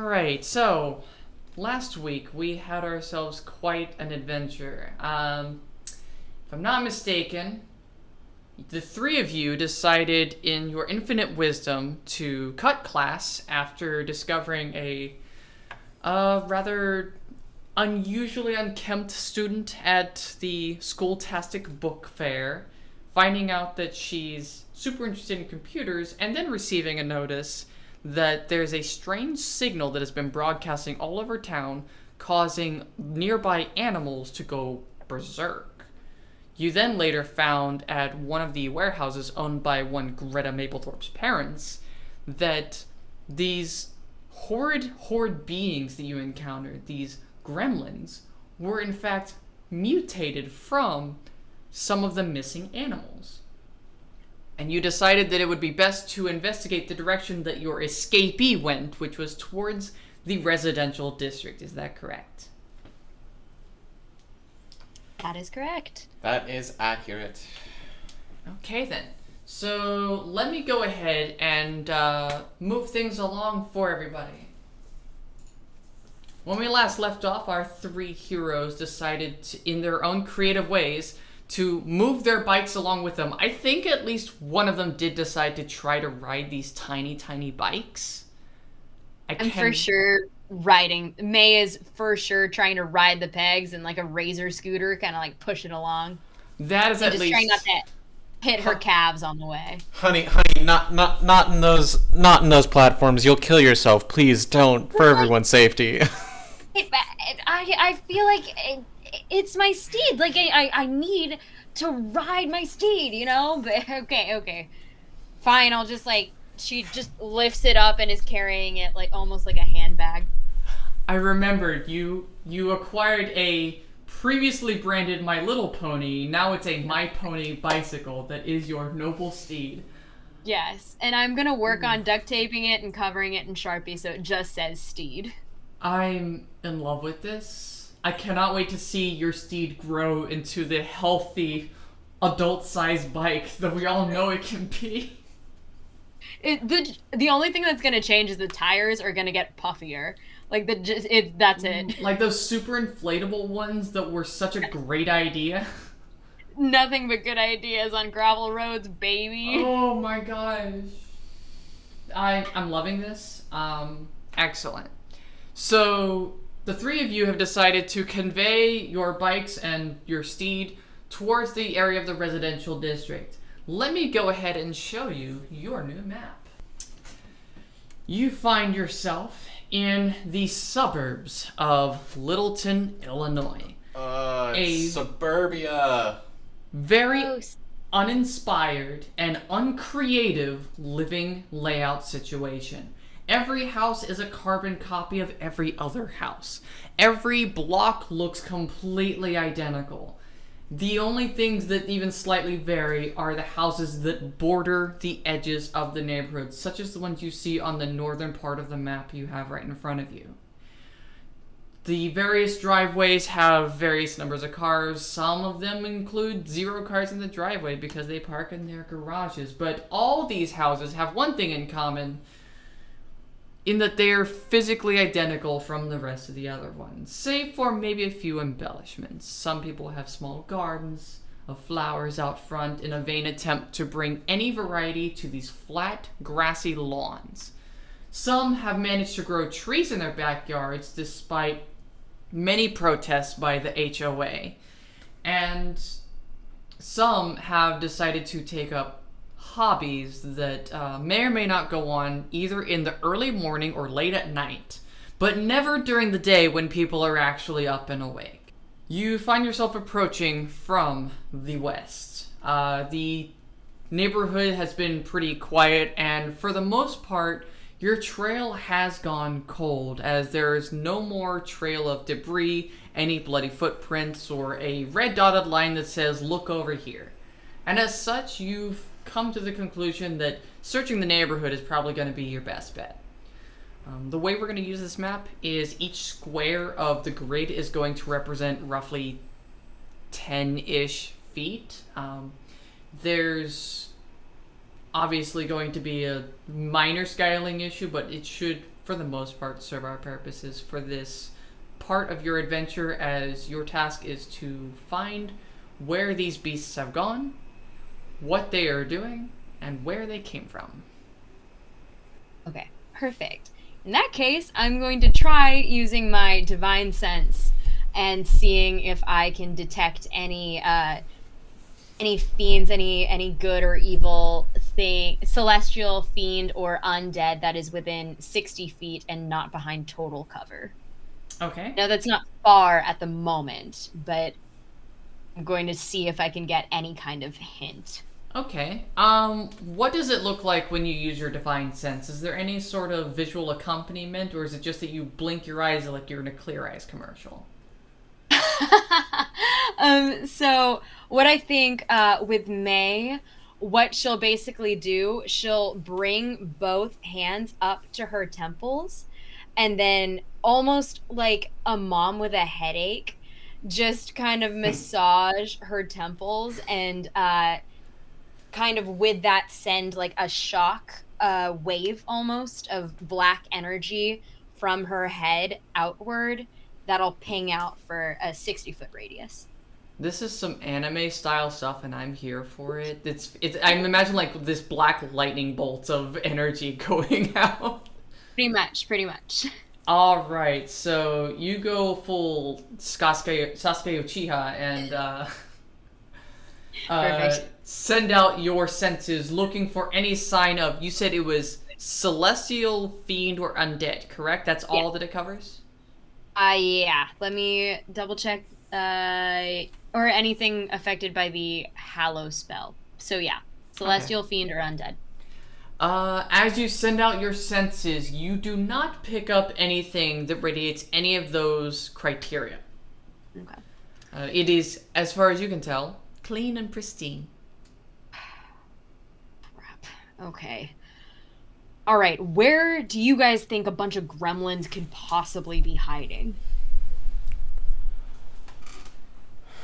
Alright, so last week we had ourselves quite an adventure. If I'm not mistaken, the three of you decided in your infinite wisdom to cut class after discovering a rather unusually unkempt student at the Schooltastic Book Fair, finding out that she's super interested in computers, and then receiving a notice that there's a strange signal that has been broadcasting all over town, causing nearby animals to go berserk. You then later found at one of the warehouses owned by one Greta Mapplethorpe's parents that these horrid beings that you encountered, these gremlins, were in fact mutated from some of the missing animals. And you decided that it would be best to investigate the direction that your escapee went, which was towards the residential district. Is that correct? That is correct. That is accurate. Okay then. So let me go ahead and move things along for everybody. When we last left off, our three heroes decided to, in their own creative ways, to move their bikes along with them. I think at least one of them did decide to try to ride these tiny bikes. I'm for sure riding. May is for sure trying to ride the pegs and like a razor scooter, kind of like push it along. That is and at just least trying not to hit her calves on the way. Honey, not in those platforms. You'll kill yourself. Please don't, for everyone's safety. I feel like it's my steed. Like I need to ride my steed, you know? But okay. Fine, I'll just she just lifts it up and is carrying it like almost like a handbag. I remembered you acquired a previously branded My Little Pony. Now it's a My Pony bicycle that is your noble steed. Yes, and I'm gonna work on duct taping it and covering it in Sharpie so it just says steed. I'm in love with this. I cannot wait to see your steed grow into the healthy, adult-sized bike that we all know it can be. The only thing that's gonna change is the tires are gonna get puffier. That's it. Like those super inflatable ones that were such a great idea. Nothing but good ideas on gravel roads, baby. Oh my gosh. I'm loving this. Excellent. So, the three of you have decided to convey your bikes and your steed towards the area of the residential district. Let me go ahead and show you your new map. You find yourself in the suburbs of Littleton, Illinois. Suburbia. Very uninspired and uncreative living layout situation. Every house is a carbon copy of every other house. Every block looks completely identical. The only things that even slightly vary are the houses that border the edges of the neighborhood, such as the ones you see on the northern part of the map you have right in front of you. The various driveways have various numbers of cars. Some of them include 0 cars in the driveway because they park in their garages. But all these houses have one thing in common, in that they are physically identical from the rest of the other ones, save for maybe a few embellishments. Some people have small gardens of flowers out front in a vain attempt to bring any variety to these flat, grassy lawns. Some have managed to grow trees in their backyards despite many protests by the HOA. And some have decided to take up hobbies that may or may not go on either in the early morning or late at night, but never during the day when people are actually up and awake. You find yourself approaching from the west. The neighborhood has been pretty quiet, and for the most part, your trail has gone cold, as there is no more trail of debris, any bloody footprints, or a red dotted line that says, "Look over here." And as such, you've come to the conclusion that searching the neighborhood is probably going to be your best bet. The way we're going to use this map is each square of the grid is going to represent roughly 10-ish feet. There's obviously going to be a minor scaling issue, but it should for the most part, serve our purposes for this part of your adventure, as your task is to find where these beasts have gone, what they are doing, and where they came from. Okay, perfect. In that case, I'm going to try using my divine sense and seeing if I can detect any fiends, any good or evil thing, celestial fiend or undead that is within 60 feet and not behind total cover. Okay. Now, that's not far at the moment, but I'm going to see if I can get any kind of hint. Okay. What does it look like when you use your divine sense? Is there any sort of visual accompaniment, or is it just that you blink your eyes like you're in a Clear Eyes commercial? So what I think with May, what she'll basically do, she'll bring both hands up to her temples, and then almost like a mom with a headache, just kind of massage her temples and kind of with that send like a shock wave almost of black energy from her head outward that'll ping out for a 60-foot radius. This is some anime style stuff, and I'm here for it. It's. I'm imagining like this black lightning bolts of energy going out. Pretty much. All right, so you go full Sasuke Uchiha and Perfect. send out your senses, looking for any sign of. You said it was celestial, fiend, or undead, correct? That's all that it covers. Yeah. Let me double check. Or anything affected by the Hallow spell. So yeah, celestial, fiend, or undead. As you send out your senses, you do not pick up anything that radiates any of those criteria. Okay. It is, as far as you can tell, clean and pristine. Crap. Okay. All right. Where do you guys think a bunch of gremlins could possibly be hiding?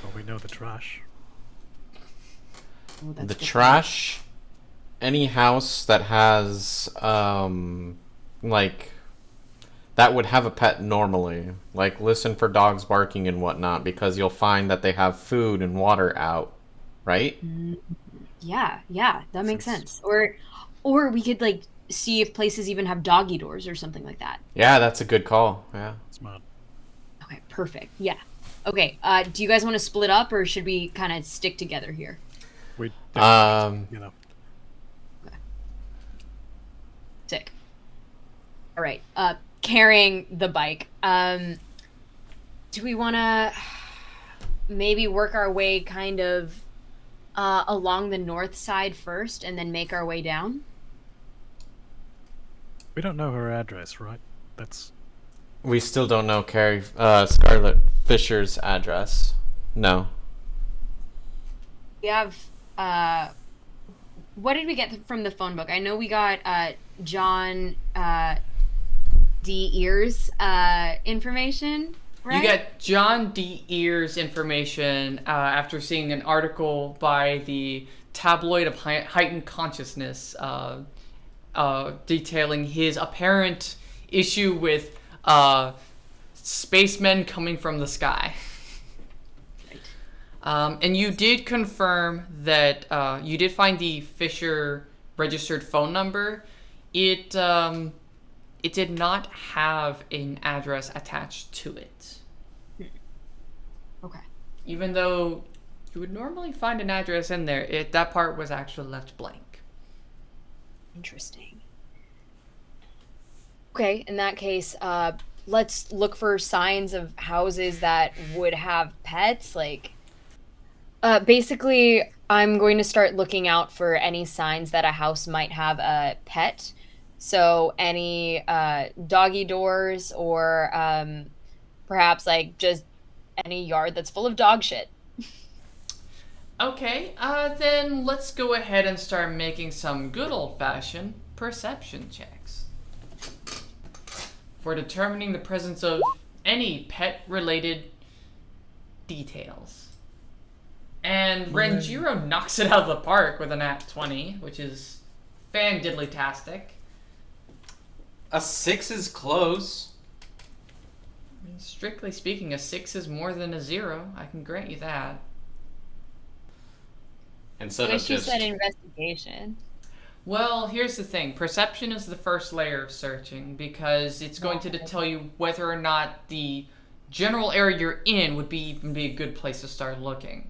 Well, we know the trash. Oh, that's The good. trash, any house that has, like, that would have a pet normally. Like, listen for dogs barking and whatnot, because you'll find that they have food and water out, right? Yeah, that makes sense. Or we could like see if places even have doggy doors or something like that. Yeah, that's a good call. Yeah. Smart. Okay, perfect. Yeah. Okay. Do you guys want to split up, or should we kind of stick together here? We, Um, you know, Sick. All right. Carrying the bike. Do we want to maybe work our way kind of along the north side first, and then make our way down? we don't know her address, right? That's We still don't know Scarlet Fisher's address. No. We have what did we get from the phone book? I know we got John D. Ears information, right? You get John D. Ears information after seeing an article by the Tabloid of Heightened Consciousness detailing his apparent issue with spacemen coming from the sky. And you did confirm that you did find the Fisher registered phone number. It did not have an address attached to it. Okay. Even though you would normally find an address in there, that part was actually left blank. Interesting. Okay, in that case, let's look for signs of houses that would have pets. Like, basically, I'm going to start looking out for any signs that a house might have a pet. So any doggy doors, or perhaps like just any yard that's full of dog shit. Okay, then let's go ahead and start making some good old-fashioned perception checks for determining the presence of any pet-related details. And Renjiro knocks it out of the park with a nat 20, which is fan-diddly-tastic. A 6 is close. I mean, strictly speaking, a 6 is more than a 0. I can grant you that. Instead I of wish you just said investigation. Well, here's the thing. Perception is the first layer of searching because it's going to tell you whether or not the general area you're in would even be a good place to start looking.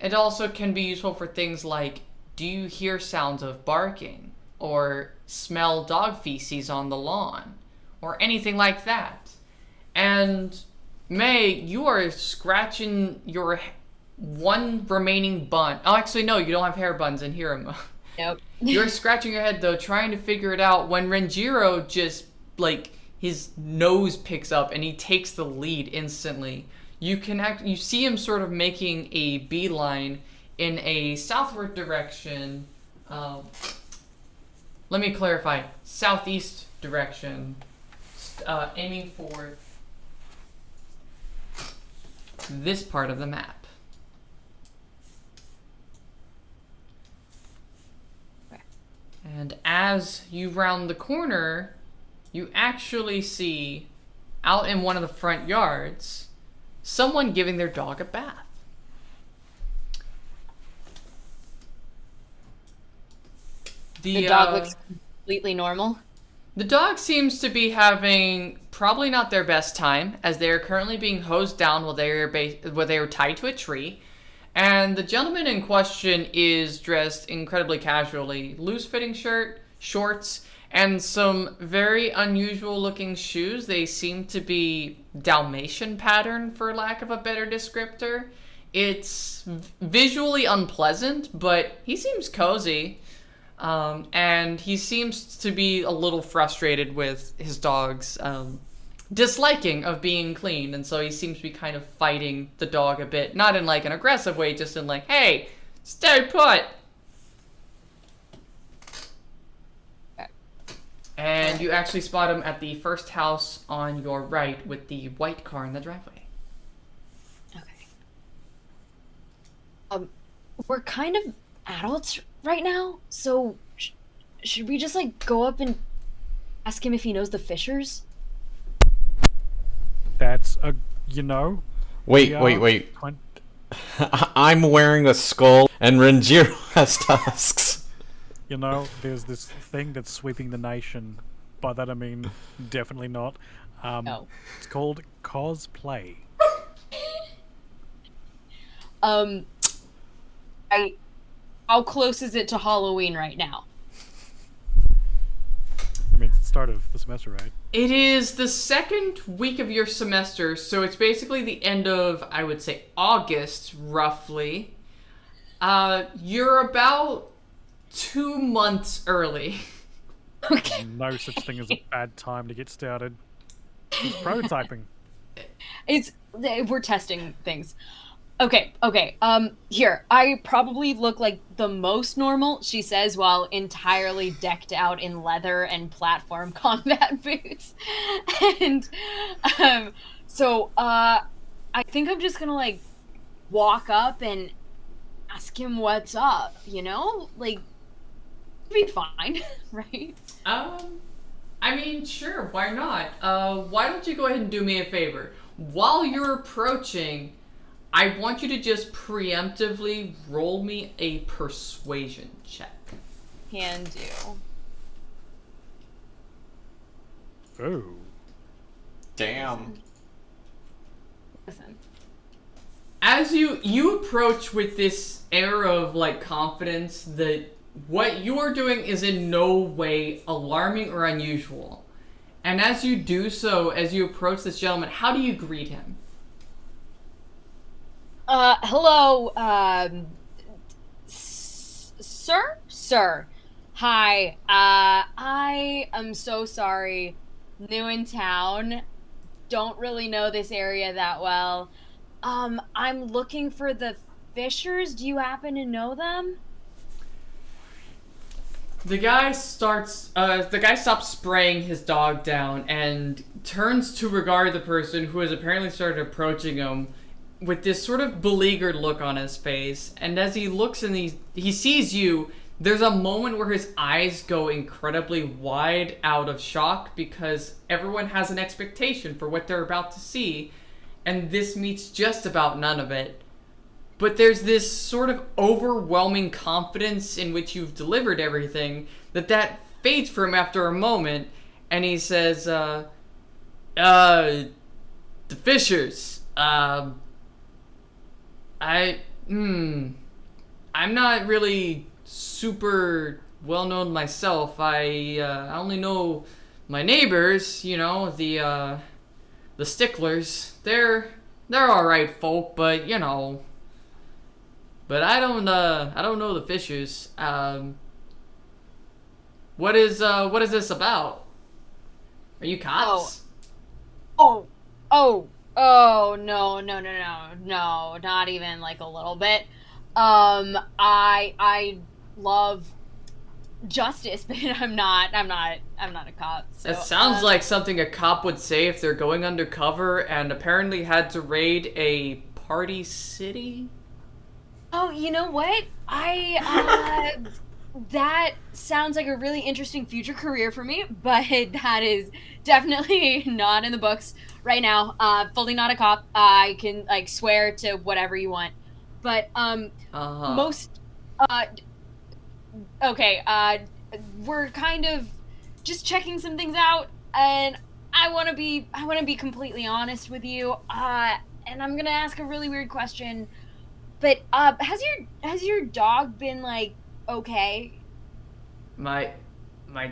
It also can be useful for things like, do you hear sounds of barking? Or smell dog feces on the lawn? Or anything like that. And May, you are scratching your one remaining bun. Oh, actually, no, you don't have hair buns in here. Nope. You're scratching your head, though, trying to figure it out when Renjiro just, like, his nose picks up and he takes the lead instantly. You see him sort of making a beeline in a southward direction. Let me clarify. Southeast direction. Aiming for this part of the map. And as you round the corner, you actually see, out in one of the front yards, someone giving their dog a bath. The dog looks completely normal. The dog seems to be having probably not their best time, as they are currently being hosed down while they are tied to a tree. And the gentleman in question is dressed incredibly casually. Loose-fitting shirt, shorts, and some very unusual looking shoes. They seem to be Dalmatian pattern, for lack of a better descriptor. It's visually unpleasant, but he seems cozy. And he seems to be a little frustrated with his dog's disliking of being clean, and so he seems to be kind of fighting the dog a bit, not in like an aggressive way, just in like, hey, stay put. And you actually spot him at the first house on your right with the white car in the driveway. Okay. We're kind of adults right now, so should we just like go up and ask him if he knows the Fishers? That's Wait. I'm wearing a skull, and Renjiro has tusks. There's this thing that's sweeping the nation. By that I mean definitely not. No. It's called cosplay. How close is it to Halloween right now? I mean, it's the start of the semester, right? It is the second week of your semester, so it's basically the end of, I would say, August, roughly. You're about 2 months early. Okay. No such thing as a bad time to get started. It's prototyping. We're testing things. Okay. Here, I probably look like the most normal, she says, while entirely decked out in leather and platform combat boots. And, I think I'm just gonna, like, walk up and ask him what's up, Like, be fine, right? I mean, sure, why not? Why don't you go ahead and do me a favor? While you're approaching, I want you to just preemptively roll me a persuasion check. Can do. Oh. Damn. Listen. As you approach with this air of, like, confidence that what you are doing is in no way alarming or unusual. And as you do so, as you approach this gentleman, how do you greet him? Hello, sir? Hi, I am so sorry. New in town. Don't really know this area that well. I'm looking for the Fishers. Do you happen to know them? The guy stops spraying his dog down and turns to regard the person who has apparently started approaching him with this sort of beleaguered look on his face. And as he looks and he sees you, there's a moment where his eyes go incredibly wide out of shock because everyone has an expectation for what they're about to see, and this meets just about none of it. But there's this sort of overwhelming confidence in which you've delivered everything that fades for him after a moment, and he says, the Fishers, I'm not really super well known myself. I only know my neighbors, you know, the sticklers. They're all right folk, but you know, but I don't know the Fishers. What is this about? Are you cops? Oh, no, not even like a little bit. I love justice, but I'm not a cop. So, That sounds like something a cop would say if they're going undercover and apparently had to raid a party city. Oh, you know what? That sounds like a really interesting future career for me, but that is definitely not in the books right now. Fully not a cop. I can like swear to whatever you want. But most okay, we're kind of just checking some things out, and I want to be completely honest with you. And I'm going to ask a really weird question. But has your dog been like okay? My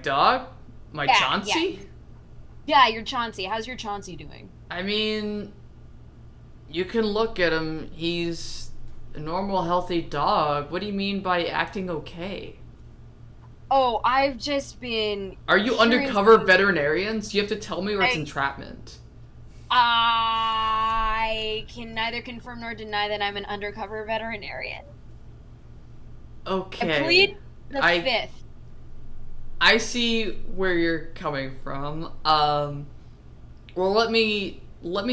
dog? My Yeah, Chauncy? Yeah, your Chauncy. How's your Chauncy doing? I mean, you can look at him. He's a normal, healthy dog. What do you mean by acting okay? Oh, I've just been. Are you hearing undercover from- veterinarians? You have to tell me or it's I- entrapment. I can neither confirm nor deny that I'm an undercover veterinarian. Okay. I plead the I- fifth. I see where you're coming from. Well, let me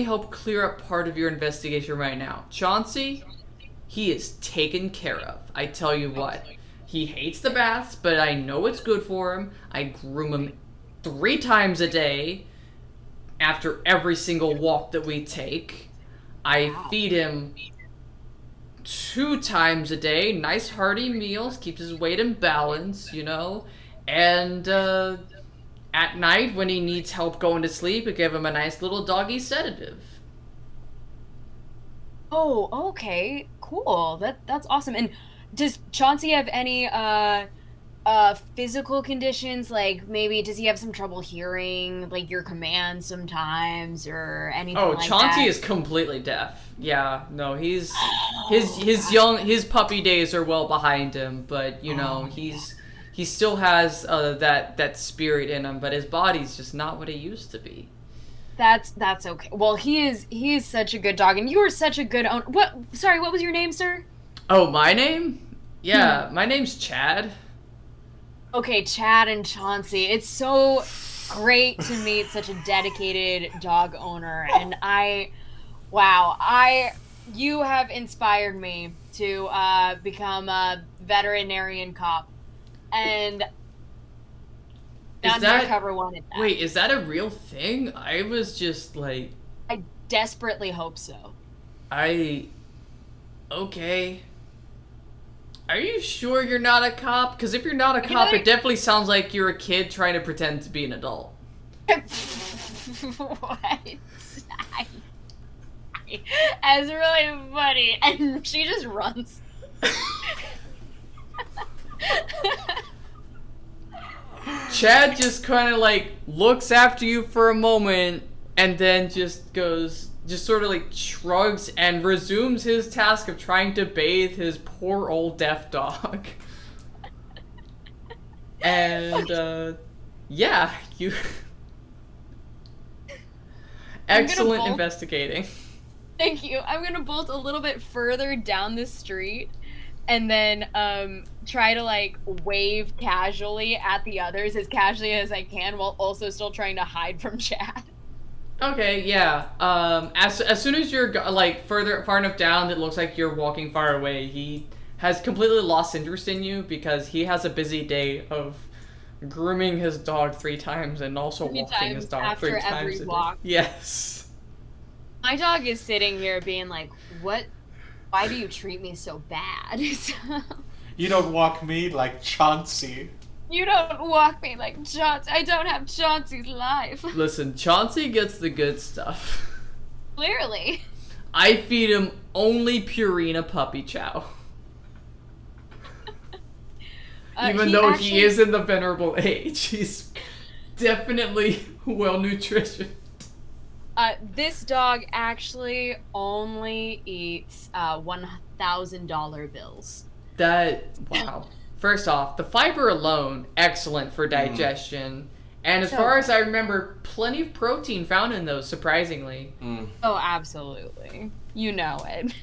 help clear up part of your investigation right now. Chauncey, he is taken care of. I tell you what. He hates the baths, but I know it's good for him. I groom him 3 times a day after every single walk that we take. I feed him 2 times a day, nice hearty meals, keeps his weight in balance, you know. And at night, when he needs help going to sleep, I give him a nice little doggy sedative. Oh, okay, cool. That's awesome. And does Chauncey have any physical conditions? Like maybe does he have some trouble hearing like your commands sometimes or anything Oh, like Chauncey that? is completely deaf. Yeah, no, his puppy days are well behind him, but you know, he still has that spirit in him, but his body's just not what it used to be. That's okay. Well, he is such a good dog, and you are such a good owner. Sorry, what was your name, sir? Oh, my name? Yeah, my name's Chad. Okay, Chad and Chauncey. It's so great to meet such a dedicated dog owner, and you have inspired me to become a veterinarian cop, and undercover wanted that. Wait, is that a real thing? I was just like, I desperately hope so. Okay. Are you sure you're not a cop? Because if you're not a cop, it definitely sounds like you're a kid trying to pretend to be an adult. What? That's really funny. And she just runs. Chad just kind of like looks after you for a moment and then just sort of like shrugs and resumes his task of trying to bathe his poor old deaf dog. And, yeah, you... Excellent bolt. investigating. Thank you. I'm gonna bolt a little bit further down the street and then try to like wave casually at the others as casually as I can while also still trying to hide from Chad. Okay, yeah. As soon as you're like far enough down that it looks like you're walking far away, he has completely lost interest in you because he has a busy day of grooming his dog 3 times and also 3 walking his times dog 3 after times every a day. walk. Yes. My dog is sitting here being like, what? Why do you treat me so bad? You don't walk me like Chauncy. You don't walk me like Chauncey. I don't have Chauncey's life. Listen, Chauncey gets the good stuff. Clearly. I feed him only Purina puppy chow. Even though he is in the venerable age, he's definitely well nutritioned. This dog actually only eats $1,000 bills. Wow. First off, the fiber alone, excellent for digestion. And as far as I remember, plenty of protein found in those, surprisingly. Oh, absolutely. You know it.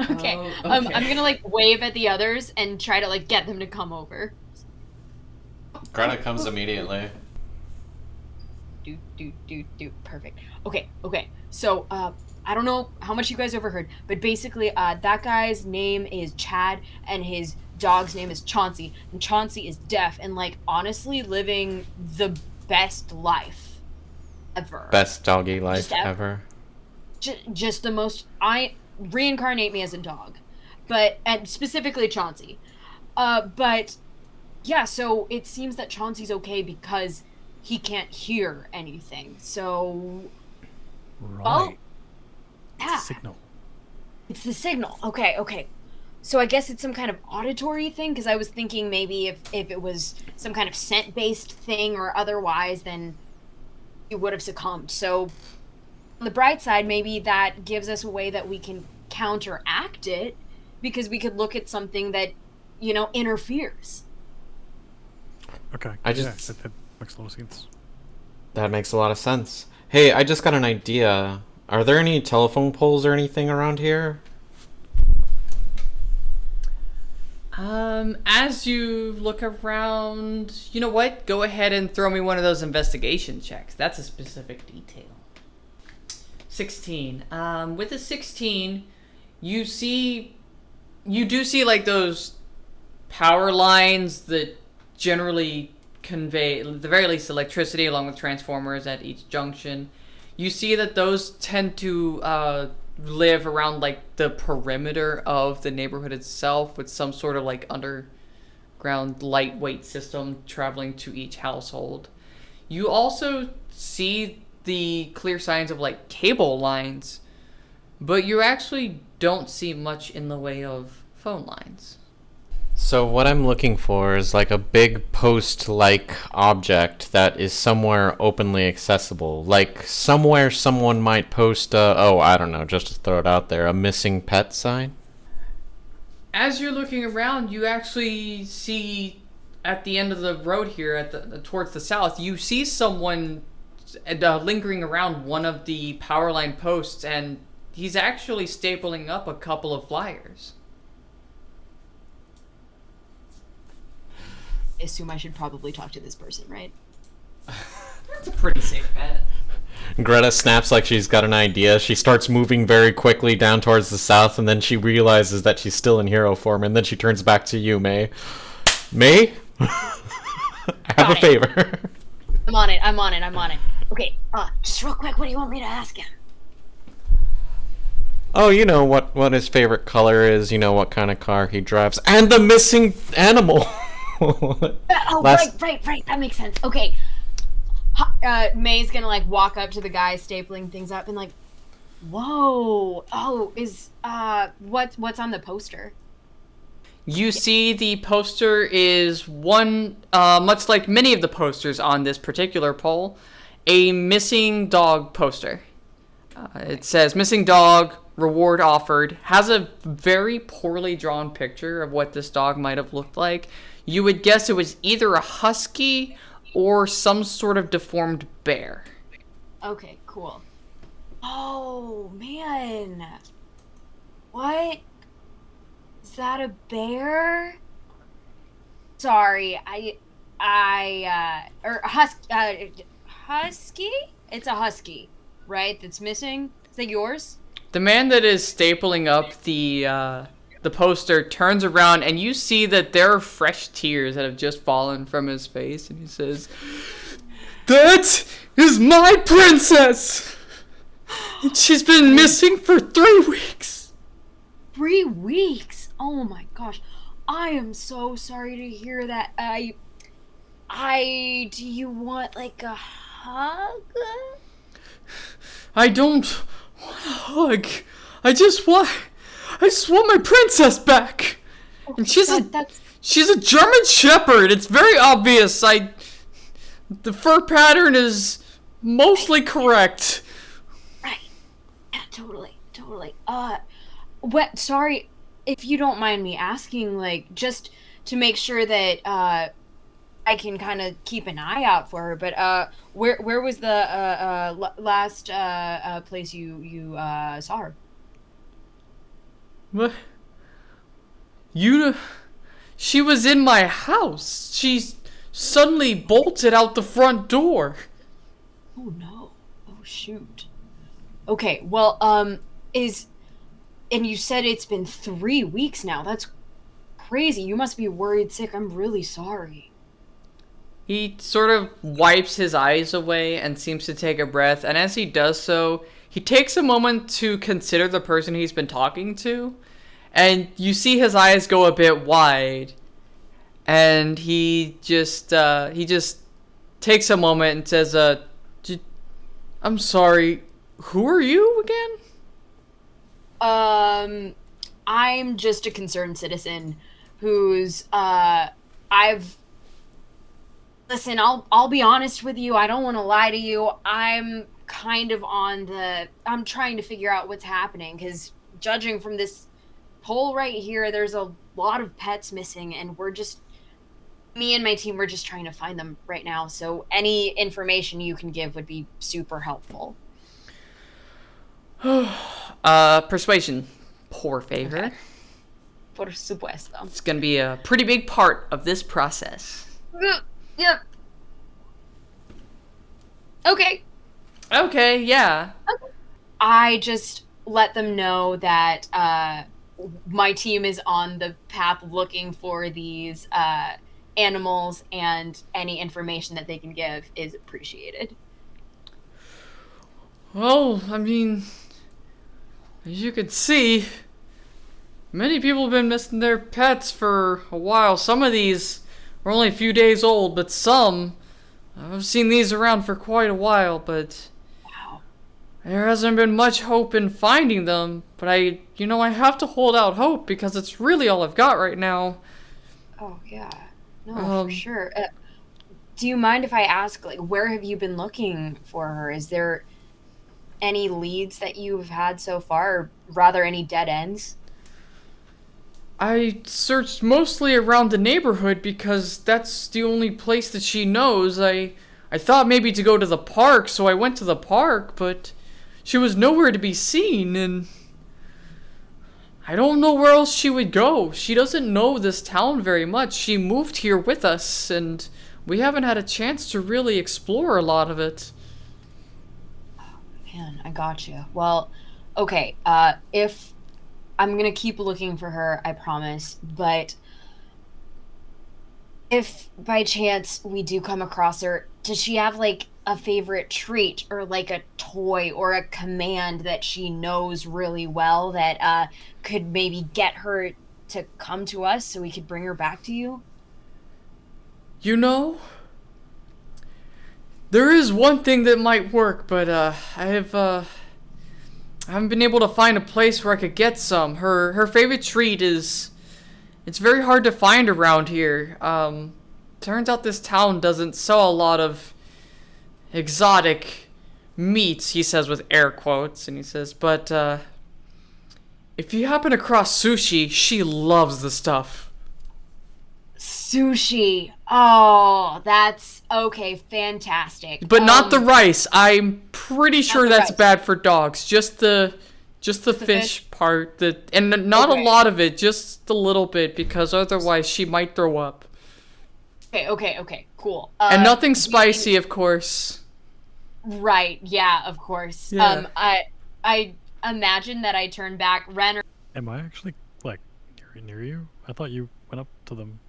Okay. Okay. I'm gonna like wave at the others and try to like get them to come over. Greta comes immediately. Do. Perfect. Okay. So, I don't know how much you guys overheard, but basically, that guy's name is Chad, and his dog's name is Chauncy, and Chauncy is deaf, and like honestly living the best life ever. Best doggy life ever. Just the most. I reincarnate me as a dog, and specifically Chauncy. But yeah, so it seems that Chauncey's okay because he can't hear anything. So, Right. well, yeah. It's a signal. It's the signal. Okay. So I guess it's some kind of auditory thing, because I was thinking maybe if it was some kind of scent-based thing or otherwise, then he would have succumbed. So on the bright side, maybe that gives us a way that we can counteract it, because we could look at something that, interferes. Okay. I yeah, just- that makes a lot of sense. That makes a lot of sense. Hey, I just got an idea. Are there any telephone poles or anything around here? As you look around, you know what? Go ahead and throw me one of those investigation checks. That's a specific detail. 16. With a 16, you do see like those power lines that generally convey, at the very least, electricity along with transformers at each junction. You see that those tend to live around like the perimeter of the neighborhood itself, with some sort of like underground lightweight system traveling to each household. You also see the clear signs of like cable lines, but you actually don't see much in the way of phone lines. So what I'm looking for is like a big post-like object that is somewhere openly accessible. Like somewhere someone might post I don't know, just to throw it out there, a missing pet sign. As you're looking around, you actually see at the end of the road here, towards the south, you see someone lingering around one of the power line posts, and he's actually stapling up a couple of flyers. I assume I should probably talk to this person, right? That's a pretty safe bet. Greta snaps like she's got an idea. She starts moving very quickly down towards the south, and then she realizes that she's still in hero form, and then she turns back to you, May. May? I have a favor. I'm on it. Okay, just real quick, what do you want me to ask him? Oh, you know what his favorite color is, you know what kind of car he drives, and the missing animal. Right, that makes sense. Okay. May's gonna like walk up to the guy stapling things up and like, whoa, what's on the poster? You see the poster is one, much like many of the posters on this particular poll, a missing dog poster. It says missing dog, reward offered, has a very poorly drawn picture of what this dog might have looked like. You would guess it was either a husky or some sort of deformed bear. Okay, cool. Oh, man. What? Is that a bear? Sorry, husky? It's a husky, right? That's missing? Is that yours? The man that is stapling up the the poster, turns around, and you see that there are fresh tears that have just fallen from his face, and he says, "That is my princess! And she's been missing for 3 weeks." 3 weeks? Oh my gosh. I am so sorry to hear that. Do you want like a hug? I don't want a hug. I just want my princess back. And she's a German Shepherd. It's very obvious. The fur pattern is mostly correct. Right. Yeah, totally. Sorry, if you don't mind me asking, like, just to make sure that I can kind of keep an eye out for her. But where was the last place you saw her? What? She was in my house. She suddenly bolted out the front door. Oh no. Oh shoot. Okay, well, and you said it's been 3 weeks now. That's crazy. You must be worried sick. I'm really sorry. He sort of wipes his eyes away and seems to take a breath, and as he does so, he takes a moment to consider the person he's been talking to, and you see his eyes go a bit wide, and he just takes a moment and says, "I'm sorry, who are you again?" I'm just a concerned citizen who's, listen, I'll be honest with you. I don't want to lie to you. I'm kind of I'm trying to figure out what's happening, because judging from this poll right here, there's a lot of pets missing, and me and my team, we're just trying to find them right now. So any information you can give would be super helpful. Persuasion, por favor. Okay. Por supuesto. It's gonna be a pretty big part of this process. Yep. Okay. Okay, yeah. Okay. I just let them know that my team is on the path looking for these animals, and any information that they can give is appreciated. Well, I mean, as you can see, many people have been missing their pets for a while. Some of these are only a few days old, but some, I've seen these around for quite a while, but Wow. there hasn't been much hope in finding them. But I have to hold out hope, because it's really all I've got right now. Oh, yeah. No, for sure. Do you mind if I ask, like, where have you been looking for her? Is there any leads that you've had so far, or rather any dead ends? I searched mostly around the neighborhood, because that's the only place that she knows. I thought maybe to go to the park, so I went to the park, but she was nowhere to be seen, and I don't know where else she would go. She doesn't know this town very much. She moved here with us, and we haven't had a chance to really explore a lot of it. Man, I got you. Well, okay, if I'm gonna keep looking for her, I promise, but if by chance we do come across her, does she have like a favorite treat, or like a toy, or a command that she knows really well that could maybe get her to come to us so we could bring her back to you? You know, there is one thing that might work, but I haven't been able to find a place where I could get some. Her favorite treat is, it's very hard to find around here. Turns out this town doesn't sell a lot of exotic meats, he says with air quotes, and he says, but if you happen across sushi, she loves the stuff. Sushi. Oh, that's okay. Fantastic. But not the rice. I'm pretty sure that's rice. bad for dogs. Just the fish part. And not Okay. a lot of it, just a little bit, because otherwise she might throw up. Okay. Cool. And nothing spicy, of course. Right. Yeah. Of course. Yeah. I imagine that I turn back. Ren. Am I actually, like, near you? I thought you went up to them.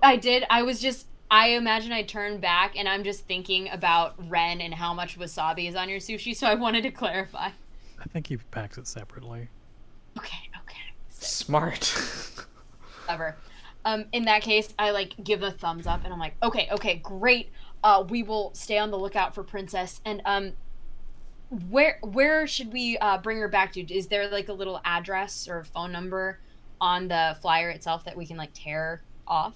I did. I imagine I turned back and I'm just thinking about Ren and how much wasabi is on your sushi, so I wanted to clarify. I think he packs it separately. Okay. Sick. Smart. Clever. In that case, I like give a thumbs up and I'm like, okay, great. We will stay on the lookout for Princess. And where should we bring her back to? Is there like a little address or phone number on the flyer itself that we can like tear off?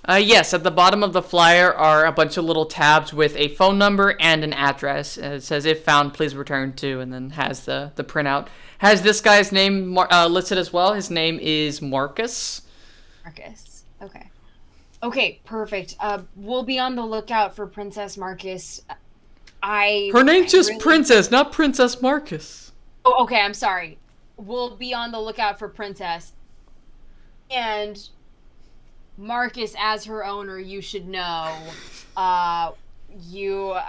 Yes, at the bottom of the flyer are a bunch of little tabs with a phone number and an address. It says, if found, please return to, and then has the printout. Has this guy's name listed as well. His name is Marcus. Marcus. Okay, perfect. We'll be on the lookout for Princess Marcus. Her name's just Princess, not Princess Marcus. Oh, okay, I'm sorry. We'll be on the lookout for Princess. And Marcus, as her owner, you should know, you're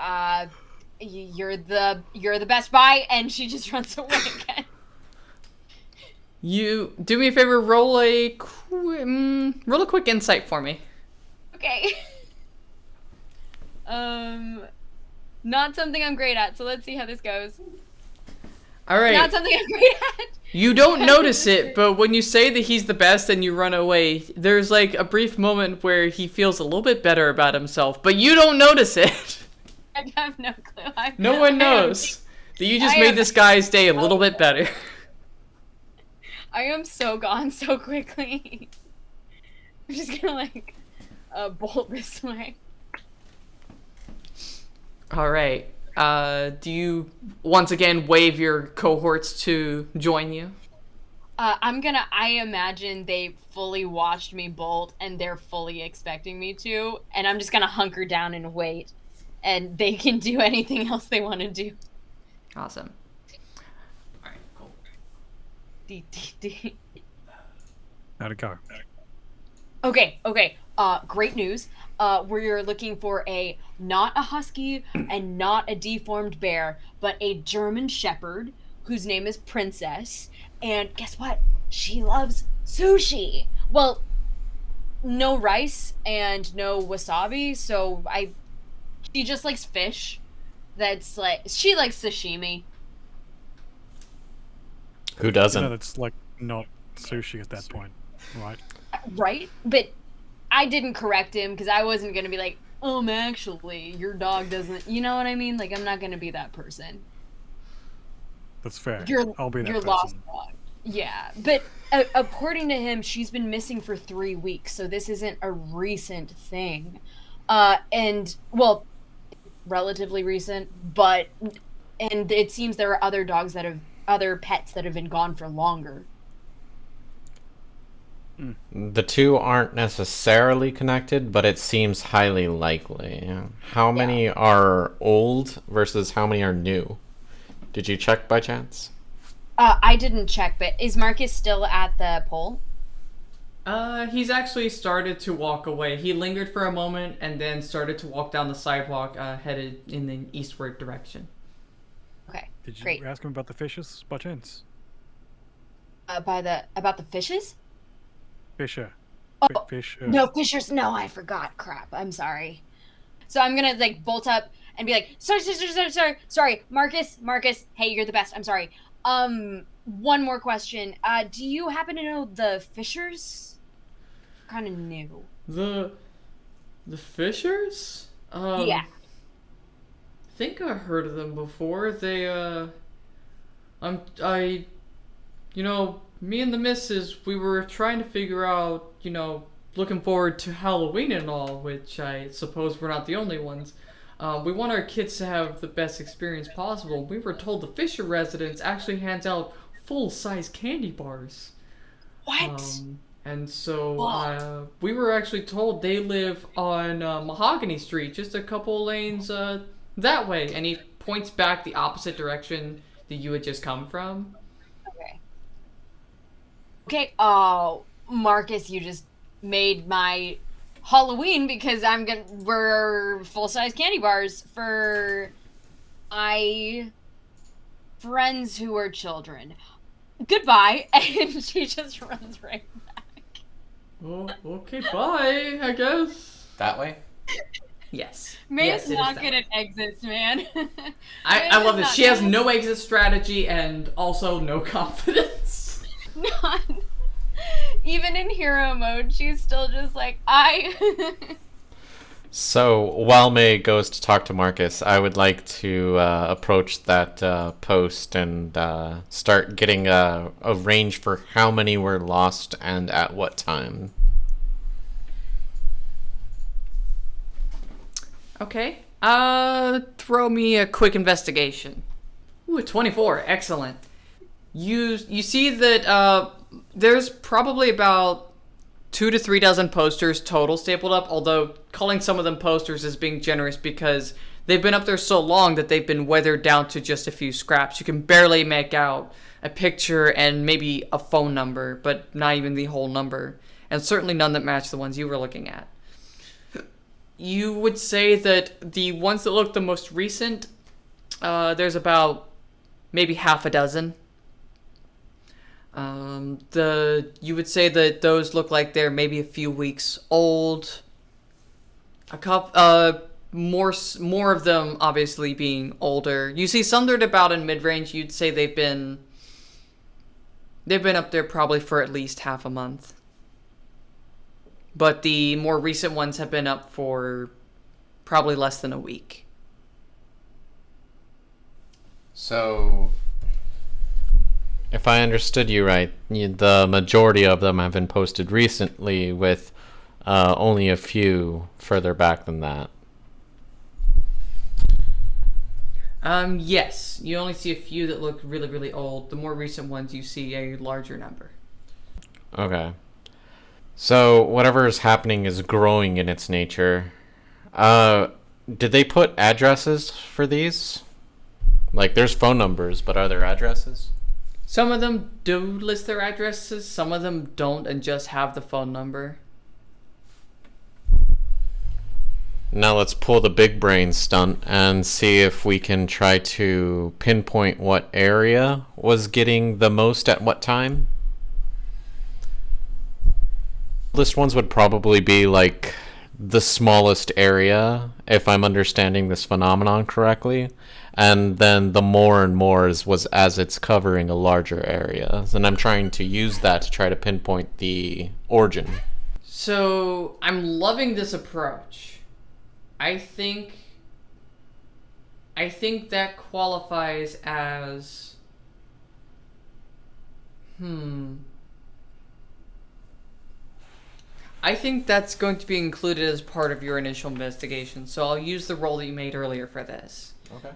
the best buy, and she just runs away again. You do me a favor, roll a quick insight for me. Okay. Not something I'm great at, so let's see how this goes. All right. Not something I'm great at. You don't notice it, but when you say that he's the best and you run away, there's like a brief moment where he feels a little bit better about himself, but you don't notice it. I have no clue. No one knows that you just made this guy's day a little bit better. I am so gone so quickly. I'm just gonna like bolt this way. All right. Do you once again wave your cohorts to join you? I imagine they fully watched me bolt and they're fully expecting me to, and I'm just gonna hunker down and wait, and they can do anything else they want to do. Awesome. All right, cool. How'd it go? Okay. Great news. We're looking for not a husky and not a deformed bear, but a German shepherd whose name is Princess. And guess what? She loves sushi. Well, no rice and no wasabi, so she just likes fish. That's like, she likes sashimi. Who doesn't? You know, that's like not sushi at that point, right? Right? But I didn't correct him because I wasn't going to be like, actually, your dog doesn't, you know what I mean? Like, I'm not going to be that person. That's fair. You're I'll be that person. lost dog. Yeah, but according to him, she's been missing for 3 weeks, so this isn't a recent thing. And, well, relatively recent, and it seems there are other pets that have been gone for longer. The two aren't necessarily connected, but it seems highly likely. How many are old versus how many are new? Did you check by chance? I didn't check, but is Marcus still at the pole? He's actually started to walk away. He lingered for a moment and then started to walk down the sidewalk, headed in the eastward direction. Okay, Did you great. ask him about the fishes by chance? About the fishes? Fisher. Oh, Fisher. no, fishers. No, I forgot. Crap. I'm sorry. So I'm gonna like bolt up and be like, sorry, Marcus, hey, you're the best. I'm sorry. One more question. Do you happen to know the Fishers? Kind of new. The Fishers? Yeah. I think I heard of them before. They, me and the missus, we were trying to figure out, looking forward to Halloween and all, which I suppose we're not the only ones. We want our kids to have the best experience possible. We were told the Fisher residence actually hands out full-size candy bars. What? And so we were actually told they live on Mahogany Street, just a couple lanes that way. And he points back the opposite direction that you had just come from. Okay. Oh, Marcus, you just made my Halloween because we're full-size candy bars for my friends who are children. goodbye, and she just runs right back. Oh, okay, bye, I guess. That way? Yes. May's Yes, it is not that good way. at exits, man. I love this. not She has good. no exit strategy and also no confidence. None. Even in hero mode, she's still just like, I. So while May goes to talk to Marcus, I would like to approach that post and start getting a range for how many were lost and at what time. Okay. Throw me a quick investigation. Ooh, 24. Excellent. You see that there's probably about 2 to 3 dozen posters total stapled up, although calling some of them posters is being generous because they've been up there so long that they've been weathered down to just a few scraps. You can barely make out a picture and maybe a phone number, but not even the whole number, and certainly none that match the ones you were looking at. You would say that the ones that look the most recent, there's about maybe half a dozen. You would say that those look like they're maybe a few weeks old. A couple, more of them obviously being older. You see some that are about in mid-range. You'd say they've been up there probably for at least half a month. But the more recent ones have been up for probably less than a week. So, if I understood you right, the majority of them have been posted recently, with only a few further back than that. Yes. You only see a few that look really, really old. The more recent ones, you see a larger number. Okay. So, whatever is happening is growing in its nature. Did they put addresses for these? Like, there's phone numbers, but are there addresses? Some of them do list their addresses, some of them don't and just have the phone number. Now let's pull the big brain stunt and see if we can try to pinpoint what area was getting the most at what time. List ones would probably be like the smallest area, if I'm understanding this phenomenon correctly. And then the more and more was as it's covering a larger area. And I'm trying to use that to try to pinpoint the origin. So, I'm loving this approach. I think that qualifies as... I think that's going to be included as part of your initial investigation, so I'll use the roll that you made earlier for this. Okay.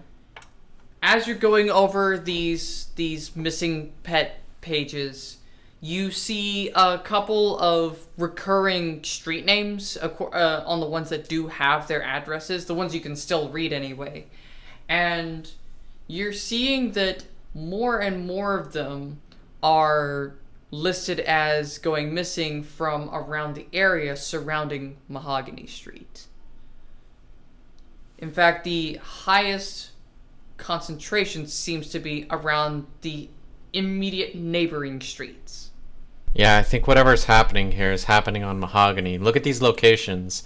As you're going over these missing pet pages, you see a couple of recurring street names on the ones that do have their addresses, the ones you can still read anyway. And you're seeing that more and more of them are listed as going missing from around the area surrounding Mahogany Street. In fact, the highest concentration seems to be around the immediate neighboring streets. Yeah, I think whatever's happening here is happening on Mahogany. Look at these locations.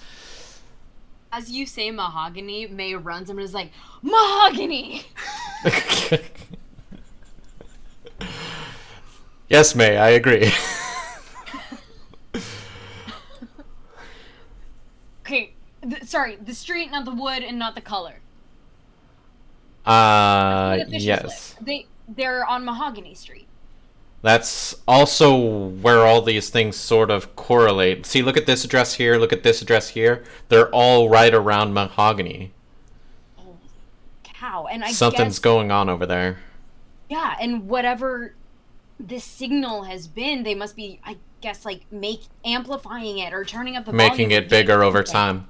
As you say mahogany, May runs and is like, mahogany! Yes, May, I agree. Okay, sorry, the street, not the wood, and not the color. Yes. They're on Mahogany Street. That's also where all these things sort of correlate. See, look at this address here, look at this address here. They're all right around Mahogany. Holy cow. And Something's going on over there. Yeah, and whatever this signal has been, they must be, I guess, like, amplifying it or turning up the volume. Making it bigger over time.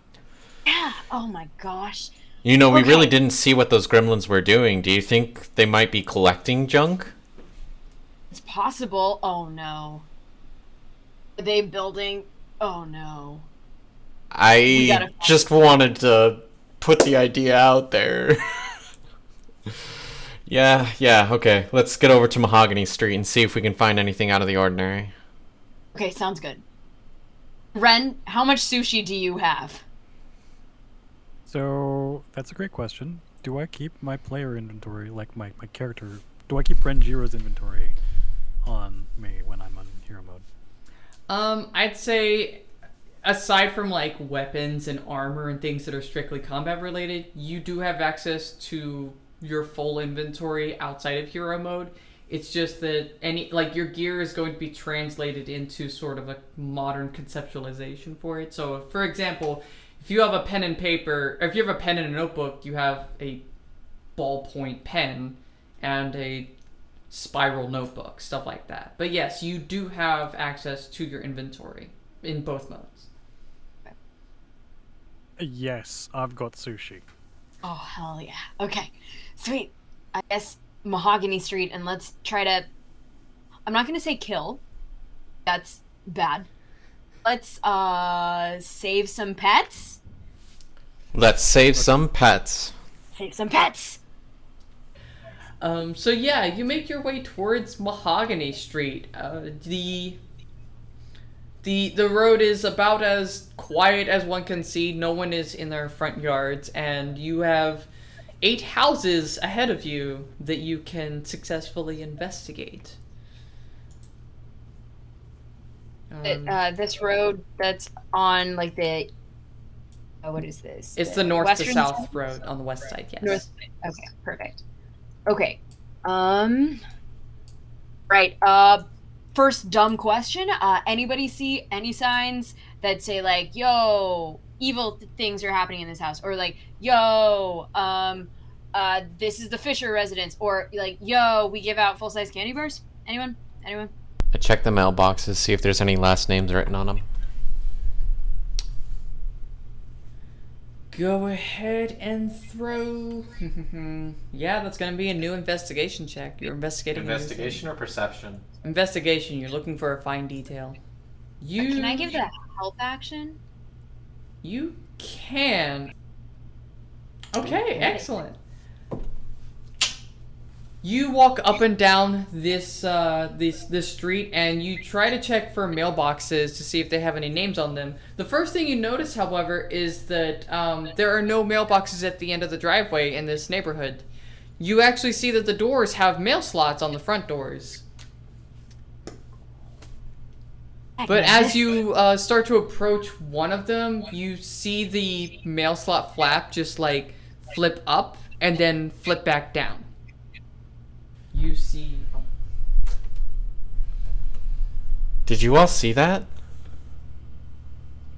Yeah, oh my gosh. You know, we Okay. really didn't see what those gremlins were doing. Do you think they might be collecting junk? It's possible. Oh no. Are they building? Oh no. I gotta- just wanted to put the idea out there. Yeah, okay. Let's get over to Mahogany Street and see if we can find anything out of the ordinary. Okay, sounds good. Ren, how much sushi do you have? So that's a great question. Do I keep my player inventory, like my character? Do I keep Renjiro's inventory on me when I'm on hero mode? I'd say, aside from like weapons and armor and things that are strictly combat related, you do have access to your full inventory outside of hero mode. It's just that your gear is going to be translated into sort of a modern conceptualization for it. So, for example, if you have a pen and paper, or if you have a pen and a notebook, you have a ballpoint pen and a spiral notebook, stuff like that. But yes, you do have access to your inventory in both modes. Yes, I've got sushi. Oh, hell yeah. Okay, sweet. I guess Mahogany Street, and let's try to... I'm not going to say kill. That's bad. Let's, save some pets. Let's save some pets. Save some pets! So yeah, you make your way towards Mahogany Street. The road is about as quiet as one can see. No one is in their front yards, and you have 8 houses ahead of you that you can successfully investigate. This road that's on, like, the... what is this? It's the north to western south side? road on the west side, yes. North. Okay, perfect. Okay. Right. First dumb question. Anybody see any signs that say like, "Yo, evil things are happening in this house," or like, "Yo, this is the Fisher residence," or like, "Yo, we give out full-size candy bars"? Anyone? Anyone? I check the mailboxes, see if there's any last names written on them. Go ahead and throw... yeah, that's going to be a new investigation check. You're investigating... Investigation or perception? Investigation. You're looking for a fine detail. Can I give the help action? You can. Okay, excellent. You walk up and down this street, and you try to check for mailboxes to see if they have any names on them. The first thing you notice, however, is that there are no mailboxes at the end of the driveway in this neighborhood. You actually see that the doors have mail slots on the front doors. But as you start to approach one of them, you see the mail slot flap just like flip up and then flip back down. You see... Did you all see that?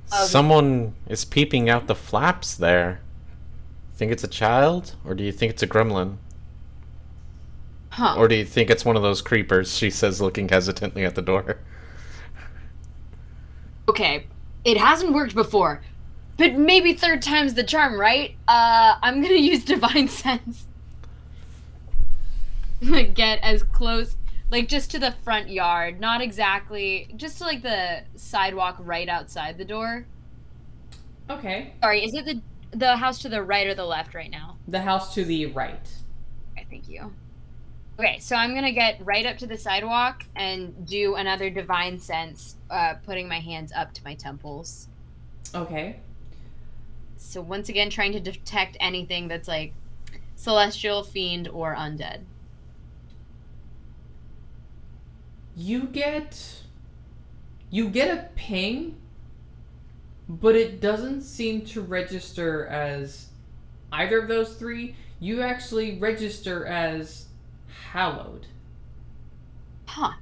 Someone is peeping out the flaps there. Think it's a child? Or do you think it's a gremlin? Huh. Or do you think it's one of those creepers, she says, looking hesitantly at the door. Okay, it hasn't worked before, but maybe third time's the charm, right? I'm gonna use Divine Sense. Get as close, like just to the front yard, not exactly, just to like the sidewalk right outside the door. Okay. Sorry, is it the house to the right or the left right now? The house to the right. Okay, thank you. Okay, so I'm gonna get right up to the sidewalk and do another Divine Sense, putting my hands up to my temples. Okay. So once again, trying to detect anything that's like celestial, fiend, or undead. You get a ping, but it doesn't seem to register as either of those three. You actually register as hallowed. Huh.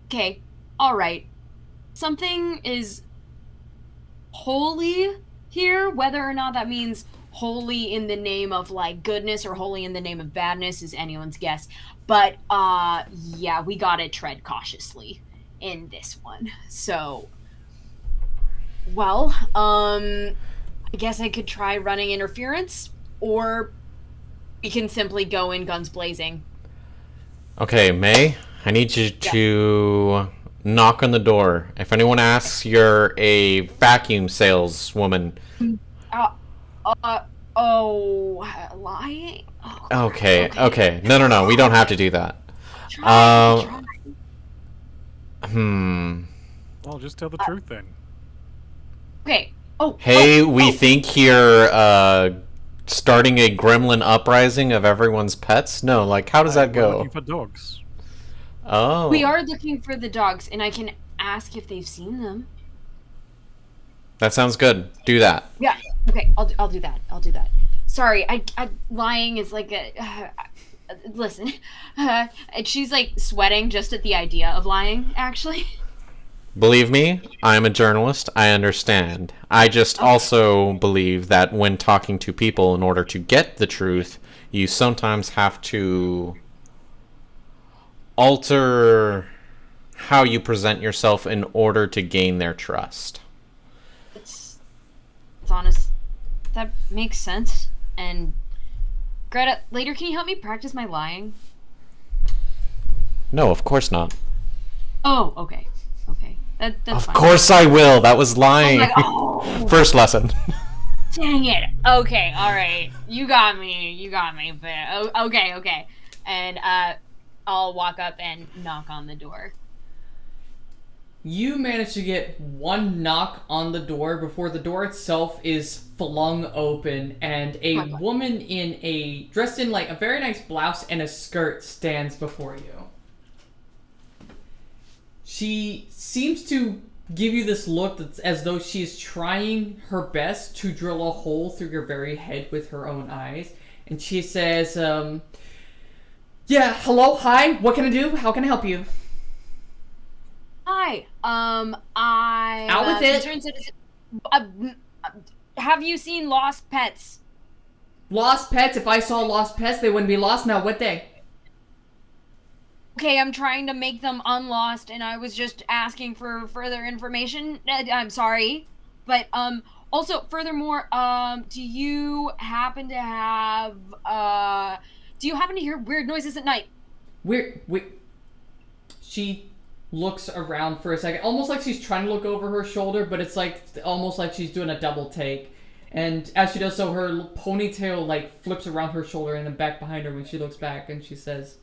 Okay, alright. Something is holy here, whether or not that means holy in the name of like goodness or holy in the name of badness is anyone's guess. But yeah, we gotta tread cautiously in this one. So well, I guess I could try running interference, or we can simply go in guns blazing. Okay, May, I need you to knock on the door. If anyone asks, you're a vacuum saleswoman. lying? Oh, Okay. No. We don't have to do that. try. Well, just tell the truth then. Okay. Hey, we think you're starting a gremlin uprising of everyone's pets? No, like, how does that We're go? looking for dogs. Oh. We are looking for the dogs, and I can ask if they've seen them. That sounds good. Do that. Yeah. Okay. I'll do that. Sorry. I lying is like a. Listen, she's like sweating just at the idea of lying. Actually. Believe me, I'm a journalist. I understand. I just also believe that when talking to people in order to get the truth, you sometimes have to alter how you present yourself in order to gain their trust. It's honest. That makes sense. And Greta, later, can you help me practice my lying? No, of course not. Oh, okay. That's Of fine. course I will. That was lying. Oh, First lesson. dang it. Okay, all right. You got me. But okay. And I'll walk up and knock on the door. You manage to get one knock on the door before the door itself is flung open, and a woman dressed in like a very nice blouse and a skirt stands before you. She seems to give you this look that's as though she is trying her best to drill a hole through your very head with her own eyes. And she says, yeah, hello, hi, what can I do? How can I help you? Hi. I Out with it. concerned citizen. Have you seen lost pets? Lost pets? If I saw lost pets, they wouldn't be lost now, would they? Okay, I'm trying to make them unlost, and I was just asking for further information. I'm sorry, but also furthermore, do you happen to hear weird noises at night? She looks around for a second, almost like she's trying to look over her shoulder, but it's like almost like she's doing a double take. And as she does so, her ponytail like flips around her shoulder and then back behind her when she looks back, and she says,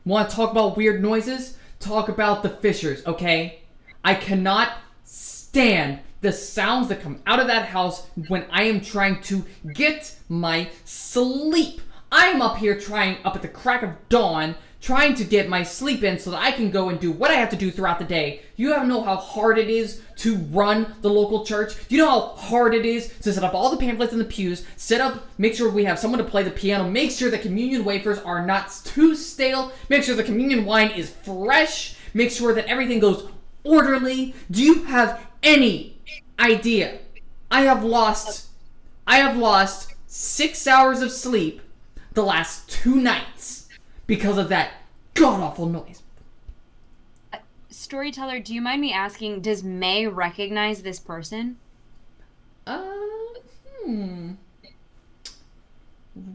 want to talk about weird noises? Talk about the Fishers, okay? I cannot stand the sounds that come out of that house when I am trying to get my sleep. I am up here up at the crack of dawn, trying to get my sleep in so that I can go and do what I have to do throughout the day. You don't know how hard it is to run the local church? Do you know how hard it is to set up all the pamphlets in the pews, make sure we have someone to play the piano, make sure the communion wafers are not too stale, make sure the communion wine is fresh, make sure that everything goes orderly? Do you have any idea? I have lost 6 hours of sleep the last 2 nights because of that god-awful noise. Storyteller, do you mind me asking, does May recognize this person?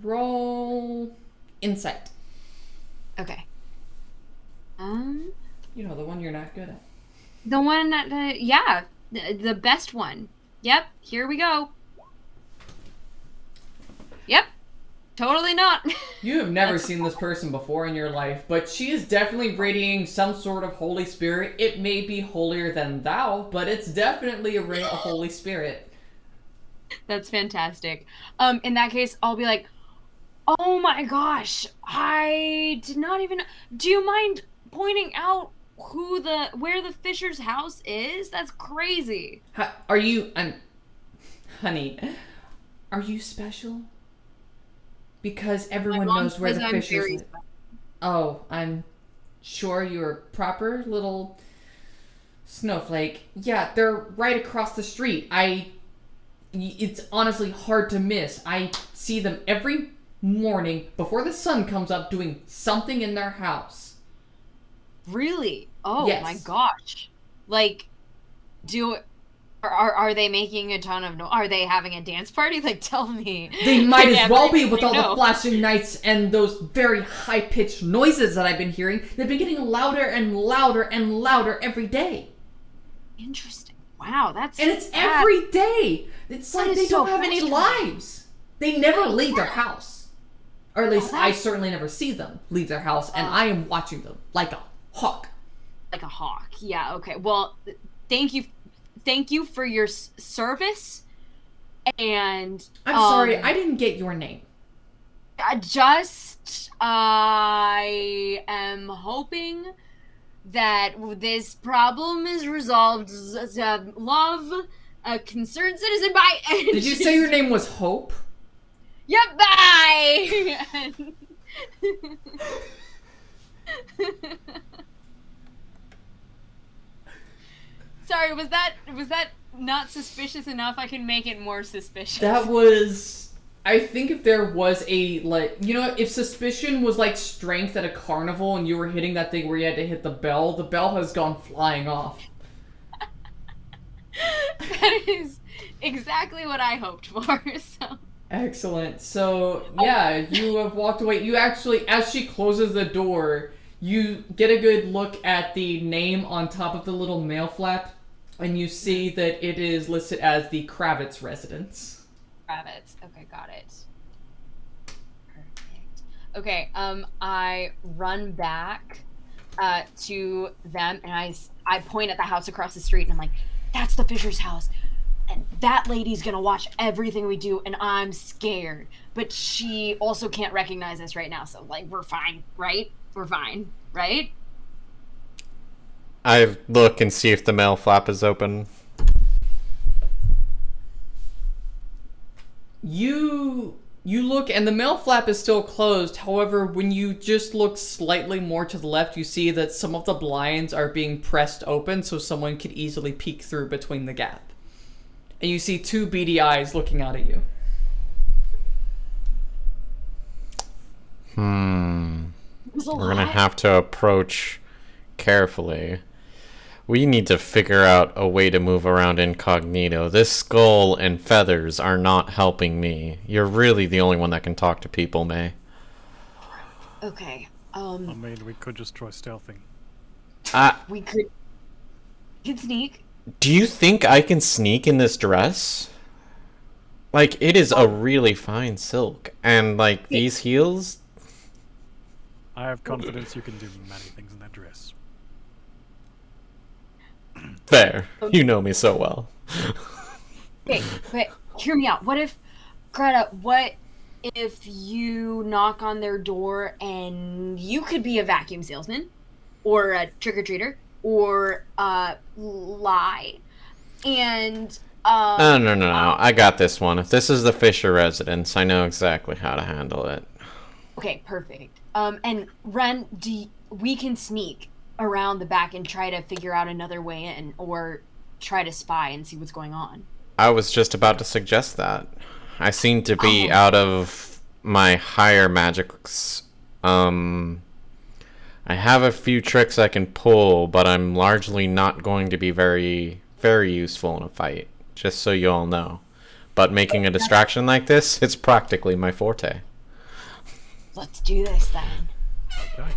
Roll insight. Okay. You know, the one you're not good at. The one that, yeah, the best one. Yep, here we go. Yep. Totally not. You have never seen this person before in your life, but she is definitely radiating some sort of Holy Spirit. It may be holier than thou, but it's definitely a Holy Spirit. That's fantastic. In that case, I'll be like, oh my gosh, I did not even... Do you mind pointing out where the Fisher's house is? That's crazy. Honey, are you special? Because everyone knows where the Fishers live. Oh, I'm sure you're a proper little snowflake. Yeah, they're right across the street. It's honestly hard to miss. I see them every morning before the sun comes up doing something in their house. Really? Oh yes. My gosh. Like, are they making a ton of are they having a dance party? Like, tell me. They might as well be with all the flashing lights and those very high-pitched noises that I've been hearing. They've been getting louder and louder and louder every day. Interesting. Wow, and it's every day. It's like they don't have any lives. They never leave their house. Or at least I certainly never see them leave their house, and I am watching them like a hawk. Like a hawk. Yeah, okay. Well, thank you for your service. And I'm sorry, I didn't get your name. I am hoping that this problem is resolved. Love, a concerned citizen, bye. Did you say your name was Hope? Yep, bye. Sorry, was that not suspicious enough? I can make it more suspicious. That was... I think if there was a, like... You know, if suspicion was like strength at a carnival and you were hitting that thing where you had to hit the bell has gone flying off. That is exactly what I hoped for, so... Excellent. So, yeah, you have walked away. You actually, as she closes the door, you get a good look at the name on top of the little mail flap, and you see that it is listed as the Kravitz residence. Kravitz. Okay, got it. Perfect. Okay, I run back to them, and I point at the house across the street, and I'm like, that's the Fisher's house. And that lady's gonna watch everything we do, and I'm scared. But she also can't recognize us right now, so, like, we're fine, right? We're fine, right? I look and see if the mail flap is open. You look, and the mail flap is still closed. However, when you just look slightly more to the left, you see that some of the blinds are being pressed open, so someone could easily peek through between the gap. And you see two beady eyes looking out at you. We're gonna have to approach carefully. We need to figure out a way to move around incognito. This skull and feathers are not helping me. You're really the only one that can talk to people, May. Okay, I mean, we could just try stealthing. we could sneak. Do you think I can sneak in this dress? Like, it is a really fine silk. And, like, these heels... I have confidence you can do many things in that dress. Fair. You know me so well. Okay, but hear me out. What if you knock on their door and you could be a vacuum salesman or a trick-or-treater or lie and No. I got this one. If this is the Fisher residence, I know exactly how to handle it. Okay, perfect. And Ren, we can sneak around the back and try to figure out another way in, or try to spy and see what's going on. I was just about to suggest that. I seem to be out of my higher magics. I have a few tricks I can pull, but I'm largely not going to be very, very useful in a fight, just so you all know. But making a distraction like this, it's practically my forte. Let's do this then. Okay.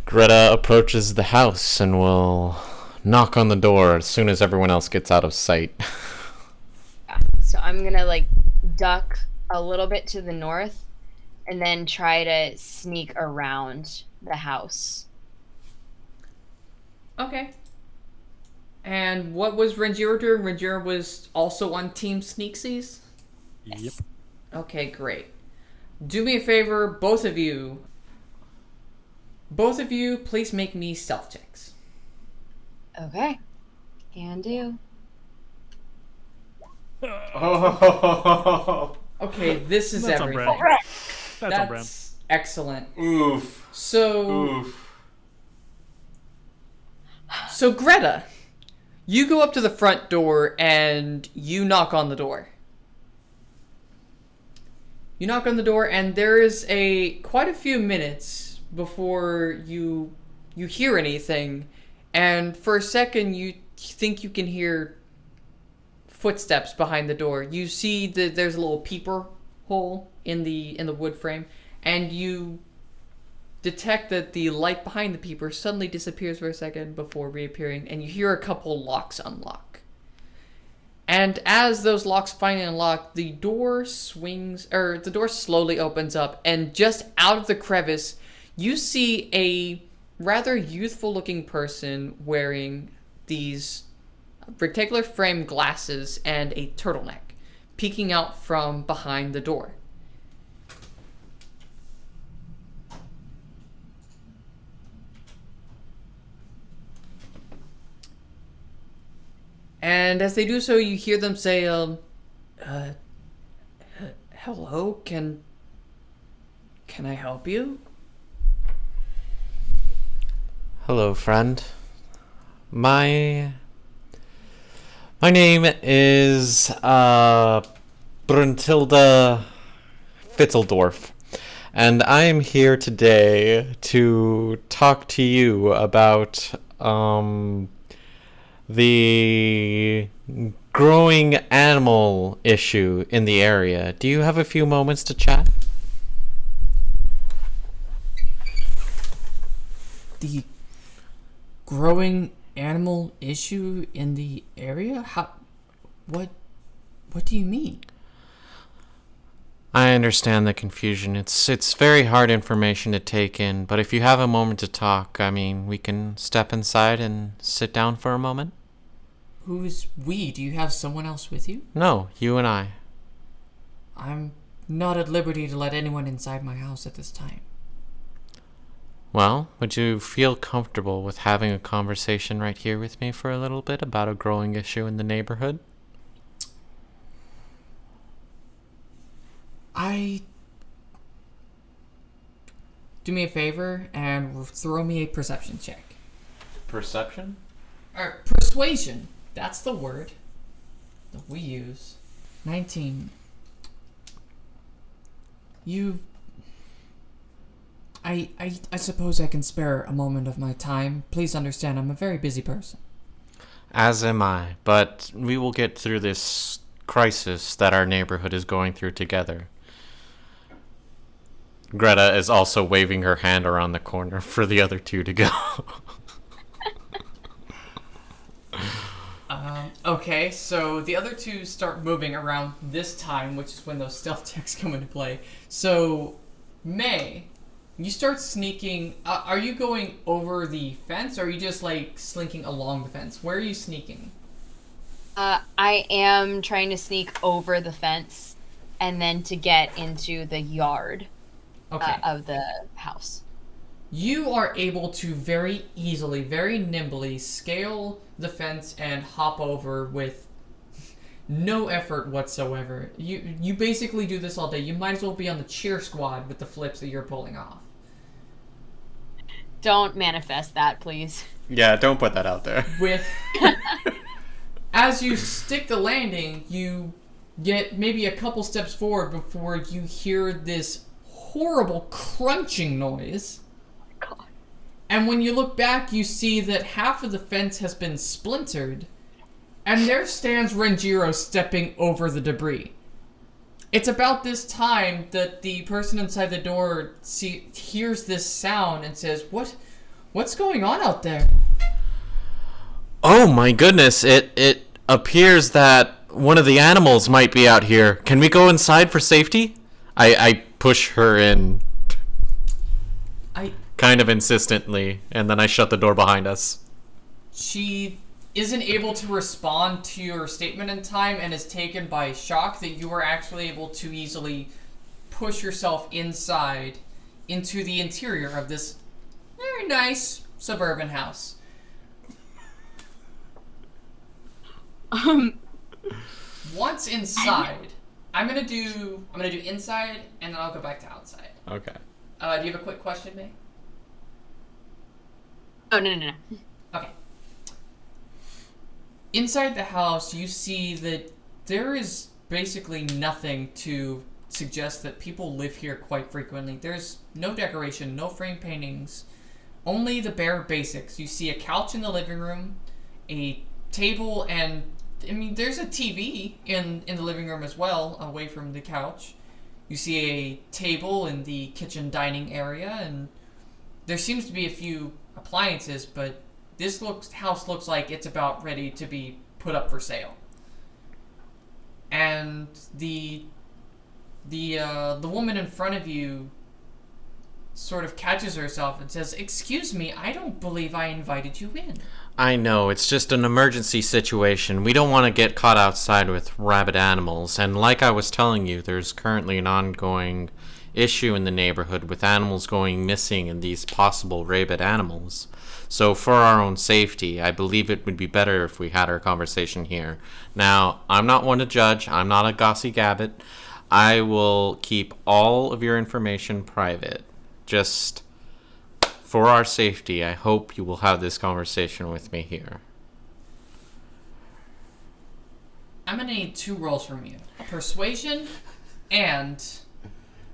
Greta approaches the house and will knock on the door as soon as everyone else gets out of sight. So I'm gonna, like, duck a little bit to the north and then try to sneak around the house. Okay. And what was Ranjiro doing? Ranjiro was also on Team Sneaksies? Yep. Okay, great. Do me a favor, both of you. Both of you, please make me stealth checks. Okay. Can do. Oh. Okay, this is That's on everything. brand. That's on brand. That's excellent. Oof. So Greta, you go up to the front door and you knock on the door. You knock on the door and there is quite a few minutes before you hear anything, and for a second you think you can hear footsteps behind the door. You see that there's a little peeper hole in the wood frame, and you detect that the light behind the peeper suddenly disappears for a second before reappearing, and you hear a couple locks unlock. And as those locks finally unlock, the door slowly opens up, and just out of the crevice, you see a rather youthful looking person wearing these rectangular frame glasses and a turtleneck, peeking out from behind the door. And as they do so, you hear them say, hello, can I help you? Hello, friend. My name is Bruntilda Fitzeldorf, and I am here today to talk to you about the growing animal issue in the area. Do you have a few moments to chat? The growing animal issue in the area? What do you mean? I understand the confusion. It's very hard information to take in, but if you have a moment to talk, I mean, we can step inside and sit down for a moment. Who's we? Do you have someone else with you? No, you and I. I'm not at liberty to let anyone inside my house at this time. Well, would you feel comfortable with having a conversation right here with me for a little bit about a growing issue in the neighborhood? Do me a favor and throw me a perception check. Perception? Or persuasion. That's the word that we use. 19. I suppose I can spare a moment of my time. Please understand, I'm a very busy person. As am I, but we will get through this crisis that our neighborhood is going through together. Greta is also waving her hand around the corner for the other two to go. Okay, so the other two start moving around this time, which is when those stealth checks come into play. So, May, you start sneaking. Are you going over the fence, or are you just like slinking along the fence? Where are you sneaking? I am trying to sneak over the fence and then to get into the yard of the house. You are able to very easily, very nimbly scale the fence and hop over with no effort whatsoever. You basically do this all day. You might as well be on the cheer squad with the flips that you're pulling off. Don't manifest that, please. Yeah, don't put that out there. As you stick the landing, you get maybe a couple steps forward before you hear this horrible crunching noise. God. And when you look back, you see that half of the fence has been splintered, and there stands Renjiro stepping over the debris. It's about this time that the person inside the door hears this sound and says, What's going on out there? Oh my goodness, it appears that one of the animals might be out here. Can we go inside for safety? I push her in kind of insistently, and then I shut the door behind us. She isn't able to respond to your statement in time and is taken by shock that you were actually able to easily push yourself inside into the interior of this very nice suburban house. Once inside, I'm gonna do inside and then I'll go back to outside. Okay. Do you have a quick question, May? Oh, no. Okay. Inside the house, you see that there is basically nothing to suggest that people live here quite frequently. There's no decoration, no frame paintings, only the bare basics. You see a couch in the living room, a table, and there's a TV in the living room as well, away from the couch. You see a table in the kitchen dining area, and there seems to be a few appliances, but this house looks like it's about ready to be put up for sale. and the woman in front of you sort of catches herself and says, "Excuse me, I don't believe I invited you in." I know, it's just an emergency situation. We don't want to get caught outside with rabid animals. And like I was telling you, there's currently an ongoing issue in the neighborhood with animals going missing and these possible rabid animals. So for our own safety, I believe it would be better if we had our conversation here. Now, I'm not one to judge. I'm not a gossy gabbit. I will keep all of your information private. Just for our safety, I hope you will have this conversation with me here. I'm gonna need 2 rolls from you: persuasion and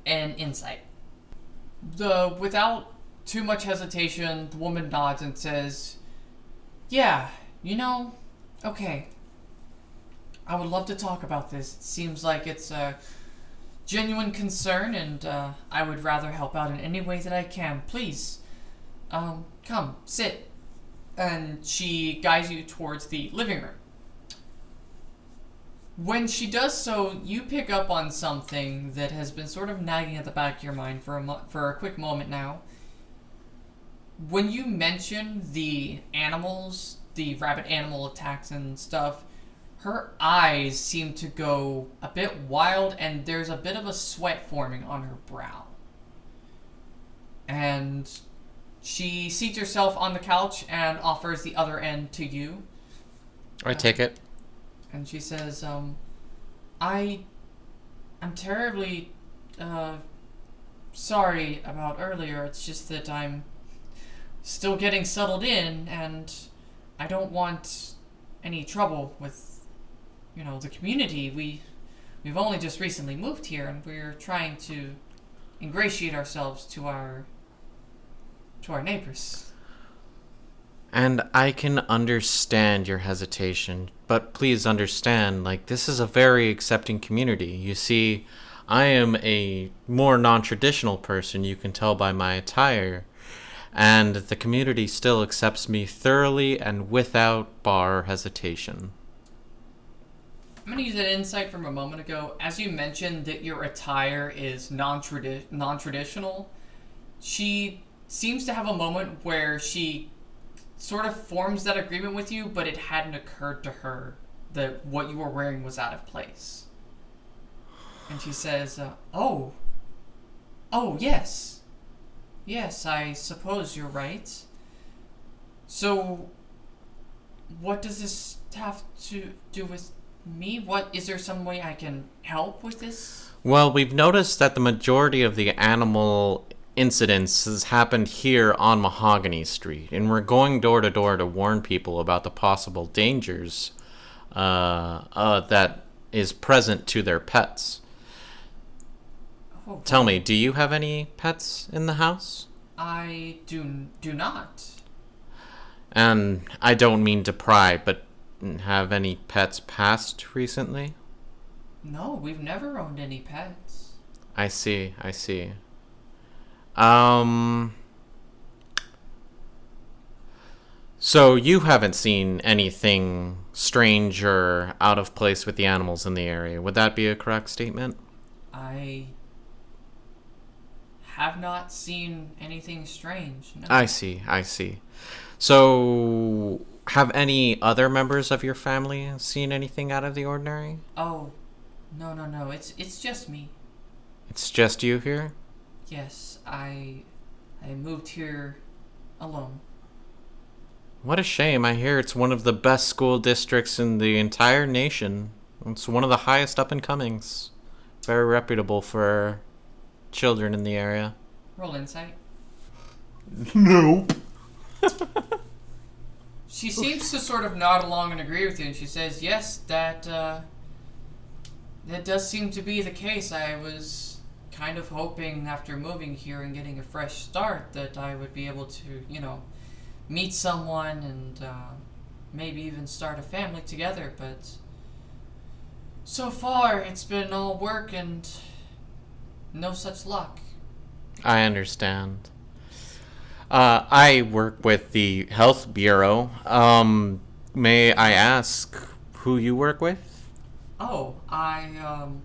an insight. Without too much hesitation, the woman nods and says, "Yeah, okay. I would love to talk about this. It seems like it's a genuine concern, and I would rather help out in any way that I can. Please, come, sit." And she guides you towards the living room. When she does so, you pick up on something that has been sort of nagging at the back of your mind for a quick moment now. When you mention the animals, the rabbit animal attacks and stuff, her eyes seem to go a bit wild, and there's a bit of a sweat forming on her brow. And she seats herself on the couch and offers the other end to you. I take it. And she says, I'm terribly sorry about earlier. It's just that I'm still getting settled in, and I don't want any trouble with, the community. We've only just recently moved here, and we're trying to ingratiate ourselves to our neighbors. And I can understand your hesitation, but please understand, this is a very accepting community. You see, I am a more non-traditional person, you can tell by my attire, and the community still accepts me thoroughly and without bar or hesitation. I'm going to use that insight from a moment ago. As you mentioned that your attire is non-traditional, she seems to have a moment where she sort of forms that agreement with you, but it hadn't occurred to her that what you were wearing was out of place. And she says, oh, yes. Yes, I suppose you're right. So, what does this have to do with me? Is there some way I can help with this? Well, we've noticed that the majority of the animal incidents has happened here on Mahogany Street, and we're going door to door to warn people about the possible dangers that is present to their pets. Oh, Tell me, do you have any pets in the house? I do not. And I don't mean to pry, but have any pets passed recently? No, we've never owned any pets. I see. So you haven't seen anything strange or out of place with the animals in the area. Would that be a correct statement? I have not seen anything strange. No. I see. So, have any other members of your family seen anything out of the ordinary? Oh, no. It's just me. It's just you here? Yes, I moved here alone. What a shame. I hear it's one of the best school districts in the entire nation. It's one of the highest up-and-comings. Very reputable for children in the area. Roll insight. Nope. She seems to sort of nod along and agree with you, and she says, yes, that does seem to be the case. I was kind of hoping after moving here and getting a fresh start that I would be able to, meet someone and maybe even start a family together, but so far it's been all work and no such luck. I understand. I work with the Health Bureau. May I ask who you work with? Oh, I'm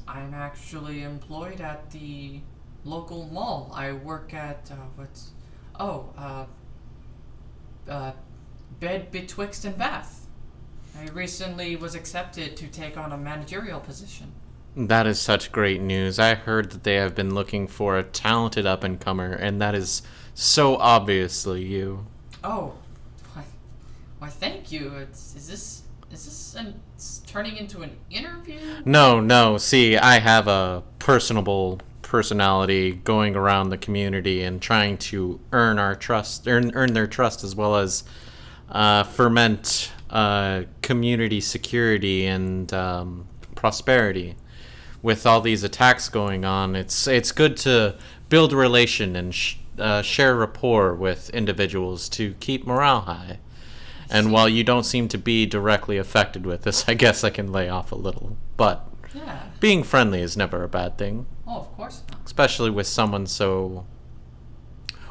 actually employed at the local mall. I work at, Bed Betwixt and Bath. I recently was accepted to take on a managerial position. That is such great news. I heard that they have been looking for a talented up-and-comer, and that is so obviously you. Oh, why, thank you. Is this it's turning into an interview? No. See, I have a personable personality going around the community and trying to earn their trust, as well as ferment community security and prosperity. With all these attacks going on, it's good to build a relation and share rapport with individuals to keep morale high. And while you don't seem to be directly affected with this, I guess I can lay off a little. But Yeah. being friendly is never a bad thing, Oh, of course not. especially with someone so,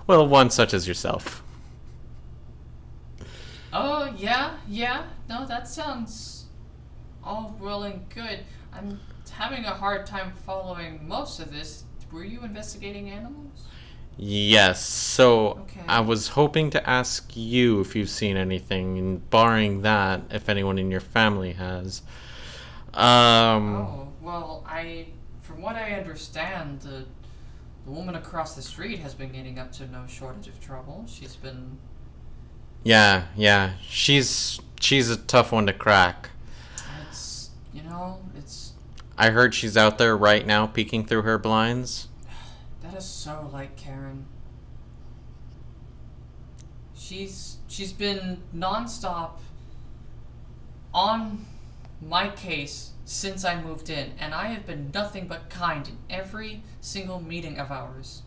well, one such as yourself. Oh, yeah. No, that sounds all well and good. I'm having a hard time following most of this. Were you investigating animals? Yes, so Okay. I was hoping to ask you if you've seen anything, and barring that, if anyone in your family has. Oh, well, from what I understand, the woman across the street has been getting up to no shortage of trouble. She's been, Yeah, she's a tough one to crack. it's, I heard she's out there right now peeking through her blinds. that is so like Karen. She's been nonstop on my case since I moved in, and I have been nothing but kind in every single meeting of ours.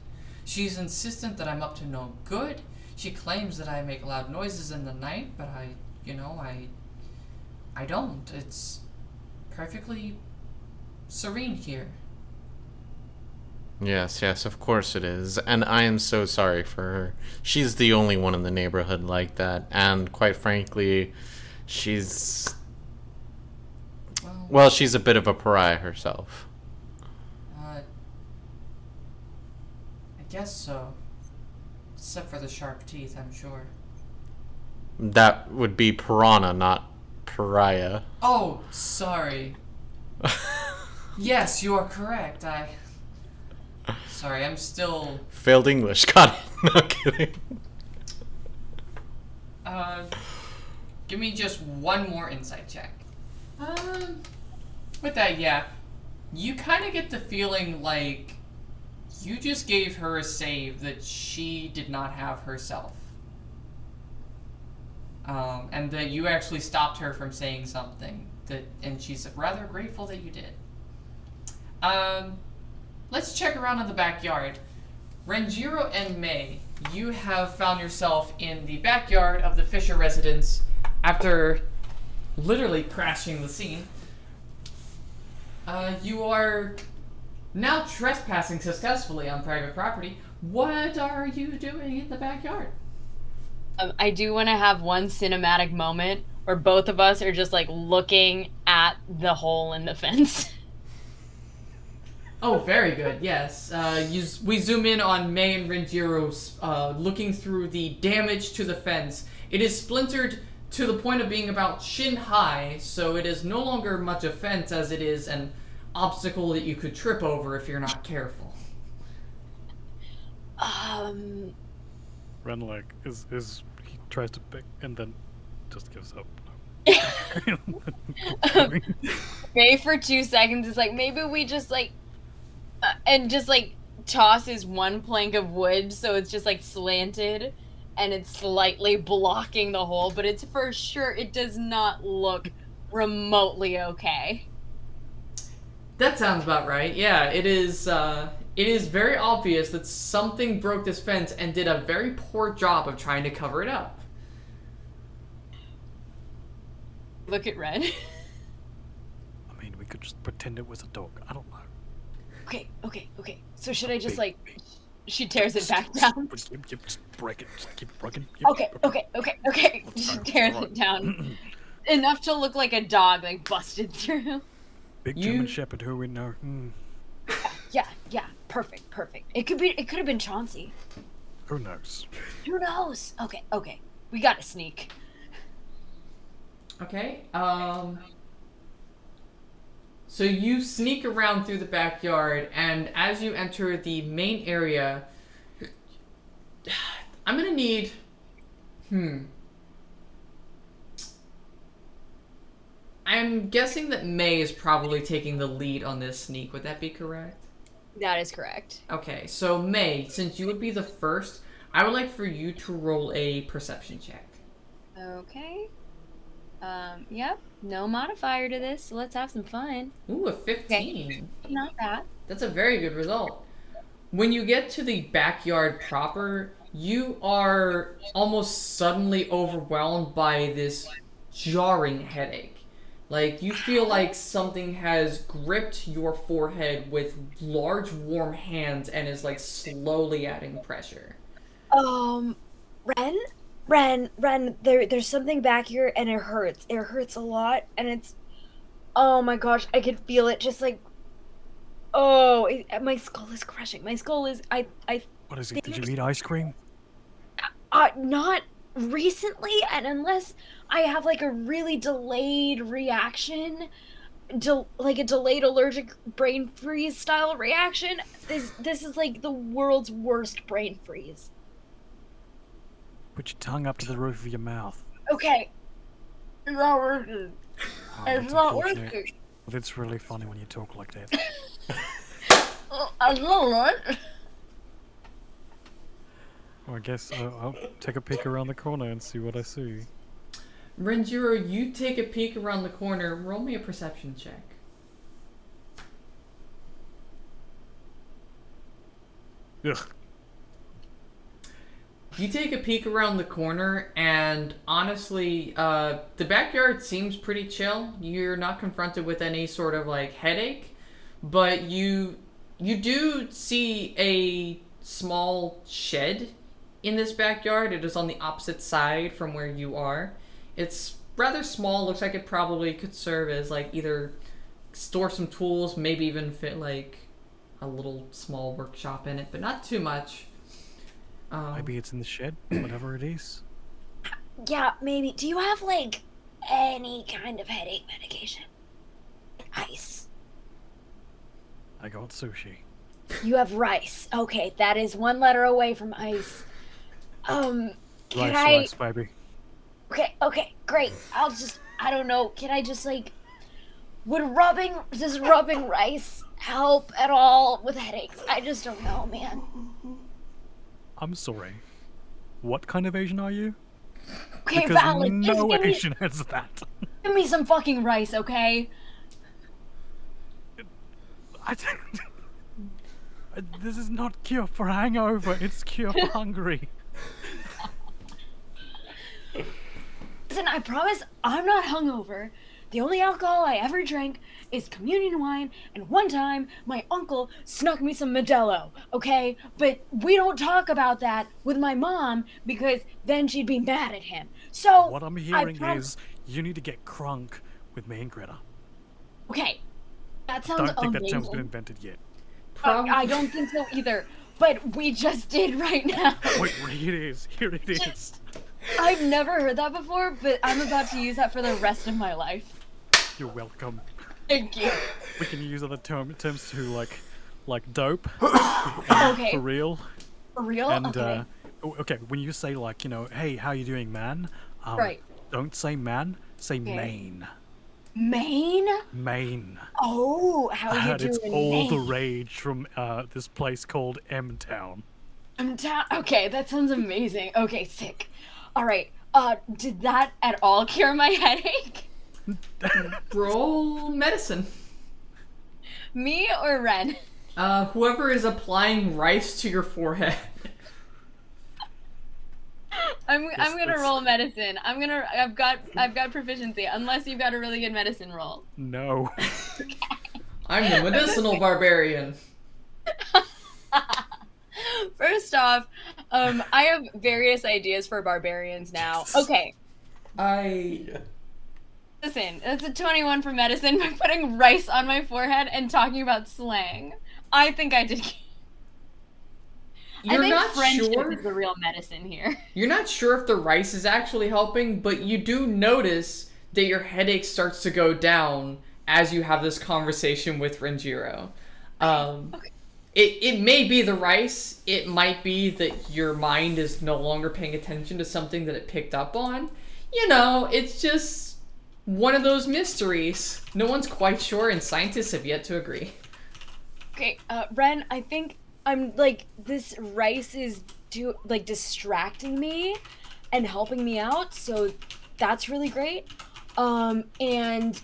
She's insistent that I'm up to no good. She claims that I make loud noises in the night, but I don't. It's perfectly serene here. Yes, of course it is. And I am so sorry for her. She's the only one in the neighborhood like that. And quite frankly, she's she's a bit of a pariah herself. I guess so. Except for the sharp teeth, I'm sure. That would be piranha, not pariah. Oh, sorry. Yes, you are correct. Sorry, I'm still... Failed English, got it. No kidding. Give me just one more insight check. With that, yeah. You kind of get the feeling like you just gave her a save that she did not have herself. And that you actually stopped her from saying something, and she's rather grateful that you did. Let's check around in the backyard. Renjiro and May, you have found yourself in the backyard of the Fisher residence after literally crashing the scene. You are now trespassing successfully on private property. What are you doing in the backyard? I do want to have one cinematic moment where both of us are just like looking at the hole in the fence. Oh, very good. Yes. We zoom in on May and Renjiro looking through the damage to the fence. It is splintered to the point of being about shin high, so it is no longer much a fence as it is an obstacle that you could trip over if you're not careful. Renleg is he tries to pick and then just gives up. May for 2 seconds is like, maybe we just like and just like tosses one plank of wood so it's just like slanted and it's slightly blocking the hole, but it's for sure, it does not look remotely okay. That sounds about right. Yeah, it is very obvious that something broke this fence and did a very poor job of trying to cover it up. Look at Red. I mean, we could just pretend it was a dog. I don't know. Okay. So should I just like... She tears it back down. Just break it. Just keep it broken. Okay. She tears it down. enough to look like a dog, like busted through. Big German Shepherd, who we know. Yeah, perfect. It could have been Chauncy. Who knows? Who knows? Okay. We gotta sneak. Okay. So you sneak around through the backyard, and as you enter the main area, I'm gonna need. I'm guessing that May is probably taking the lead on this sneak. Would that be correct? That is correct. Okay, so May, since you would be the first, I would like for you to roll a perception check. Okay. Yep. No modifier to this, so let's have some fun. Ooh, a 15. Okay. Not bad. That's a very good result. When you get to the backyard proper, you are almost suddenly overwhelmed by this jarring headache. Like, you feel like something has gripped your forehead with large, warm hands and is, like, slowly adding pressure. Ren, there's something back here and it hurts. It hurts a lot and it's, oh my gosh, I can feel it just like, my skull is crushing. My skull is, What is it? Did you eat ice cream? Not recently, and unless I have like a really delayed reaction, like a delayed allergic brain freeze style reaction, this is like the world's worst brain freeze. Put your tongue up to the roof of your mouth. Okay. It's not working. It's not working. It's really funny when you talk like that. I love it. Well, I guess I'll take a peek around the corner and see what I see. Renjiro, you take a peek around the corner. Roll me a perception check. Ugh. You take a peek around the corner, and honestly, the backyard seems pretty chill. You're not confronted with any sort of like headache, but you do see a small shed in this backyard. It is on the opposite side from where you are. It's rather small. Looks like it probably could serve as like either store some tools, maybe even fit like a little small workshop in it, but not too much. Maybe it's in the shed, whatever it is. Yeah, maybe. Do you have like any kind of headache medication? Ice. I got sushi. You have rice. Okay, that is one letter away from ice. Rice, baby. Okay, great. I don't know, can I just like, does rubbing rice help at all with headaches? I just don't know, man. I'm sorry. What kind of Asian are you? Okay, because valid. No Asian has that. Give me some fucking rice, okay? This is not cure for hangover, it's cure for hungry. Listen, I promise I'm not hungover. The only alcohol I ever drank is communion wine, and one time my uncle snuck me some Modelo, okay? But we don't talk about that with my mom because then she'd be mad at him. So what I'm hearing is you need to get crunk with me and Greta. Okay, that sounds Don't think amazing. that term's been invented yet. I don't think so either, but we just did right now. Wait, here it is. I've never heard that before, but I'm about to use that for the rest of my life. You're welcome. Thank you. We can use other terms too, like dope. Okay. For real. For real? And okay. Okay, when you say like, hey, how you doing, man? Right. Don't say man, say Okay. Maine. Maine? Maine. Oh, how are you doing? It's all Maine? the rage from this place called M-Town. Okay, that sounds amazing. Okay, sick. All right. Did that at all cure my headache? Roll medicine. Me or Ren? Whoever is applying rice to your forehead. I'm gonna roll medicine. I've got proficiency, unless you've got a really good medicine roll. No. I'm the medicinal barbarian. First off, I have various ideas for barbarians now. Okay. Listen, that's a 21 for medicine by putting rice on my forehead and talking about slang. I think I did. You're I think not friendship sure. is the real medicine here. You're not sure if the rice is actually helping, but you do notice that your headache starts to go down as you have this conversation with Renjiro. Okay. It may be the rice. It might be that your mind is no longer paying attention to something that it picked up on. You know, it's just one of those mysteries. No one's quite sure, and scientists have yet to agree. Okay, Ren, I think I'm like this rice is distracting me and helping me out, so that's really great. And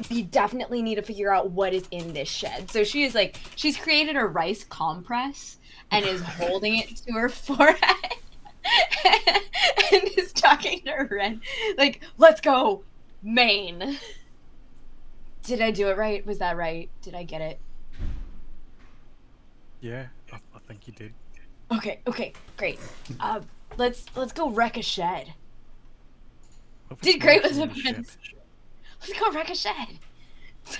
we definitely need to figure out what is in this shed. So she's created a rice compress and is holding it to her forehead and is talking to Ren like, let's go, Maine. Did I do it right? Was that right? Did I get it? Yeah, I think you did. Okay, great. Let's go wreck a shed. What if Did it's great not with in the the shed? friends. Let's go wreck a shed.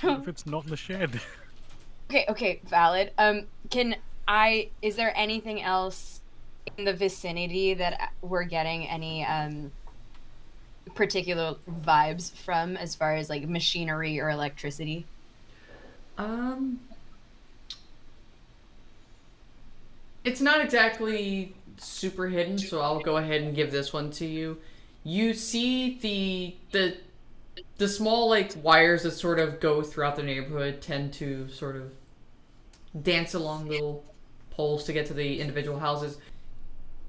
What So if it's not in the shed? okay, valid. Is there anything else in the vicinity that we're getting any particular vibes from as far as like machinery or electricity? It's not exactly super hidden, so I'll go ahead and give this one to you. You see the small like wires that sort of go throughout the neighborhood tend to sort of dance along little poles to get to the individual houses.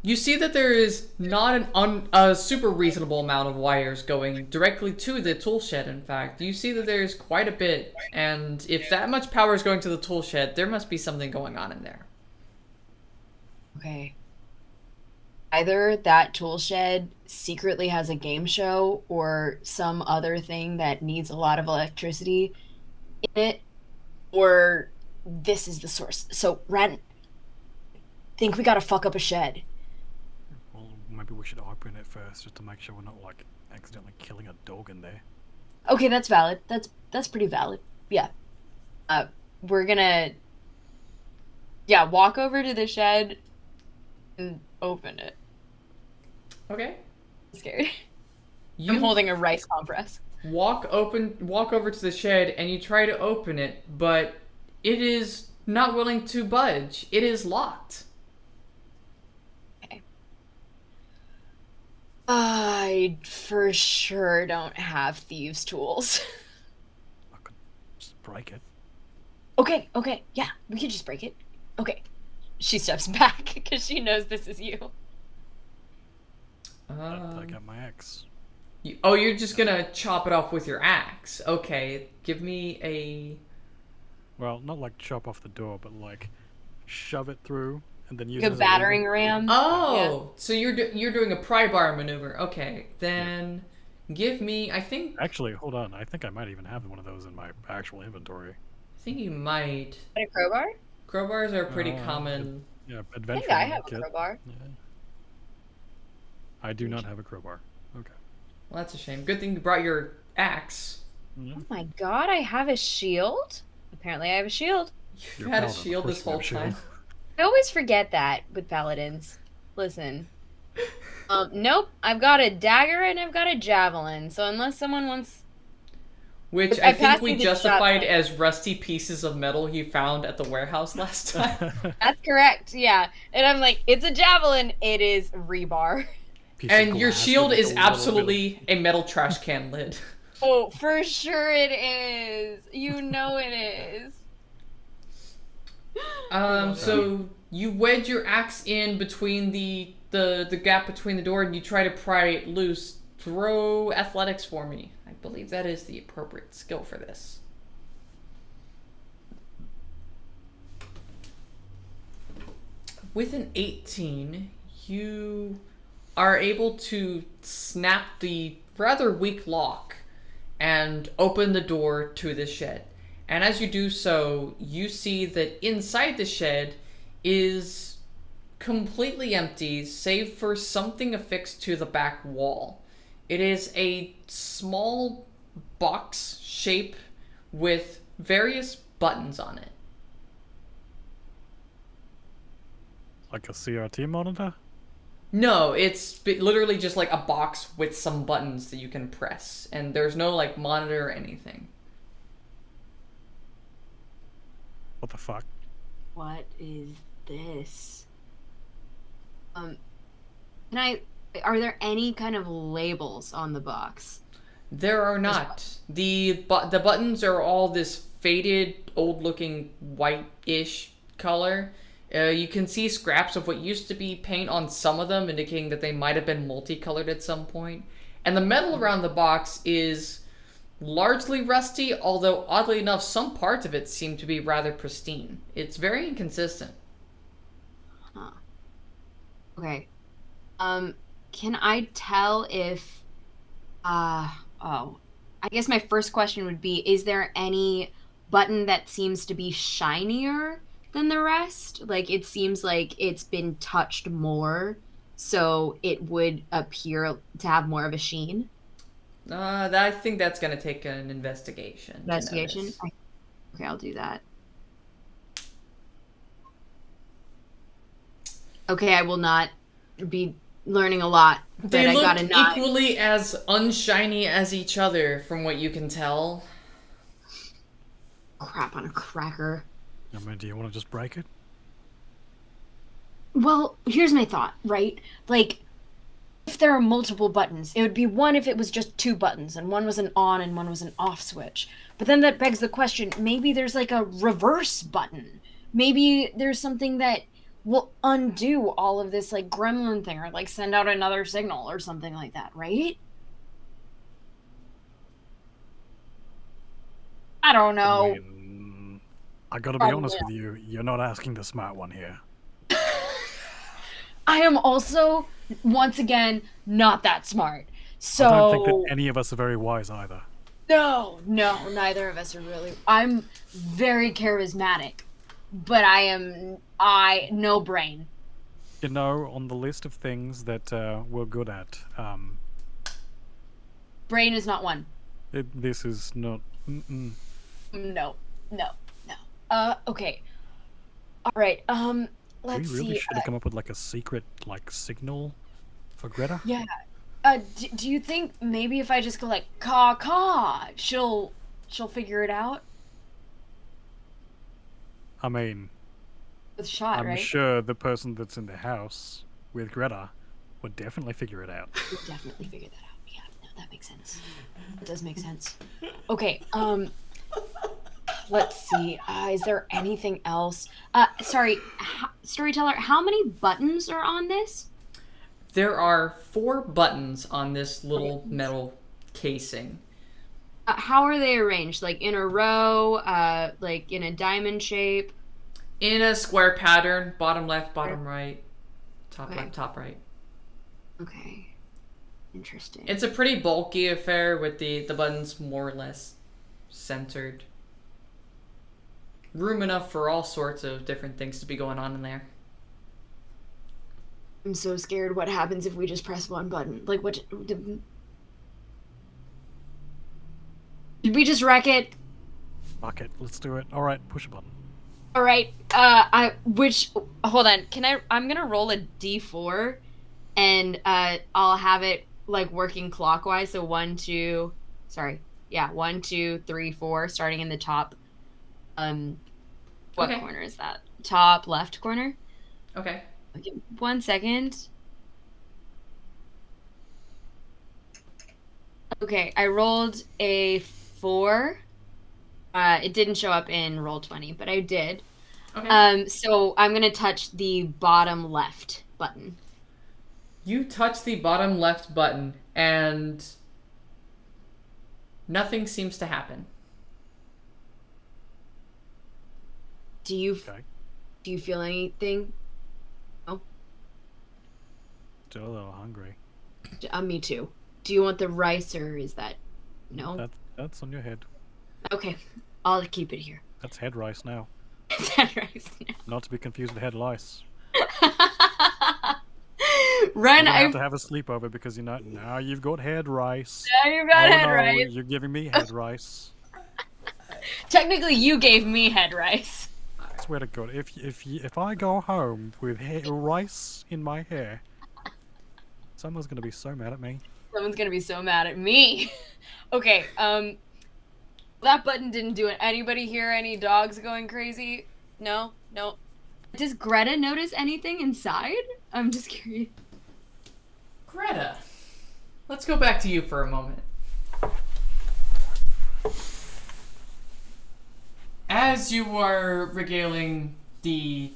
You see that there is not a super reasonable amount of wires going directly to the tool shed, in fact. You see that there's quite a bit, and if that much power is going to the tool shed, there must be something going on in there. Okay. Either that tool shed secretly has a game show or some other thing that needs a lot of electricity in it, or this is the source. So, Ren, think we gotta fuck up a shed. Well, maybe we should open it first just to make sure we're not like accidentally killing a dog in there. Okay, that's valid. That's pretty valid. Yeah. We're gonna walk over to the shed and open it. Okay. I'm scared. You I'm holding a rice compress. walk over to the shed and you try to open it, but it is not willing to budge. It is locked. Okay. I for sure don't have thieves' tools. I could just break it. Okay, yeah, we could just break it. Okay. She steps back because she knows this is you. I got my axe. You're just gonna chop it off with your axe. Okay, give me a... Well, not like chop off the door, but like shove it through and then use Like it a as battering lever. ram. Oh, so you're doing a pry bar maneuver. Okay, then give me... I think Actually, hold on. I think I might even have one of those in my actual inventory. you might. A crowbar? Crowbars are pretty Uh, common. Yeah, I adventure. think I have a kit. crowbar. Yeah. I do not have a crowbar. Okay. Well, that's a shame. Good thing you brought your axe. Yeah. Oh my god, I have a shield? Apparently I have a shield. You've You're had a paladin, of shield course this you whole have a shield. time. I always forget that with paladins. Listen. Nope. I've got a dagger and I've got a javelin. So unless someone wants... Which I I think passed we you the justified javelin. as rusty pieces of metal you found at the warehouse last time. That's correct, yeah. And I'm like, it's a javelin. It is rebar. Piece of And your glass shield with is a little bit of- absolutely a metal trash can lid. Oh, for sure it is. You know it is. So you wedge your axe in between the gap between the door and you try to pry it loose. Throw athletics for me. I believe that is the appropriate skill for this. With an 18, you are able to snap the rather weak lock and open the door to the shed. And as you do so, you see that inside the shed is completely empty, save for something affixed to the back wall. It is a small box shape with various buttons on it. Like a CRT monitor? No, it's literally just like a box with some buttons that you can press, and there's no like monitor or anything. What the fuck? What is this? Are there any kind of labels on the box? There are not. The buttons are all this faded, old-looking white-ish color. You can see scraps of what used to be paint on some of them, indicating that they might have been multicolored at some point. And the metal around the box is largely rusty, although oddly enough, some parts of it seem to be rather pristine. It's very inconsistent. Huh. Okay. Can I tell if I guess my first question would be, is there any button that seems to be shinier than the rest? Like, it seems like it's been touched more, so it would appear to have more of a sheen. I think that's going to take an investigation. Investigation? Okay, I'll do that. Okay, I will not be learning a lot, but They I look got a 9. equally as unshiny as each other, from what you can tell. Crap on a cracker. I mean, do you want to just break it? Well, here's my thought, right? Like, if there are multiple buttons, it would be one if it was just 2 buttons, and one was an on and one was an off switch. But then that begs the question, maybe there's like a reverse button. Maybe there's something that will undo all of this like gremlin thing, or like send out another signal or something like that, right? I don't know. I mean, I gotta be honest with you, you're not asking the smart one here. I am also, once again, not that smart. So I don't think that any of us are very wise either. No, neither of us are really. I'm very charismatic, but no brain. You know, on the list of things that we're good at, Brain is not one. this is not. No. Okay. All right. Let's We really see. should have come up with like a secret like signal for Greta. Yeah. Do you think maybe if I just go like caw caw, she'll figure it out? I mean, With a shot, I'm right? sure the person that's in the house with Greta would definitely figure it out. We'll definitely figure that out. Yeah, no, that makes sense. That does make sense. Okay, let's see. Is there anything else? Sorry, storyteller, how many buttons are on this? There are 4 buttons on this little metal casing. How are they arranged? Like in a row, like in a diamond shape? In a square pattern, bottom left, bottom right, top Okay. left, top right. Okay. Interesting. It's a pretty bulky affair with the buttons more or less centered. Room enough for all sorts of different things to be going on in there. I'm so scared. What happens if we just press one button? Like, what? Did we just wreck it? Fuck it, let's do it. All right, push a button. All right. Hold on. I'm gonna roll a d4, and I'll have it like working clockwise. So 1, 2, 3, 4, starting in the top. What Okay. corner is that? Top left corner. Okay. Okay, 1 second. Okay, I rolled a 4. It didn't show up in Roll20, but I did. Okay. So I'm gonna touch the bottom left button. You touch the bottom left button and nothing seems to happen. Do you Okay. feel anything? Still a little hungry. Me too. Do you want the rice, or is that no? That's on your head. Okay, I'll keep it here. That's head rice now. Is that rice? Not to be confused with head lice. Ren, gonna I have to have a sleepover because now you've got head rice. now you got Oh head no, rice. you're giving me head rice. Technically, you gave me head rice. I swear to God, if I go home with rice in my hair, someone's gonna be so mad at me. Someone's gonna be so mad at me. Okay, that button didn't do it. Anybody hear any dogs going crazy? No? No. Does Greta notice anything inside? I'm just curious. Greta, let's go back to you for a moment. As you are regaling the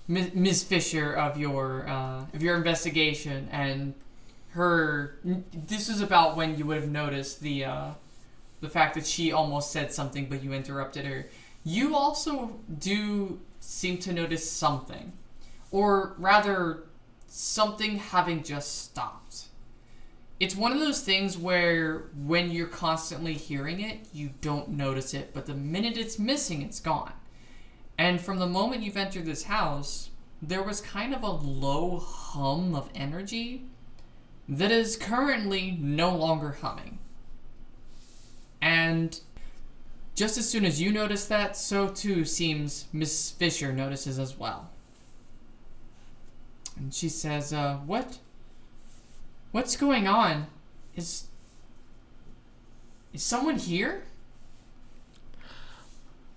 Ms. Fisher of your investigation and this is about when you would have noticed the fact that she almost said something but you interrupted her. You also do seem to notice something, or rather something having just stopped. It's one of those things where when you're constantly hearing it, you don't notice it, but the minute it's missing, it's gone. And from the moment you've entered this house, there was kind of a low hum of energy that is currently no longer humming. And just as soon as you notice that, so too seems Miss Fisher notices as well. And she says, what's going on? Is someone here?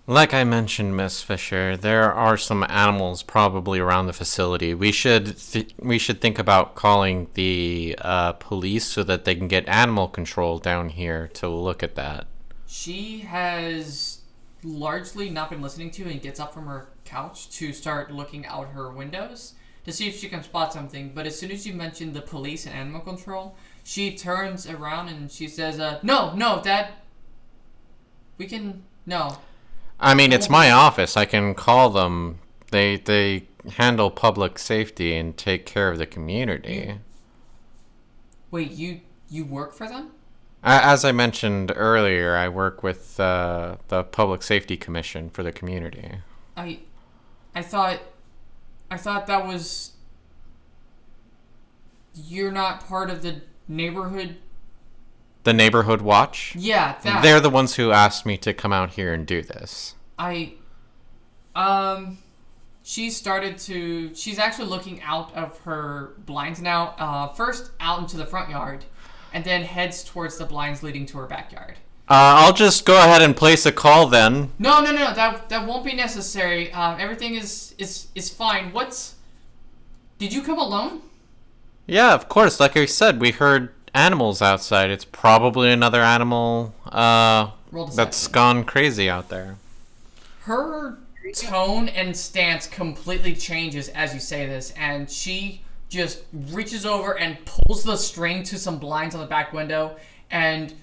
Like I mentioned, Miss Fisher, there are some animals probably around the facility. We should think about calling the police so that they can get animal control down here to look at that. She has largely not been listening to you and gets up from her couch to start looking out her windows to see if she can spot something. But as soon as you mention the police and animal control, she turns around and she says, no, Dad. No. I mean, it's my office. I can call them. They handle public safety and take care of the community. Wait, you work for them? As I mentioned earlier, I work with the Public Safety Commission for the community. I thought that was... You're not part of the neighborhood... The Neighborhood Watch? Yeah, that... They're the ones who asked me to come out here and do this. She's actually looking out of her blinds now. First out into the front yard, and then heads towards the blinds leading to her backyard. I'll just go ahead and place a call then. No, that won't be necessary. Everything is fine. Did you come alone? Yeah, of course. Like I said, we heard animals outside. It's probably another animal that's gone crazy out there. Her tone and stance completely changes as you say this, and she just reaches over and pulls the string to some blinds on the back window, and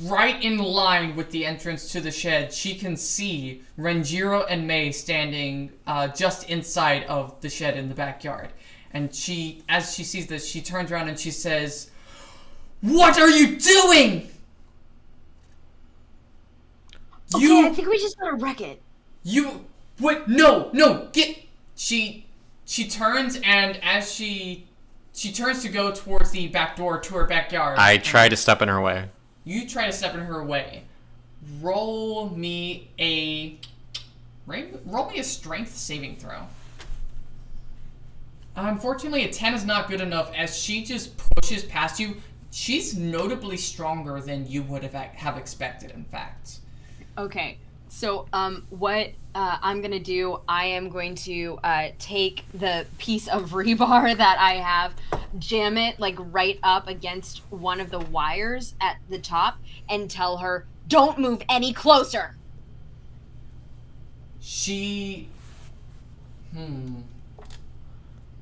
right in line with the entrance to the shed, she can see Renjiro and May standing just inside of the shed in the backyard. And as she sees this, she turns around and she says, "What are you doing?" Okay, I think we just gotta wreck it. What? No, get... She turns, and as she turns to go towards the back door to her backyard. I try to step in her way. You try to step in her way. Roll me a strength saving throw. Unfortunately, a 10 is not good enough as she just pushes past you. She's notably stronger than you would have expected, in fact. Okay, so what I'm gonna do, I am going to take the piece of rebar that I have, jam it like right up against one of the wires at the top, and tell her, "Don't move any closer." She...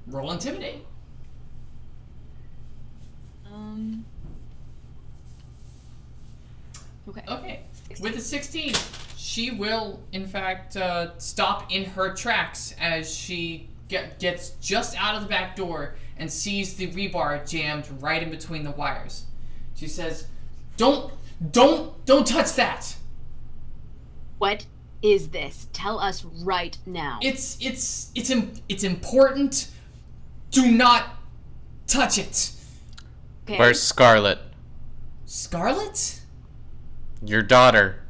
Roll intimidate. Okay. With a 16, she will, in fact, stop in her tracks as she gets just out of the back door and sees the rebar jammed right in between the wires. She says, "Don't touch that." What is this? Tell us right now. It's important. Do not touch it. Okay. Where's Scarlet? Scarlet? Your daughter.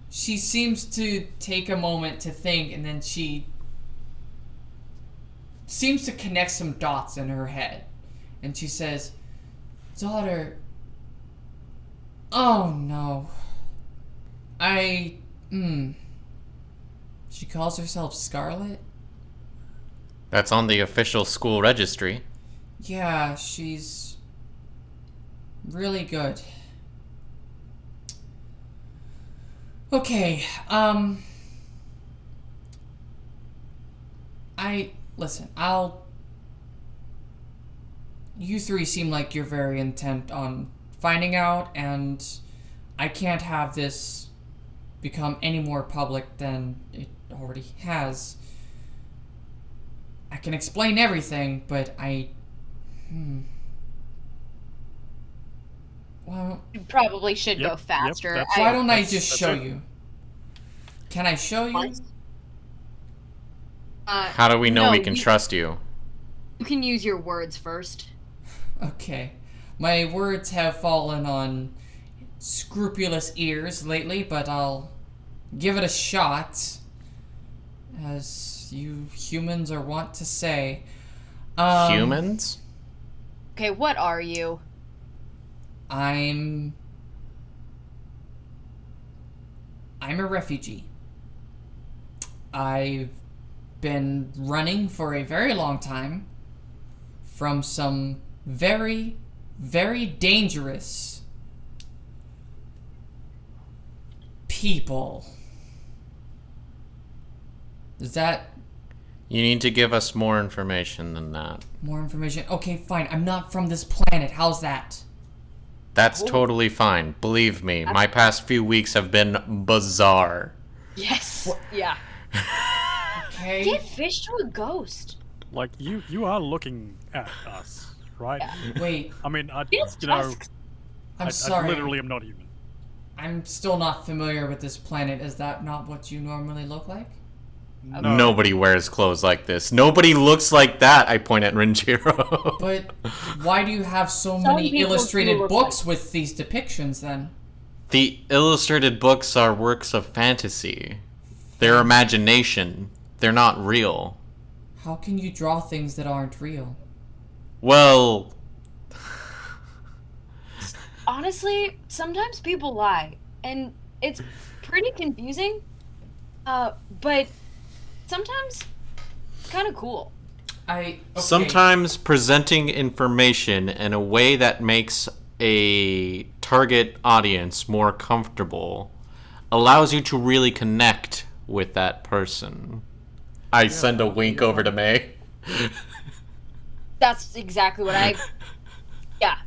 She seems to take a moment to think, and then she seems to connect some dots in her head. And she says, daughter... Oh, no. She calls herself Scarlet? That's on the official school registry. Yeah, she's really good. Okay, you three seem like you're very intent on finding out, and I can't have this become any more public than it already has. I can explain everything, but well, You probably should Yep, go faster. yep, why don't I That's- just that's show it. you? Can I show you? What? How do we know no, we can trust you? You can use your words first. Okay. My words have fallen on scrupulous ears lately, but I'll give it a shot. As you humans are wont to say. Humans? Okay, what are you? I'm a refugee. I've been running for a very long time from some very, very dangerous people. Is that You need to give us more information than that. more information? Okay, fine. I'm not from this planet. How's that? That's totally fine. Believe me, my past few weeks have been bizarre. Yes. Yeah. Okay. Get fish to a ghost. Like you are looking at us, right? Wait, I mean, Yes, you know, tusks. I'm I sorry. literally am not human. I'm still not familiar with this planet. Is that not what you normally look like? No. Nobody wears clothes like this. Nobody looks like that. I point at Renjiro. But why do you have so Some many people illustrated do look books with these depictions then? The illustrated books are works of fantasy. They're imagination. They're not real. How can you draw things that aren't real? Well, Honestly, sometimes people lie, and it's pretty confusing. But sometimes kind of cool. Okay. sometimes presenting information in a way that makes a target audience more comfortable allows you to really connect with that person. I send a wink over to May. That's exactly what I. Yeah.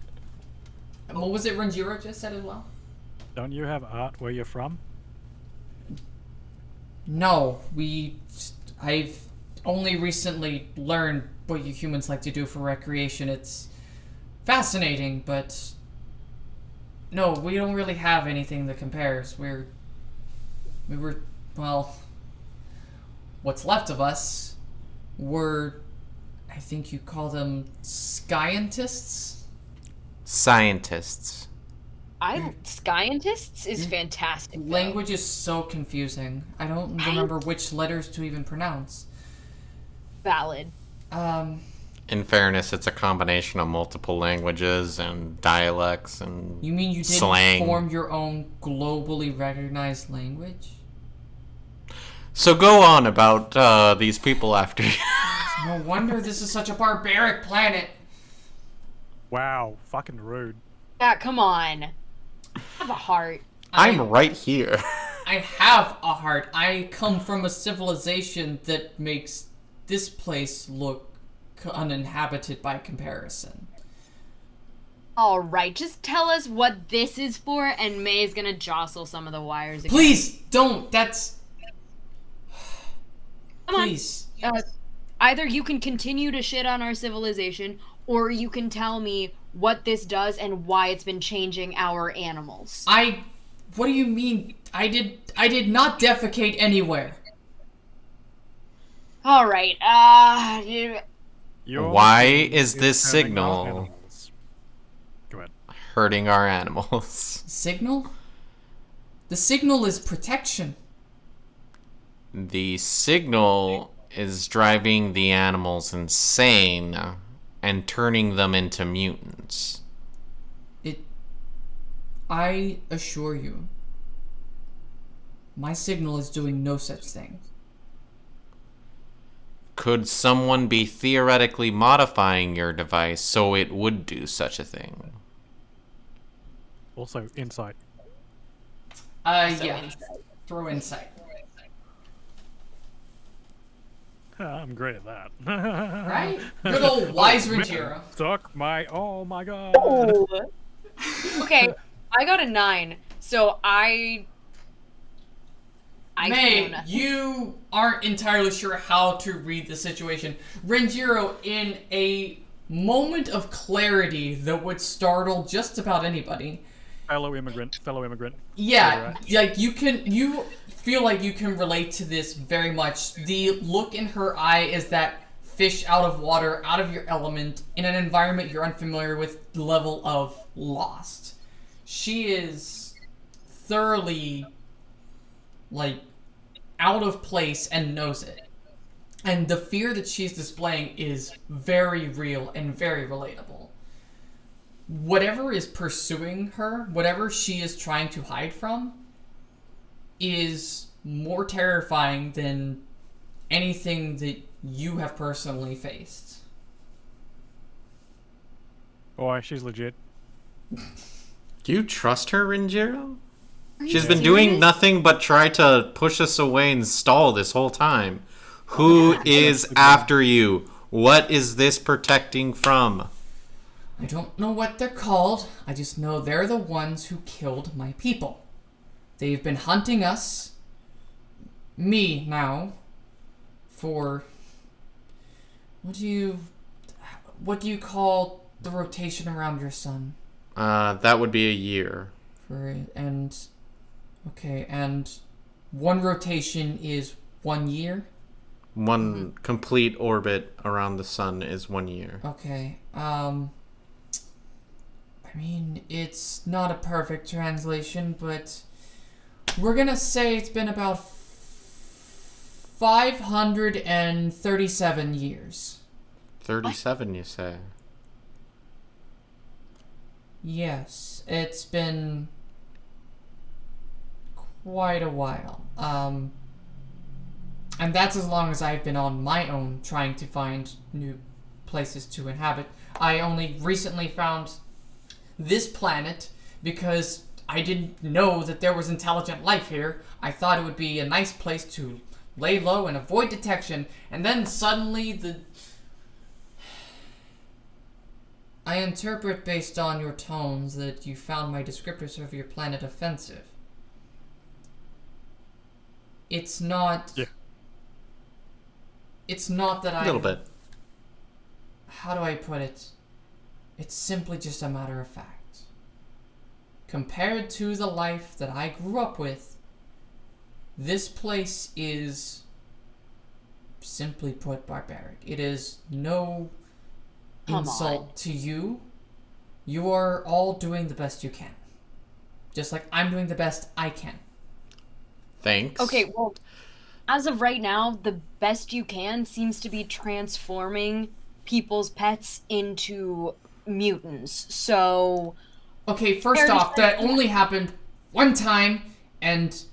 And what was it Ranjiro just said as well? Don't you have art where you're from? No, I've only recently learned what you humans like to do for recreation. It's fascinating, but no, we don't really have anything that compares. Well, what's left of us were, I think you call them scientists? Scientists. Scientists is fantastic. though. Language is so confusing. I don't remember which letters to even pronounce. Valid. In fairness, it's a combination of multiple languages and dialects and You mean you didn't slang. form your own globally recognized language? So go on about these people after you. No wonder this is such a barbaric planet. Wow, fucking rude. Yeah, come on. Have a heart. I'm right here. I have a heart. I come from a civilization that makes this place look uninhabited by comparison. All right, just tell us what this is for, and May's gonna jostle some of the wires again. Please don't. That's Come on. please. Either you can continue to shit on our civilization, or you can tell me what this does and why it's been changing our animals. What do you mean? I did not defecate anywhere. All right. Your Why thing is this hurting our signal animals. Go ahead. hurting our animals? Signal? The signal is protection. The signal is driving the animals insane and turning them into mutants. I assure you, my signal is doing no such thing. Could someone be theoretically modifying your device so it would do such a thing? Also, insight. Yeah. Throw insight. I'm great at that. Right? Good old wise Ranjiro. Suck my. Oh my god. Okay, I got a 9, so I know May, nothing. you aren't entirely sure how to read the situation. Ranjiro, in a moment of clarity that would startle just about anybody. Fellow immigrant. Yeah, like you feel like you can relate to this very much. The look in her eye is that fish out of water, out of your element, in an environment you're unfamiliar with, level of lost. She is thoroughly, like, out of place and knows it. And the fear that she's displaying is very real and very relatable. Whatever is pursuing her, whatever she is trying to hide from, is more terrifying than anything that you have personally faced. Oh, she's legit. Do you trust her, Rinjiro? Are you She's been doing serious? nothing but try to push us away and stall this whole time. Who is after you? What is this protecting from? I don't know what they're called. I just know they're the ones who killed my people. They've been hunting us, me now, for what do you call the rotation around your sun? That would be a year. And one rotation is 1 year. One complete orbit around the sun is 1 year. Okay. I mean, it's not a perfect translation, but we're gonna say it's been about 537 years. 37, you say? Yes, it's been quite a while. And that's as long as I've been on my own trying to find new places to inhabit. I only recently found this planet because I didn't know that there was intelligent life here. I thought it would be a nice place to lay low and avoid detection, and then suddenly I interpret based on your tones that you found my descriptors of your planet offensive. It's not... Yeah. It's not that I... A little bit. How do I put it? It's simply just a matter of fact. Compared to the life that I grew up with, this place is, simply put, barbaric. It is no insult to you. You are all doing the best you can. Just like I'm doing the best I can. Thanks. Okay, well, as of right now, the best you can seems to be transforming people's pets into mutants. So, Okay, first off, that only happened one time, and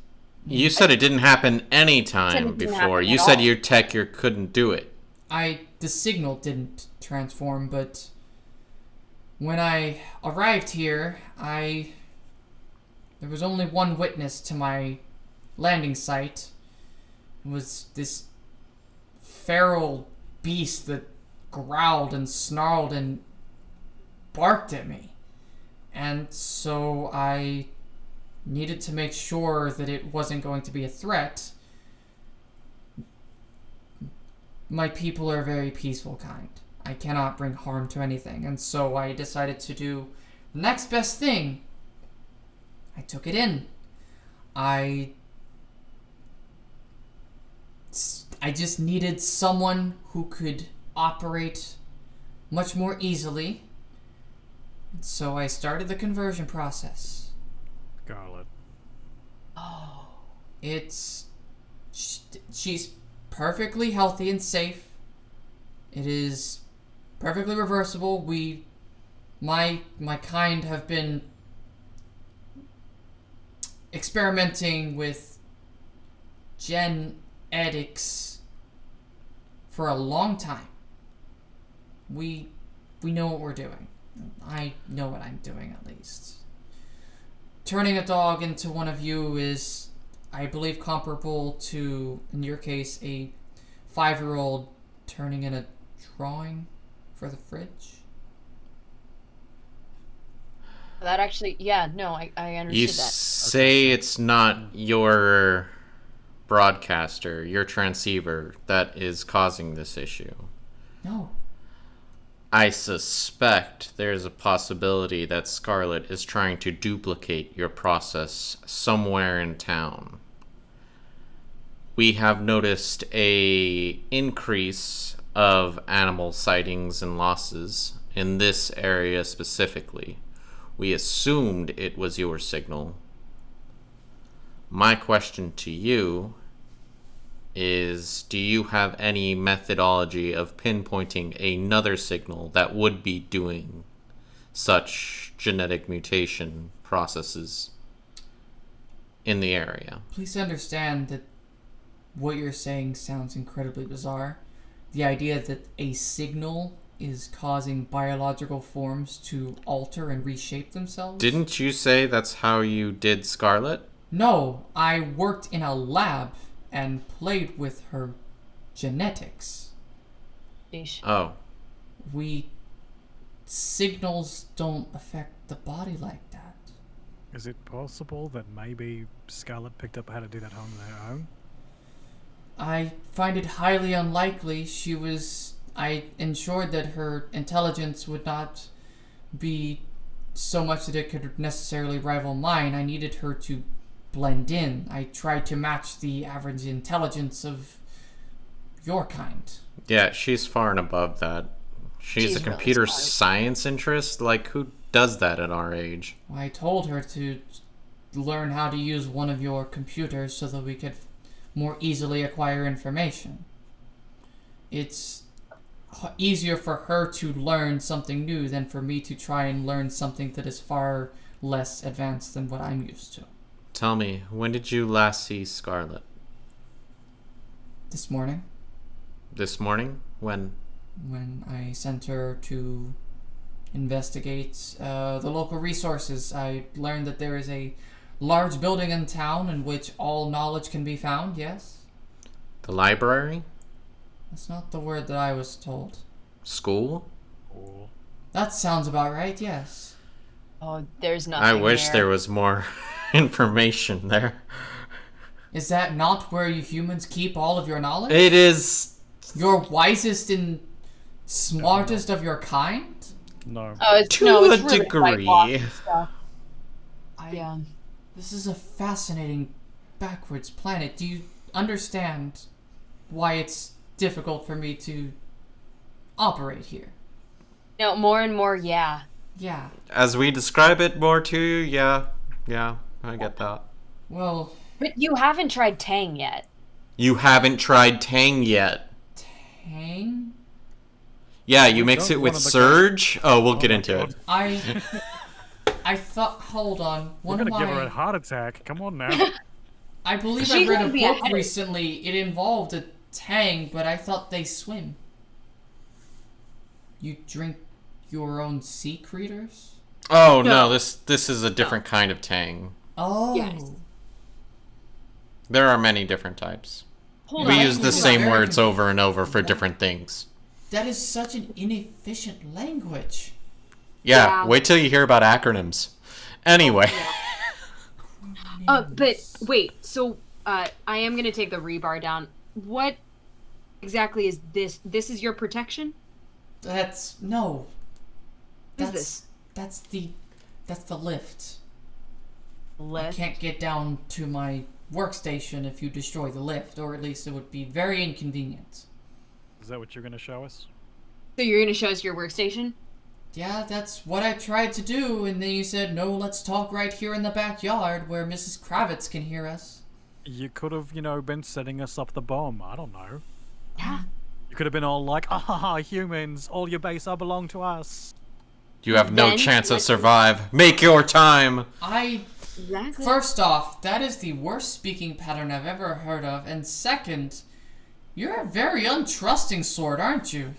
You said it didn't happen any time it didn't before. happen You at said all. your tech couldn't do it. the signal didn't transform, but when I arrived here, there was only one witness to my landing site. It was this feral beast that growled and snarled and barked at me. And so I needed to make sure that it wasn't going to be a threat. My people are a very peaceful kind. I cannot bring harm to anything, and so I decided to do the next best thing. I took it in. I I just needed someone who could operate much more easily. And so I started the conversion process. Scarlet. She's perfectly healthy and safe. It is perfectly reversible. My kind have been experimenting with genetics for a long time. We know what we're doing. I know what I'm doing, at least. Turning a dog into one of you is, I believe, comparable to, in your case, a 5-year-old turning in a drawing for the fridge. That actually, yeah, no, I understood You that. say it's not your broadcaster, your transceiver, that is causing this issue. No. I suspect there's a possibility that Scarlet is trying to duplicate your process somewhere in town. We have noticed a increase of animal sightings and losses in this area specifically. We assumed it was your signal. My question to you is, do you have any methodology of pinpointing another signal that would be doing such genetic mutation processes in the area? Please understand that what you're saying sounds incredibly bizarre. The idea that a signal is causing biological forms to alter and reshape themselves? Didn't you say that's how you did Scarlet? No, I worked in a lab and played with her genetics. Sheesh. Oh. Signals don't affect the body like that. Is it possible that maybe Scarlet picked up how to do that on their own? I find it highly unlikely. I ensured that her intelligence would not be so much that it could necessarily rival mine. I needed her to blend in. I tried to match the average intelligence of your kind. Yeah, she's far and above that. She's a really computer smart. science interest? Like, who does that at our age? I told her to learn how to use one of your computers so that we could more easily acquire information. It's easier for her to learn something new than for me to try and learn something that is far less advanced than what I'm used to. Tell me, when did you last see Scarlet? This morning, This morning? When? when I sent her to investigate the local resources, I learned that there is a large building in town in which all knowledge can be found, yes? The library? That's not the word that I was told. School? Or That sounds about right, yes. Oh, there's nothing I wish there was more information there. Is that not where you humans keep all of your knowledge? It is... Your wisest and smartest of your kind? no. Oh, it's To no, a it's really degree. whitewashed stuff. Yeah. This is a fascinating backwards planet. Do you understand why it's difficult for me to operate here? No, more and more, yeah. Yeah. As we describe it more to you, yeah, I get that. Well, But you haven't tried Tang yet. You haven't tried Tang yet. Tang? Yeah, you We mix don't it with wanna become- Surge. Oh, we'll get my into God. it. I thought, hold on. We're One of gonna give her a my, heart attack. Come on now. I believe She I read could a be book ahead of- recently. It involved a tang, but I thought they swim. You drink your own sea creatures? Oh No. no, this is a different kind of Tang. Oh. Yes. There are many different types. Hold We on. use the That's same very words confusing. over and over for different things. That is such an inefficient language. Yeah, Yeah. wait till you hear about acronyms. Anyway, But wait, so I am gonna take the rebar down. What exactly is this? This is your protection? That's no. What is this? That's the lift. I Lift. can't get down to my workstation if you destroy the lift, or at least it would be very inconvenient. Is that what you're gonna show us? So you're gonna show us your workstation? Yeah, that's what I tried to do, and then you said, no, let's talk right here in the backyard where Mrs. Kravitz can hear us. You could have, been setting us up the bomb. I don't know. Yeah. You could have been all like, humans, all your base are belong to us. You have no Then chance of what- survive. Make your time. Exactly. First off, that is the worst speaking pattern I've ever heard of, and second, you're a very untrusting sort, aren't you?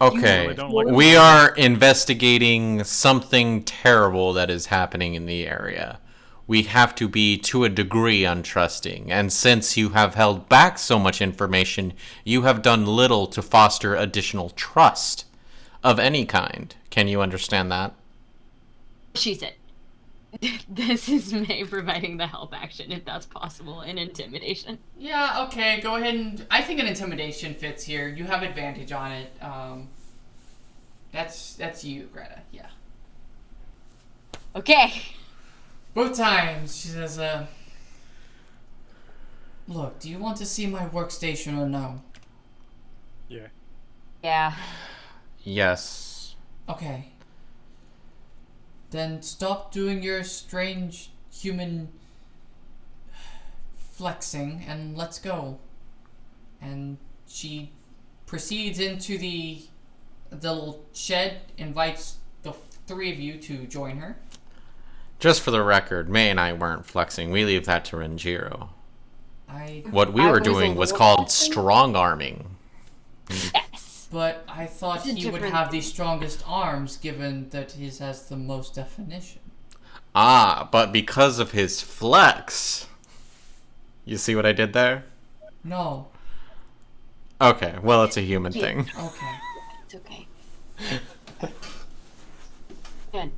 Okay, really don't like we are investigating something terrible that is happening in the area. We have to be, to a degree, untrusting. And since you have held back so much information, you have done little to foster additional trust of any kind. Can you understand that? She said, this is May providing the help action, if that's possible, in intimidation. Yeah, okay, go ahead and... I think an intimidation fits here. You have advantage on it. That's you, Greta, yeah. Okay. Both times, she says, look, do you want to see my workstation or no? Yeah. Yeah. Yes. Okay. Then stop doing your strange human flexing and let's go. And she proceeds into the little shed, invites the three of you to join her. Just for the record, May and I weren't flexing. We leave that to Renjiro. I What we I were was a doing was little called flexing. strong-arming. Yes. But I thought It's a he would different have the thing. strongest arms, given that his has the most definition. Ah, but because of his flex... You see what I did there? No. Okay, well, it's a human thing. Okay. It's okay. Man,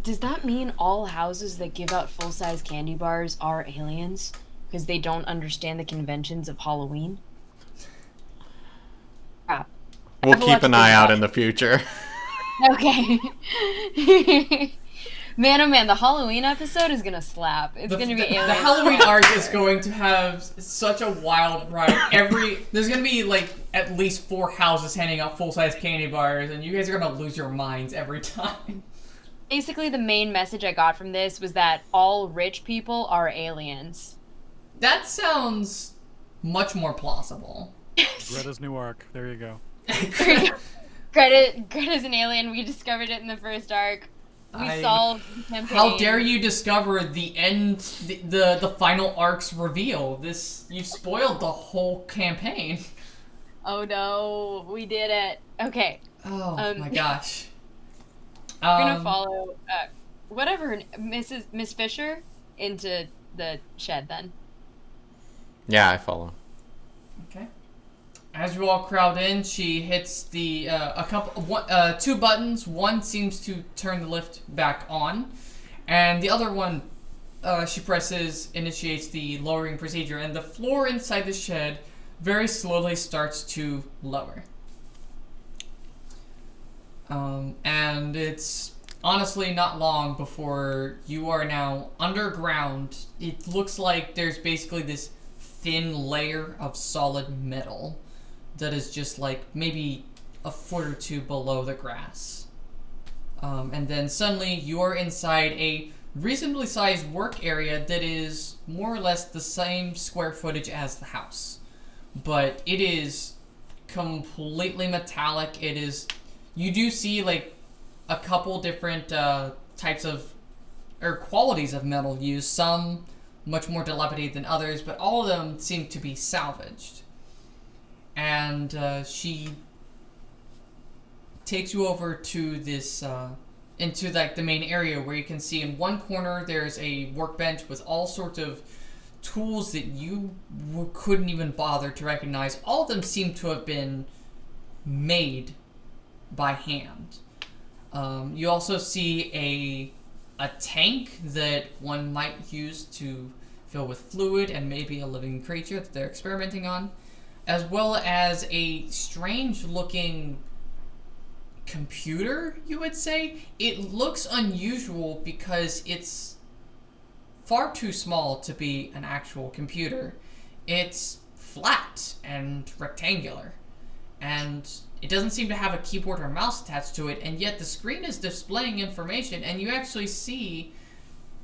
does that mean all houses that give out full-size candy bars are aliens? Because they don't understand the conventions of Halloween? Crap. We'll have a keep lot an to eye think out about. in the future. Okay. Man, oh man, the Halloween episode is gonna slap. It's gonna be the alien. Halloween arc is going to have such a wild ride. There's gonna be like at least 4 houses handing out full-size candy bars, and you guys are gonna lose your minds every time. Basically, the main message I got from this was that all rich people are aliens. That sounds much more plausible. Greta's new arc. There you go. Greta's an alien. We discovered it in the first arc. We solved the campaign. How dare you discover the end, the final arc's reveal? You spoiled the whole campaign. Oh no, we did it. Okay, Oh my gosh. we're gonna follow whatever Miss Fisher into the shed then. Yeah, I follow. Okay. As you all crowd in, she hits the 2 buttons. One seems to turn the lift back on, and the other one she initiates the lowering procedure, and the floor inside the shed very slowly starts to lower. And it's honestly not long before you are now underground. It looks like there's basically this thin layer of solid metal that is just like maybe a foot or 2 below the grass. And then suddenly you're inside a reasonably sized work area that is more or less the same square footage as the house. But it is completely metallic. You do see like a couple different types of, or qualities of metal used. Some much more dilapidated than others, but all of them seem to be salvaged. And she takes you over to this, into like the main area where you can see in one corner there's a workbench with all sorts of tools that you couldn't even bother to recognize. All of them seem to have been made by hand. You also see a tank that one might use to fill with fluid and maybe a living creature that they're experimenting on, as well as a strange looking computer, you would say. It looks unusual because it's far too small to be an actual computer. It's flat and rectangular, and it doesn't seem to have a keyboard or mouse attached to it, and yet the screen is displaying information, and you actually see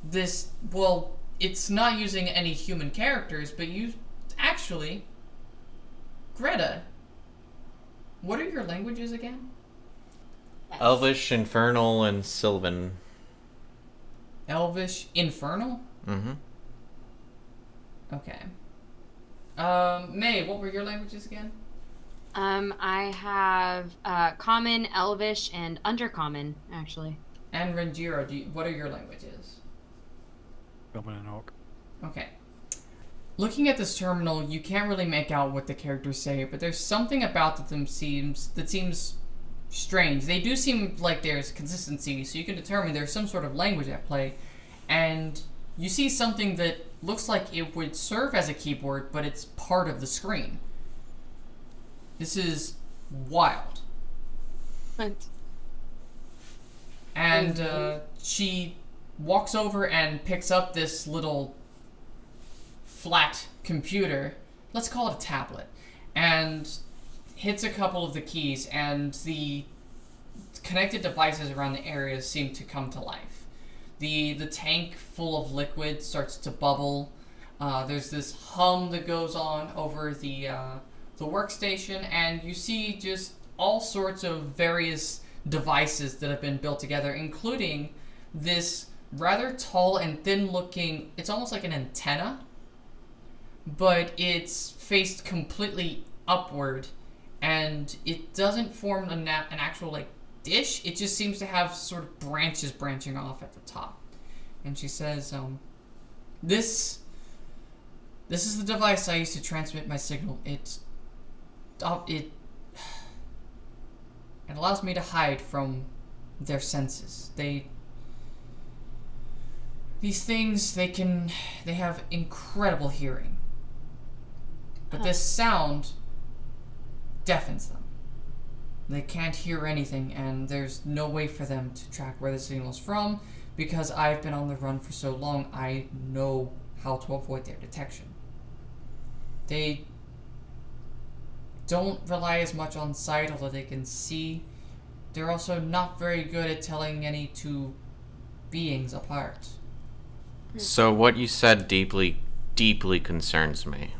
this, well, it's not using any human characters, but you actually... Greta, what are your languages again? Elvish, Infernal, and Sylvan. Elvish, Infernal? Mm-hmm. Okay. May, what were your languages again? I have Common, Elvish, and Undercommon, actually. And Renjiro, what are your languages? Common and Orc. Okay. Looking at this terminal, you can't really make out what the characters say, but there's something about them that seems strange. They do seem like there's consistency, so you can determine there's some sort of language at play, and you see something that looks like it would serve as a keyboard, but it's part of the screen. This is wild. What? And she walks over and picks up this little flat computer, let's call it a tablet, and hits a couple of the keys, and the connected devices around the area seem to come to life. The tank full of liquid starts to bubble. There's this hum that goes on over the workstation, and you see just all sorts of various devices that have been built together, including this rather tall and thin looking, it's almost like an antenna, but it's faced completely upward, and it doesn't form an actual like dish. It just seems to have sort of branches branching off at the top. And she says, this is the device I use to transmit my signal. It allows me to hide from their senses. These things, they have incredible hearing. But this sound deafens them. They can't hear anything, and there's no way for them to track where the signal is from, because I've been on the run for so long, I know how to avoid their detection. They don't rely as much on sight, although they can see. They're also not very good at telling any two beings apart. So what you said deeply, deeply concerns me.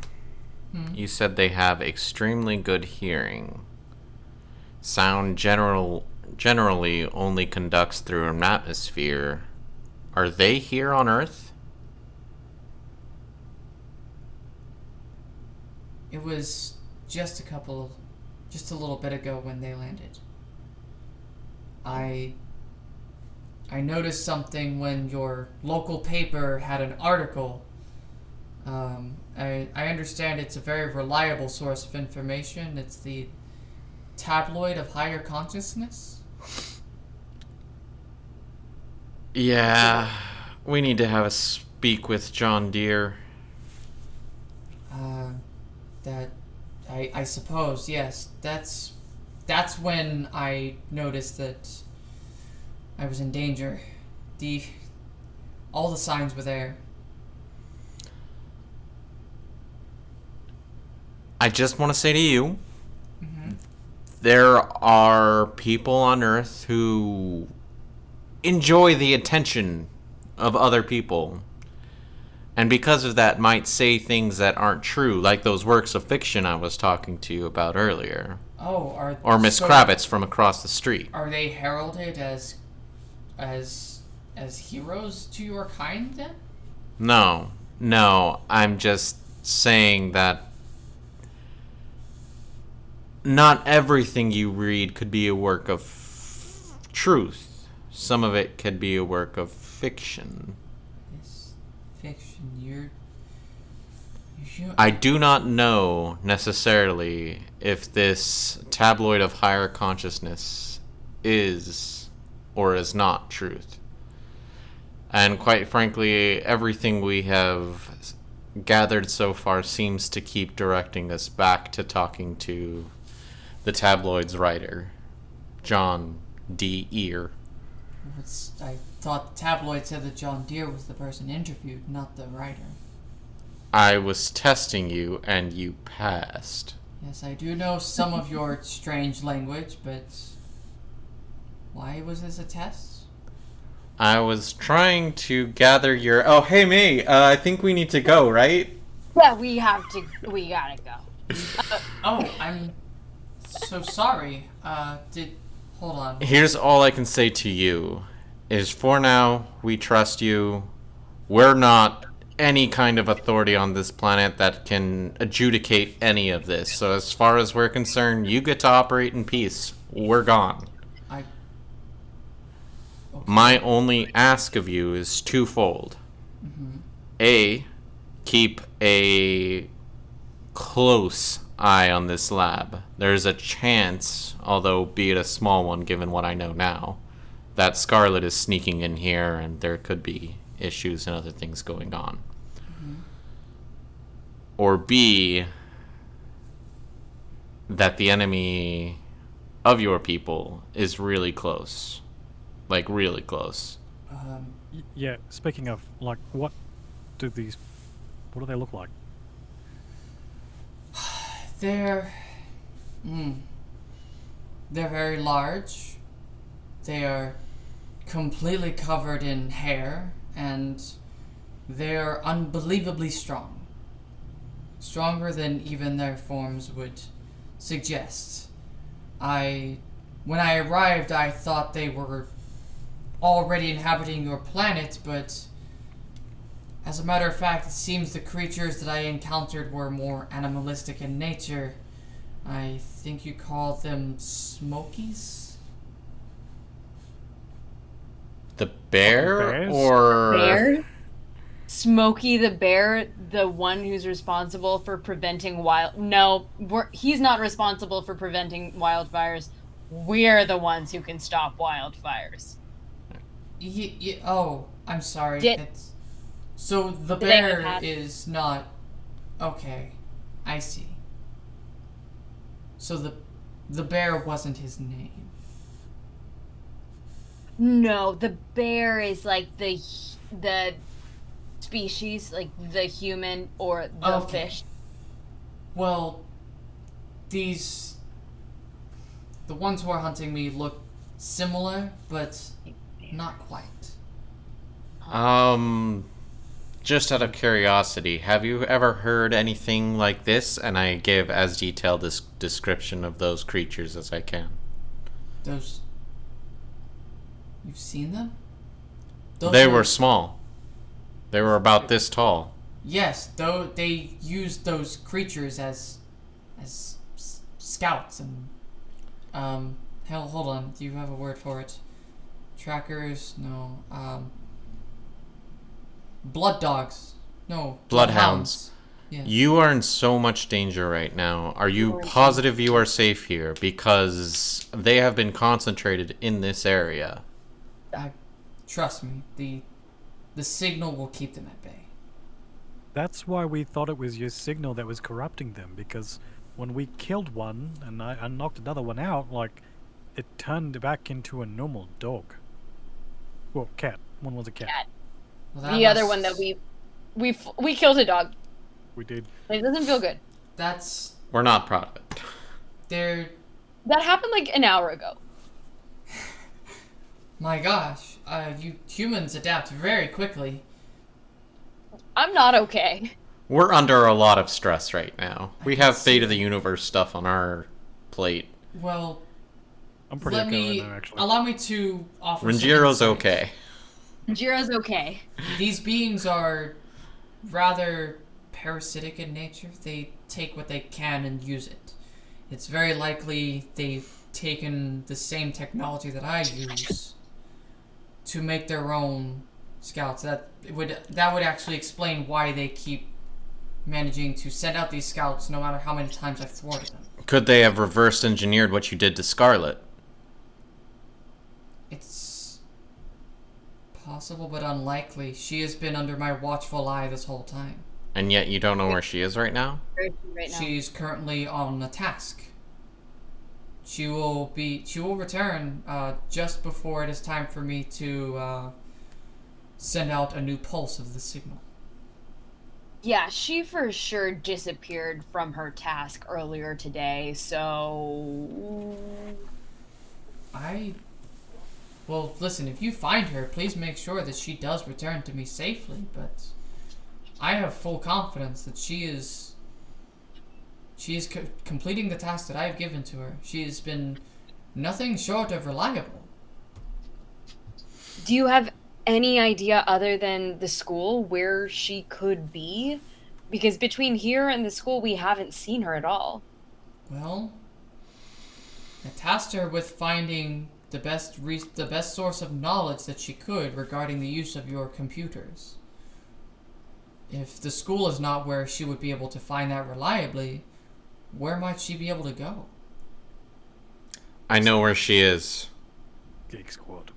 You said they have extremely good hearing. Sound generally only conducts through an atmosphere. Are they here on Earth? It was just a little bit ago when they landed. I noticed something when your local paper had an article. I understand it's a very reliable source of information. It's the tabloid of higher consciousness. Yeah, we need to have a speak with John Deere. I suppose, yes. That's when I noticed that I was in danger. All the signs were there. I just want to say to you, there are people on Earth who enjoy the attention of other people, and because of that might say things that aren't true, like those works of fiction I was talking to you about earlier. Oh, or Miss Kravitz from across the street. Are they heralded as heroes to your kind, then? No, I'm just saying that not everything you read could be a work of truth. Some of it could be a work of fiction. It's fiction. I do not know necessarily if this tabloid of higher consciousness is or is not truth. And quite frankly, everything we have gathered so far seems to keep directing us back to talking to the tabloid's writer, John D. Ear. I thought the tabloid said that John Deere was the person interviewed, not the writer. I was testing you, and you passed. Yes, I do know some of your strange language, but why was this a test? I was trying to gather your... Oh, hey, May, I think we need to go, right? Yeah, we gotta go. Oh, I'm so sorry. Hold on. Here's all I can say to you, is for now, we trust you. We're not any kind of authority on this planet that can adjudicate any of this. So as far as we're concerned, you get to operate in peace. We're gone. Okay. My only ask of you is twofold. Mm-hmm. A, keep a close eye on this lab. There's a chance, although be it a small one given what I know now, that Scarlet is sneaking in here and there could be issues and other things going on. Mm-hmm. Or B, that the enemy of your people is really close. Like, really close. Yeah, speaking of, like, what do they look like? They're very large. They are completely covered in hair, and they're unbelievably strong. Stronger than even their forms would suggest. When I arrived, I thought they were already inhabiting your planet, but as a matter of fact, it seems the creatures that I encountered were more animalistic in nature. I think you call them Smokies? The bear? Bears? Or... Bear? Smokey the bear, the one who's responsible for preventing he's not responsible for preventing wildfires. We're the ones who can stop wildfires. Oh, I'm sorry. So the Did they bear have- is not... Okay, I see. So the bear wasn't his name. No, the bear is like the species, like the human or the Okay. fish. Well, the ones who are hunting me look similar, but not quite. Just out of curiosity, have you ever heard anything like this? And I give as detailed this description of those creatures as I can. Those... You've seen them? They were small. They were about this tall. Yes, though they used those creatures as scouts and hell, hold on. Do you have a word for it? Trackers? No. Blood dogs. No. Bloodhounds. Yeah. You are in so much danger right now. Are you positive you are safe here? Because they have been concentrated in this area. Trust me. The signal will keep them at bay. That's why we thought it was your signal that was corrupting them, because when we killed one and I knocked another one out, like, it turned back into a normal dog. Well, cat. One was a cat. Well, The other one that we killed a dog. We did. It doesn't feel good. We're not proud of it. That happened like an hour ago. My gosh, you humans adapt very quickly. I'm not okay. We're under a lot of stress right now. We have fate of the universe stuff on our plate. Well, I'm pretty okay right now, actually. allow me to offer some Renjiro's insight. okay. Jiro's okay. These beings are rather parasitic in nature. They take what they can and use it. It's very likely they've taken the same technology that I use to make their own scouts. That would actually explain why they keep managing to send out these scouts no matter how many times I've thwarted them. Could they have reverse engineered what you did to Scarlet? It's possible but unlikely. She has been under my watchful eye this whole time. And yet you don't know where she is right now? Right now. She's currently on a task. She will return just before it is time for me to send out a new pulse of the signal. Yeah, she for sure disappeared from her task earlier today, so... Well, listen, if you find her, please make sure that she does return to me safely, but I have full confidence that she is completing the task that I have given to her. She has been nothing short of reliable. Do you have any idea other than the school where she could be? Because between here and the school, we haven't seen her at all. Well, I tasked her with finding the best source of knowledge that she could regarding the use of your computers. If the school is not where she would be able to find that reliably, where might she be able to go? I know where she is. Geek Squad.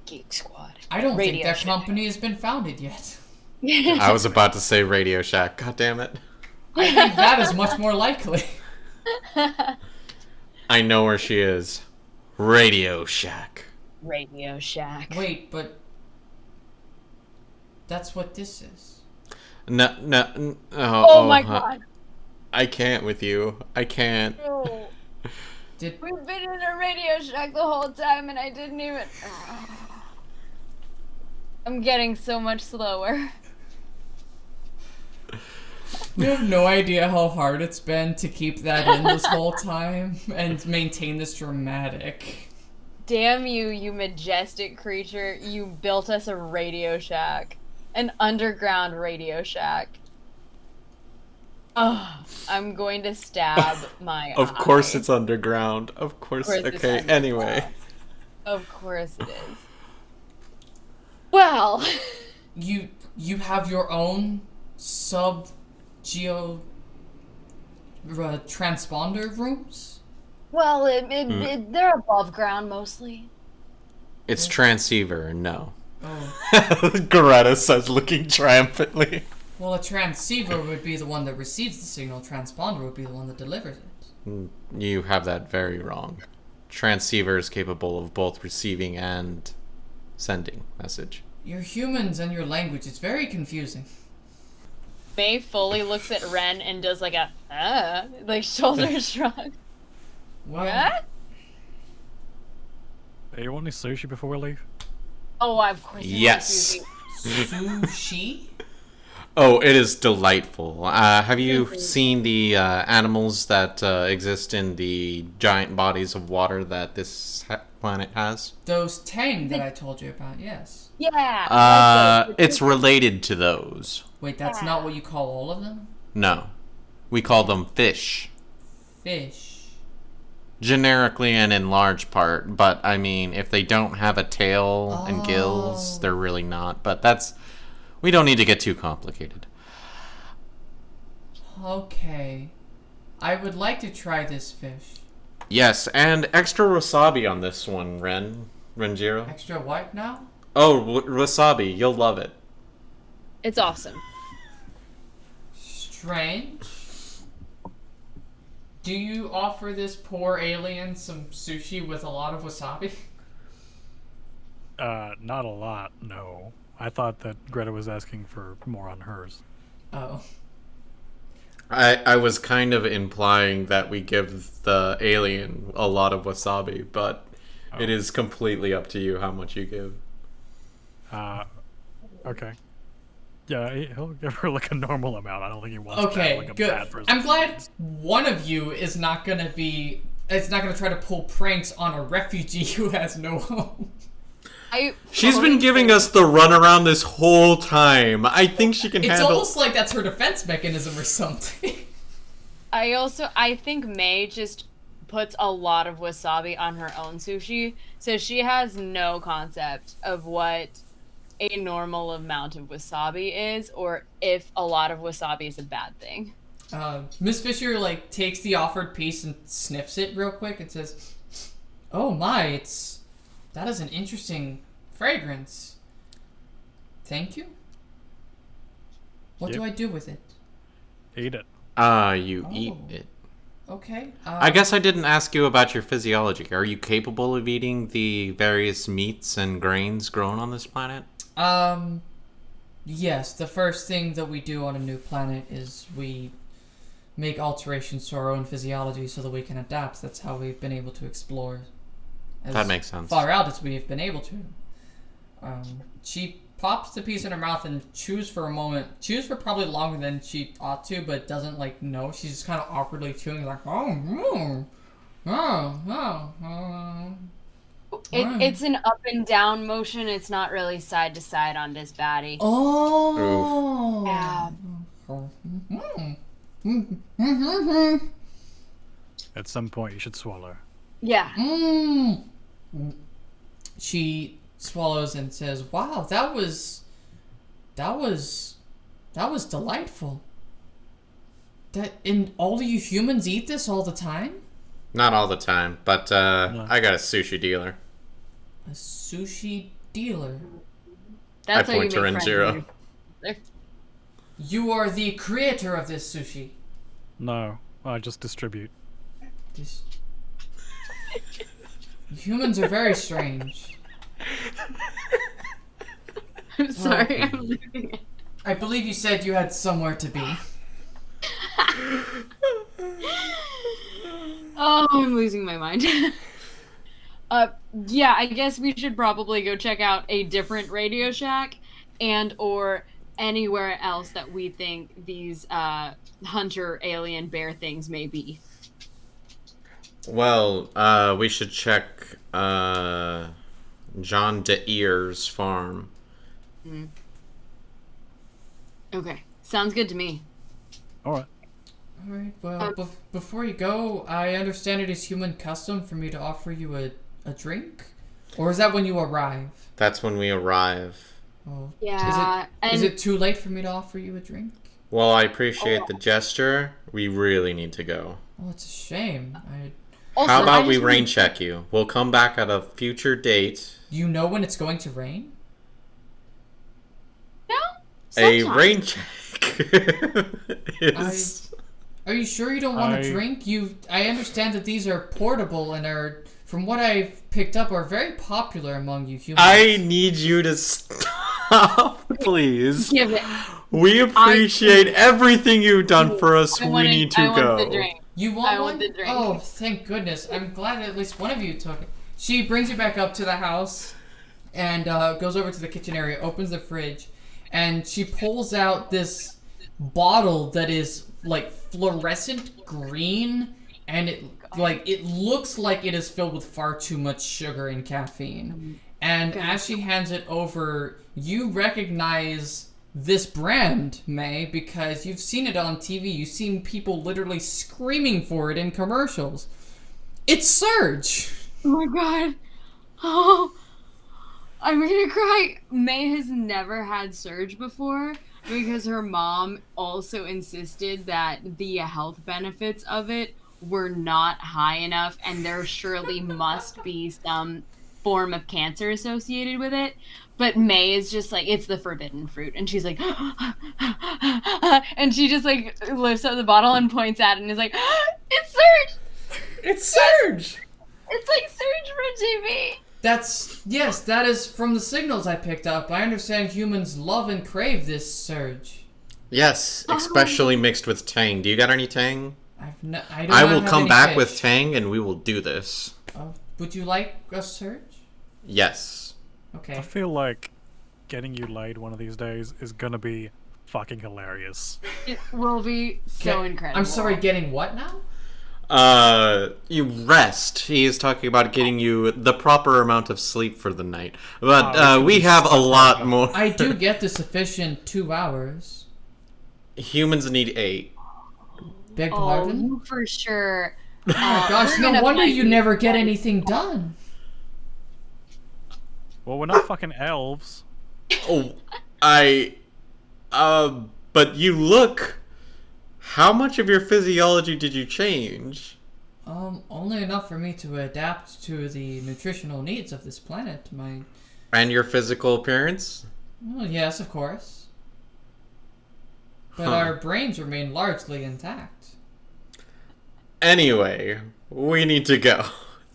Geek Squad. I don't think Radio that Shack. company has been founded yet. I was about to say Radio Shack. God damn it. I think that is much more likely. I know where she is. Radio Shack. Radio Shack. Wait, but that's what this is. No. Oh my god. I can't with you. I can't. No. Did We've been in a Radio Shack the whole time and I didn't even... I'm getting so much slower. you have no idea how hard it's been to keep that in this whole time and maintain this dramatic. Damn you, you majestic creature. You built us a Radio Shack. An underground Radio Shack. Oh, I'm going to stab my Of course eye. it's underground. Of course. Of course it's Okay, underground. anyway. Of course it is. Well... You have your own sub-geo transponder rooms? Well, they're above ground mostly. It's transceiver, no. Oh. Greta says, looking triumphantly. Well, a transceiver would be the one that receives the signal. Transponder would be the one that delivers it. You have that very wrong. Transceiver is capable of both receiving and sending message. You're humans and your language. It's very confusing. May fully looks at Ren and does like a, like shoulder shrug. Well, What? Hey, you want any sushi before we leave? Oh, of course. he Yes. wants you to sushi? Oh, it is delightful. Have you seen the animals that exist in the giant bodies of water that this planet has? Those tang that I told you about, yes. be- Yeah. It's related to those. Wait, that's not what you call all of them? No. We call them fish. Fish. Generically and in large part, but I mean, if they don't have a tail and gills, Oh. they're really not. But that's... We don't need to get too complicated. Okay. I would like to try this fish. Yes, and extra wasabi on this one, Renjiro. Extra what now? Oh, wasabi, you'll love it. It's awesome. Strange. Do you offer this poor alien some sushi with a lot of wasabi? Not a lot, no. I thought that Greta was asking for more on hers. Oh. I was kind of implying that we give the alien a lot of wasabi, but it is completely up to you how much you give. Okay. Yeah, he'll give her like a normal amount. I don't think he wants that, Okay, like a good. bad person. I'm glad one of you is not gonna be... It's not gonna try to pull pranks on a refugee who has no home. She's been giving us the runaround this whole time. I think she can It's handle... almost like that's her defense mechanism or something. I think May just puts a lot of wasabi on her own sushi, so she has no concept of what a normal amount of wasabi is, or if a lot of wasabi is a bad thing. Miss Fisher, like, takes the offered piece and sniffs it real quick and says, "Oh my, that is an interesting fragrance. Thank you. What do Yep. I do with it?" Eat it. You eat Oh. it. Okay. I guess I didn't ask you about your physiology. Are you capable of eating the various meats and grains grown on this planet? Yes, the first thing that we do on a new planet is we make alterations to our own physiology so that we can adapt. That's how we've been able to explore That makes sense. far out as we've been able to. She pops the piece in her mouth and chews for a moment. Chews for probably longer than she ought to, but doesn't like know. She's just kind of awkwardly chewing, like It's an up and down motion. It's not really side to side on this baddie. Oh. Yeah. At some point, you should swallow. Yeah. She swallows and says, "Wow, that was delightful. And all of you humans eat this all the time? Not all the time, but I got a sushi dealer. A sushi dealer? That's I how you point to make friends. Renzero. You are the creator of this sushi. No, I just distribute. This... Humans are very strange. I'm sorry. I'm leaving it. I believe you said you had somewhere to be. Oh, I'm losing my mind. Yeah, I guess we should probably go check out a different Radio Shack and or anywhere else that we think these hunter alien bear things may be. Well, we should check John DeEre's farm. Okay, sounds good to me. Alright. Alright, well, before you go, I understand it is human custom for me to offer you a drink? Or is that when you arrive? That's when we arrive. Oh. Yeah. Is it too late for me to offer you a drink? Well, I appreciate the gesture. We really need to go. Oh, it's a shame. Also, How I about just we wanna- rain check you? We'll come back at a future date. You know when it's going to rain? No? A Sometimes. rain check is... Are you sure you don't want a I- drink? I understand that these are portable and are, from what I've picked up, are very popular among you humans. I need you to stop, please. Give it. We appreciate everything you've done for us. I We want it- need to I want go. the drink. You want I one? want the drink. Oh, thank goodness. I'm glad that at least one of you took it. She brings you back up to the house and goes over to the kitchen area, opens the fridge, and she pulls out this bottle that is like fluorescent green, and it looks like it is filled with far too much sugar and caffeine. And as she hands it over, you recognize this brand, May, because you've seen it on TV. You've seen people literally screaming for it in commercials. It's Surge! Oh my god. Oh, I'm gonna cry. May has never had Surge before because her mom also insisted that the health benefits of it were not high enough, and there surely must be some form of cancer associated with it. But May is just like, it's the forbidden fruit, and she's like, and she just like lifts up the bottle and points at it and is like, it's Surge! It's Surge! It's like Surge from TV. Yes, that is from the signals I picked up. I understand humans love and crave this Surge. Yes, especially mixed with Tang. Do you got any Tang? I will come back with Tang and we will do this. Would you like a Surge? Yes. Okay. I feel like getting you laid one of these days is gonna be fucking hilarious. It will be so incredible. I'm sorry, getting what now? You rest. He is talking about getting you the proper amount of sleep for the night. But we have a lot more. I do get the sufficient 2 hours. Humans need 8. Beg Oh, pardon? you for sure. Oh my gosh, we're no gonna wonder find you never get anything done. Well, we're not fucking elves. Oh, but you look. How much of your physiology did you change? Only enough for me to adapt to the nutritional needs of this planet. And your physical appearance? Well, yes, of course. But our brains remain largely intact. Anyway, we need to go.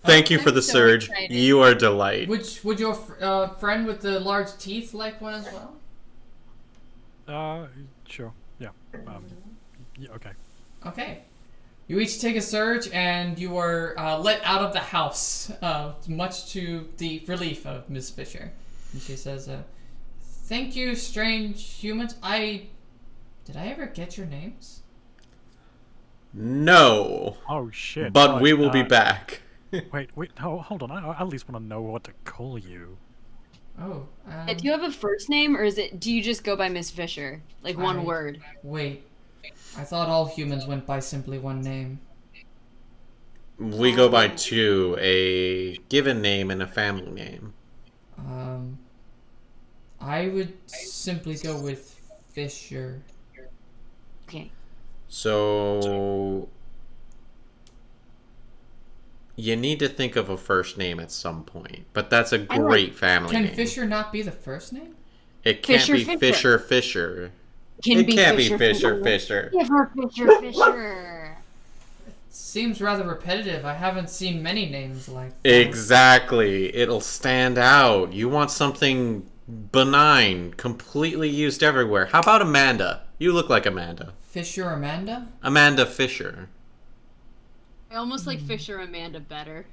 Thank you for I'm the so surge. excited. You are a delight. Would your friend with the large teeth like one as well? Sure. Yeah. Yeah, okay. Okay. You each take a surge, and you are let out of the house, much to the relief of Miss Fisher. And she says, "Thank you, strange humans. Did I ever get your names?" No. Oh shit. But right, we will be back. Wait, no, hold on. I at least want to know what to call you. Oh. Do you have a first name, or do you just go by Miss Fisher? Like one word? Wait. I thought all humans went by simply one name. We go by two, a given name and a family name. I would simply go with Fisher. Okay. So you need to think of a first name at some point, but that's a great family Can name. Fisher not be the first name? It can't Fisher, be Fisher. Fisher. It can't be Fisher. Give her Fisher. Seems rather repetitive. I haven't seen many names like that. Exactly. It'll stand out. You want something benign, completely used everywhere. How about Amanda? You look like Amanda. Fisher Amanda? Amanda Fisher. I almost like Fisher Amanda better.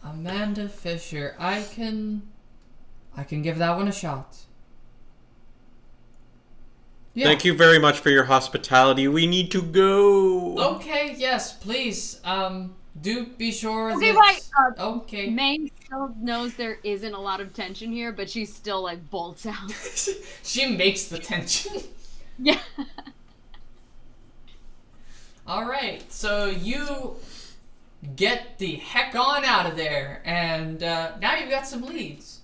Amanda Fisher. I can give that one a shot. Yeah. Thank you very much for your hospitality. We need to go. Okay, yes, please. Do be sure Okay, that... right. Okay. May still knows there isn't a lot of tension here, but she still like bolts out. She makes the tension. Yeah. Alright, so you get the heck on out of there, and now you've got some leads.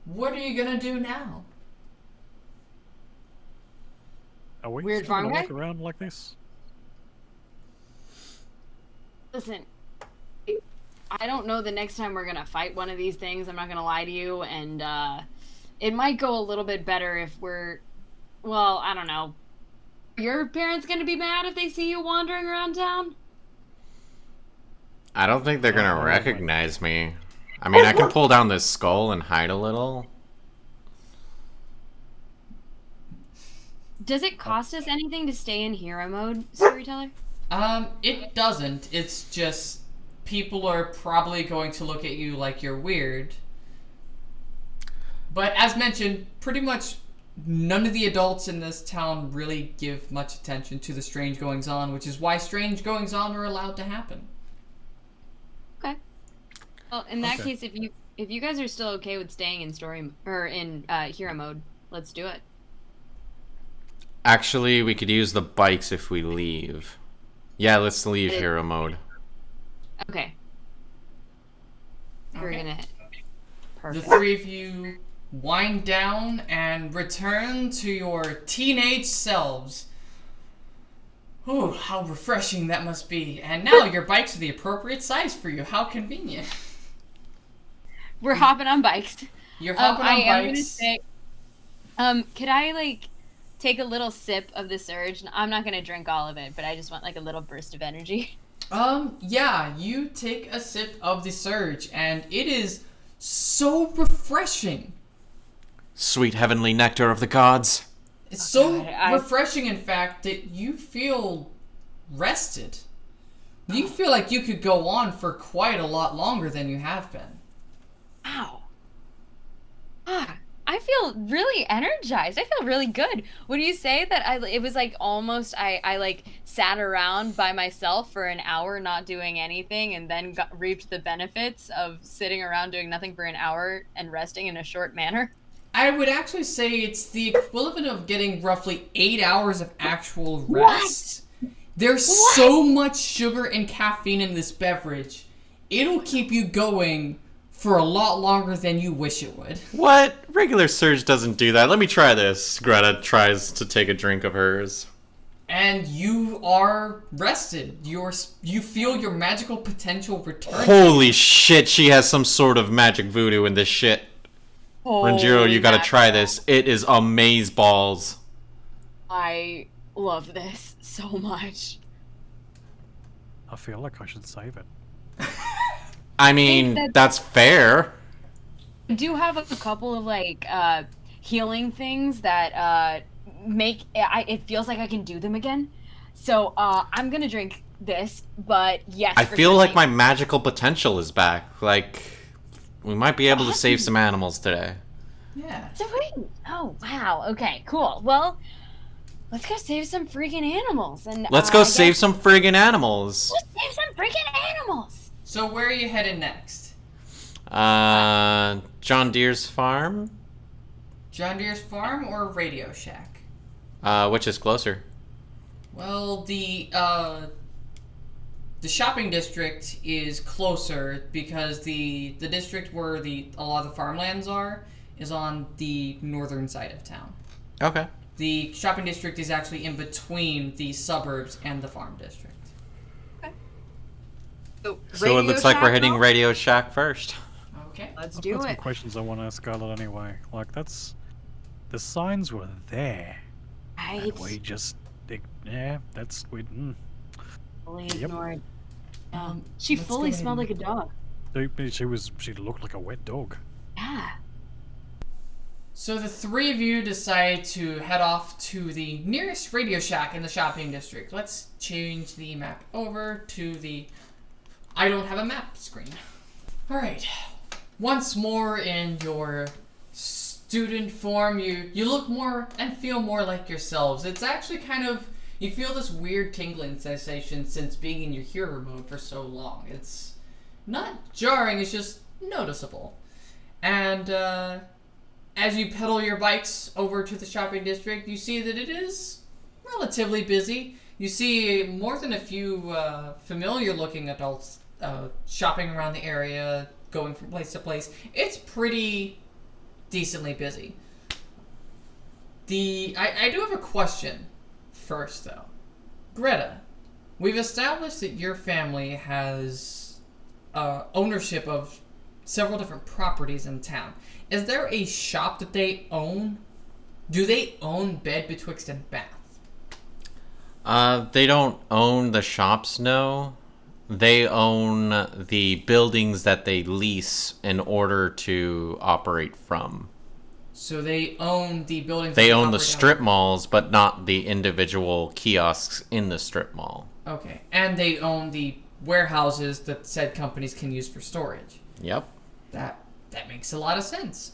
What are you gonna do now? Are we Weird still gonna farm walk guy? around like this? Listen, I don't know the next time we're gonna fight one of these things. I'm not gonna lie to you, and it might go a little bit better if we're, well, I don't know. Are your parents gonna be mad if they see you wandering around town? I don't think they're gonna recognize me. I mean, I can pull down this skull and hide a little. Does it cost us anything to stay in hero mode, storyteller? It doesn't. It's just people are probably going to look at you like you're weird. But as mentioned, pretty much none of the adults in this town really give much attention to the strange goings-on, which is why strange goings-on are allowed to happen. Okay. Well, in that case, if you guys are still okay with staying in hero mode, let's do it. Actually, we could use the bikes if we leave. Yeah, let's leave hero mode. Okay. We're gonna. Perfect. The three of you wind down and return to your teenage selves. Oh, how refreshing that must be. And now your bikes are the appropriate size for you. How convenient. We're hopping on bikes. You're hopping on I am gonna bikes. say, could I take a little sip of the surge? I'm not gonna drink all of it, but I just want a little burst of energy. Yeah, you take a sip of the surge, and it is so refreshing. Sweet heavenly nectar of the gods. It's so God, refreshing, in fact, that you feel rested. You feel like you could go on for quite a lot longer than you have been. Wow. I feel really energized. I feel really good. Would you say that it was almost I sat around by myself for an hour not doing anything and then reaped the benefits of sitting around doing nothing for an hour and resting in a short manner? I would actually say it's the equivalent of getting roughly 8 hours of actual rest. There's so much sugar and caffeine in this beverage. It'll keep you going for a lot longer than you wish it would. What? Regular surge doesn't do that. Let me try this. Greta tries to take a drink of hers. And you are rested. You feel your magical potential return. Holy shit, she has some sort of magic voodoo in this shit. Renjiro, you gotta try this. It is amazeballs. I love this so much. I feel like I should save it. I mean, that's fair. I do have a couple of like healing things that make it feels like I can do them again. So I'm gonna drink this, but yes. I for feel sure like thing. my magical potential is back. Like, we might be able to save some animals today. Yeah. Sweet. Oh wow. Okay. Cool. Well, let's go save some freaking animals and Let's go save some friggin' animals. Let's save some freaking animals. So where are you headed next? John Deere's farm? John Deere's farm or Radio Shack? Which is closer? Well, the shopping district is closer because the district where a lot of the farmlands are is on the northern side of town. Okay. The shopping district is actually in between the suburbs and the farm district. So it looks like we're hitting Radio Shack first. Okay. Let's I've do got some it. questions I want to ask Scarlet anyway. Like, the signs were there. Right. And we just, that's weird. Fully Yep. ignored. She let's fully go smelled ahead like a dog. She looked like a wet dog. Yeah. So the three of you decide to head off to the nearest Radio Shack in the shopping district. Let's change the map over to the I don't have a map screen. Alright. Once more in your student form, you look more and feel more like yourselves. It's actually kind of, you feel this weird tingling sensation since being in your hero mode for so long. It's not jarring, it's just noticeable. And as you pedal your bikes over to the shopping district, you see that it is relatively busy. You see more than a few familiar-looking adults shopping around the area, going from place to place. It's pretty decently busy. I do have a question first, though. Greta, we've established that your family has ownership of several different properties in town. Is there a shop that they own? Do they own Bed Betwixt and Bath? They don't own the shops, no. They own the buildings that they lease in order to operate from. So they own the buildings. They that own the operate strip malls, but not the individual kiosks in the strip mall. Okay, and they own the warehouses that said companies can use for storage. Yep. That makes a lot of sense.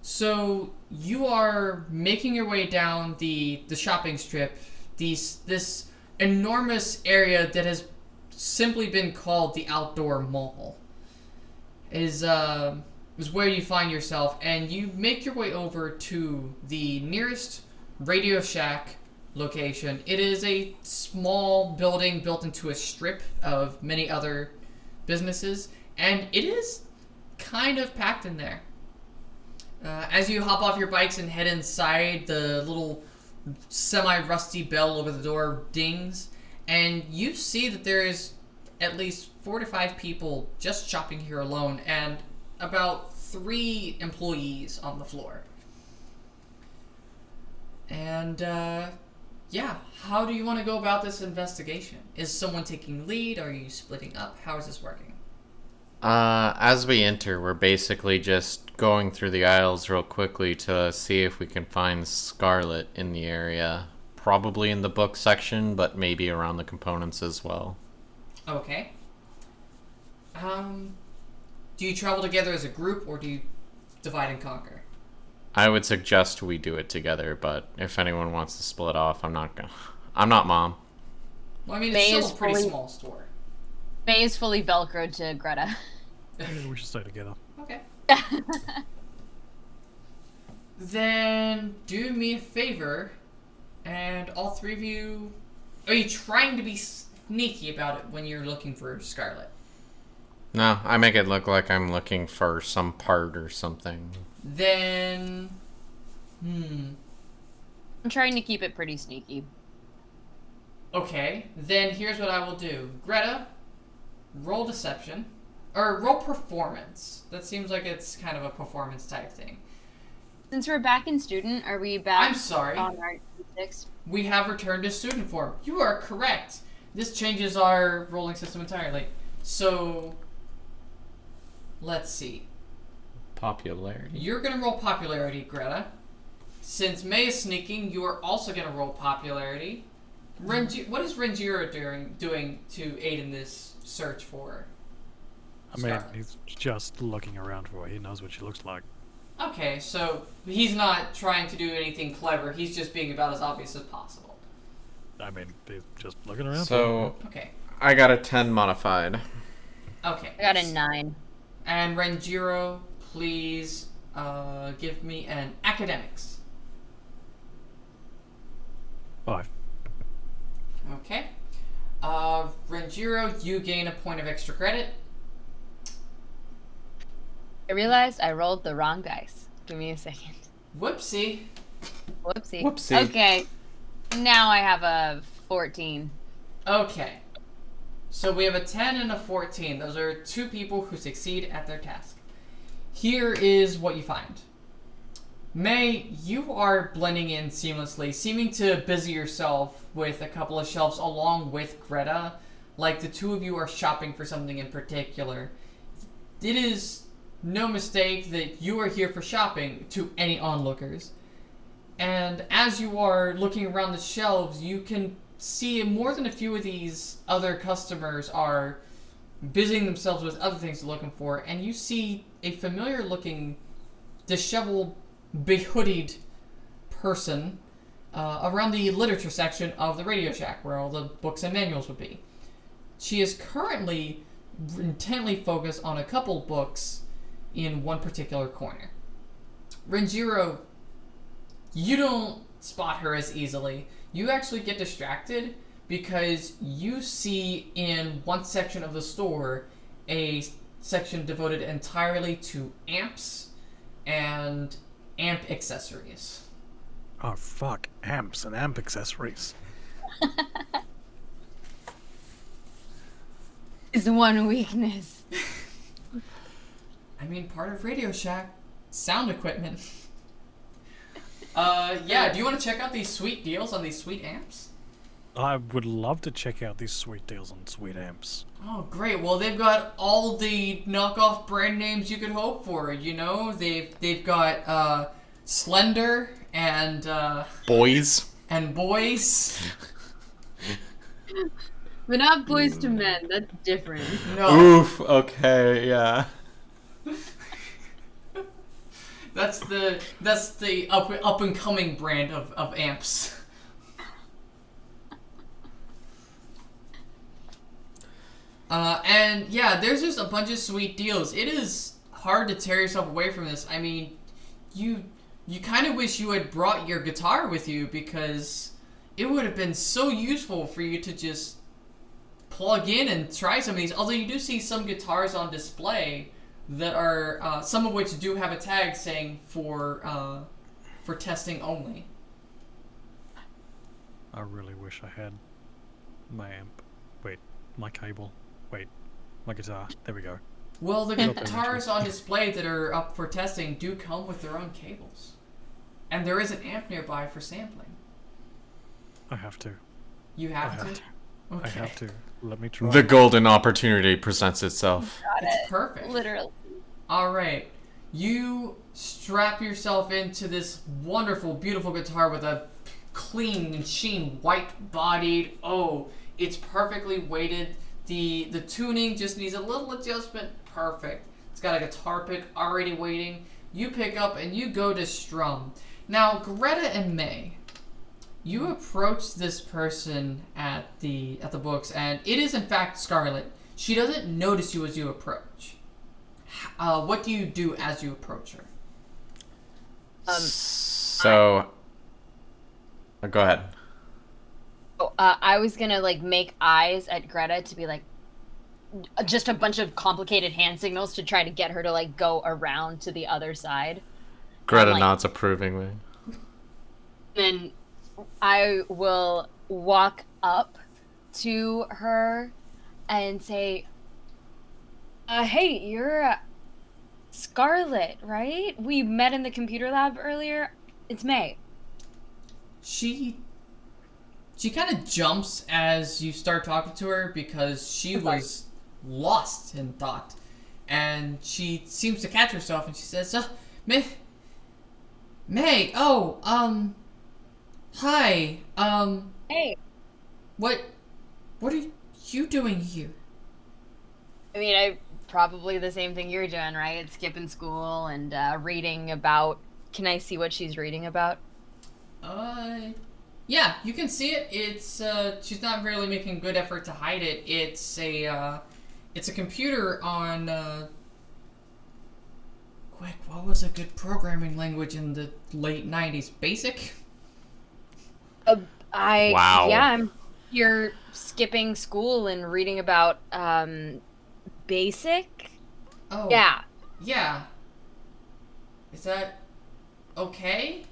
So you are making your way down the shopping strip, this enormous area that has simply been called the Outdoor Mall. Is where you find yourself, and you make your way over to the nearest Radio Shack location. It is a small building built into a strip of many other businesses, and it is kind of packed in there. As you hop off your bikes and head inside, the little semi-rusty bell over the door dings, and you see that there is at least 4 to 5 people just shopping here alone, and about 3 employees on the floor. And, yeah, how do you want to go about this investigation? Is someone taking lead? Are you splitting up? How is this working? As we enter, we're basically just going through the aisles real quickly to see if we can find Scarlet in the area. Probably in the book section, but maybe around the components as well. Okay. Do you travel together as a group, or do you divide and conquer? I would suggest we do it together, but if anyone wants to split off, I'm not mom. Well, I mean, May it's is still a pretty fully- small store. Faye is fully velcroed to Greta. Maybe we should stay together. Okay. Then do me a favor, and all 3 of you... Are you trying to be sneaky about it when you're looking for Scarlet? No, I make it look like I'm looking for some part or something. Then... I'm trying to keep it pretty sneaky. Okay, then here's what I will do. Greta, roll deception. Or roll performance. That seems like it's kind of a performance type thing. Since we're back in student, are we back I'm sorry. on our 6? We have returned to student form. You are correct. this changes our rolling system entirely. So, let's see. Popularity. You're gonna roll popularity, Greta. Since May is sneaking, you are also gonna roll popularity. What is Renjiro doing to aid in this search for? I mean, he's just looking around for her. He knows what she looks like. Okay, so he's not trying to do anything clever. He's just being about as obvious as possible. I mean, he's just looking around for So, Okay. I got a 10 modified. Okay. I got a 9. And Renjiro, please give me an academics. 5. Okay. Renjiro, you gain a point of extra credit. I realized I rolled the wrong dice. Give me a second. Whoopsie. Whoopsie. Whoopsie. Okay. Now I have a 14. Okay. So we have a 10 and a 14. Those are two people who succeed at their task. Here is what you find. May, you are blending in seamlessly, seeming to busy yourself with a couple of shelves along with Greta, like the two of you are shopping for something in particular. It is no mistake that you are here for shopping to any onlookers. And as you are looking around the shelves, you can see more than a few of these other customers are busying themselves with other things they're looking for, and you see a familiar looking, disheveled, behoodied person around the literature section of the Radio Shack, where all the books and manuals would be. She is currently intently focused on a couple books in one particular corner. Renjiro, you don't spot her as easily. You actually get distracted because you see in one section of the store a section devoted entirely to amps and amp accessories. Oh, fuck. Amps and amp accessories. Is one weakness. I mean, part of Radio Shack, sound equipment. Yeah, do you want to check out these sweet deals on these sweet amps? I would love to check out these sweet deals on sweet amps. Oh, great. Well, they've got all the knockoff brand names you could hope for, you know? They've got, Slender and, Boys. and Boys. But not boys to men. That's different. No. Oof, okay, yeah. That's the up and coming brand of amps. And yeah, there's just a bunch of sweet deals. It is hard to tear yourself away from this. I mean, you kind of wish you had brought your guitar with you, because it would have been so useful for you to just plug in and try some of these. Although you do see some guitars on display that are some of which do have a tag saying for testing only. I really wish I had my amp. Wait, my cable. Wait, my guitar. There we go. Well, the Okay, guitars on display that are up for testing do come with their own cables. And there is an amp nearby for sampling. I have to. You I have have to? to. Okay. I have to. Let me try. The golden opportunity presents itself. It's perfect. Literally. Alright. You strap yourself into this wonderful, beautiful guitar with a clean, sheen, white-bodied. Oh, it's perfectly weighted. The tuning just needs a little adjustment. Perfect. It's got a guitar pick already waiting. You pick up and you go to strum. Now, Greta and May, you approach this person at the books, and it is in fact Scarlet. She doesn't notice you as you approach. What do you do as you approach her? So, go ahead. I was gonna like make eyes at Greta to be like just a bunch of complicated hand signals to try to get her to like go around to the other side. Greta like- nods approvingly. Then I will walk up to her and say, hey, you're Scarlet, right? We met in the computer lab earlier. It's May. She She kind of jumps as you start talking to her because she was lost in thought. And she seems to catch herself and she says, May, hi, Hey. what are you doing here? I mean, I probably the same thing you're doing, right? Skipping school and reading about. Can I see what she's reading about? Yeah, you can see it. It's, she's not really making good effort to hide it. It's a computer on, quick, what was a good programming language in the late 90s? Basic? Wow. Yeah, you're skipping school and reading about, basic? Oh. Yeah. Yeah. Is that okay?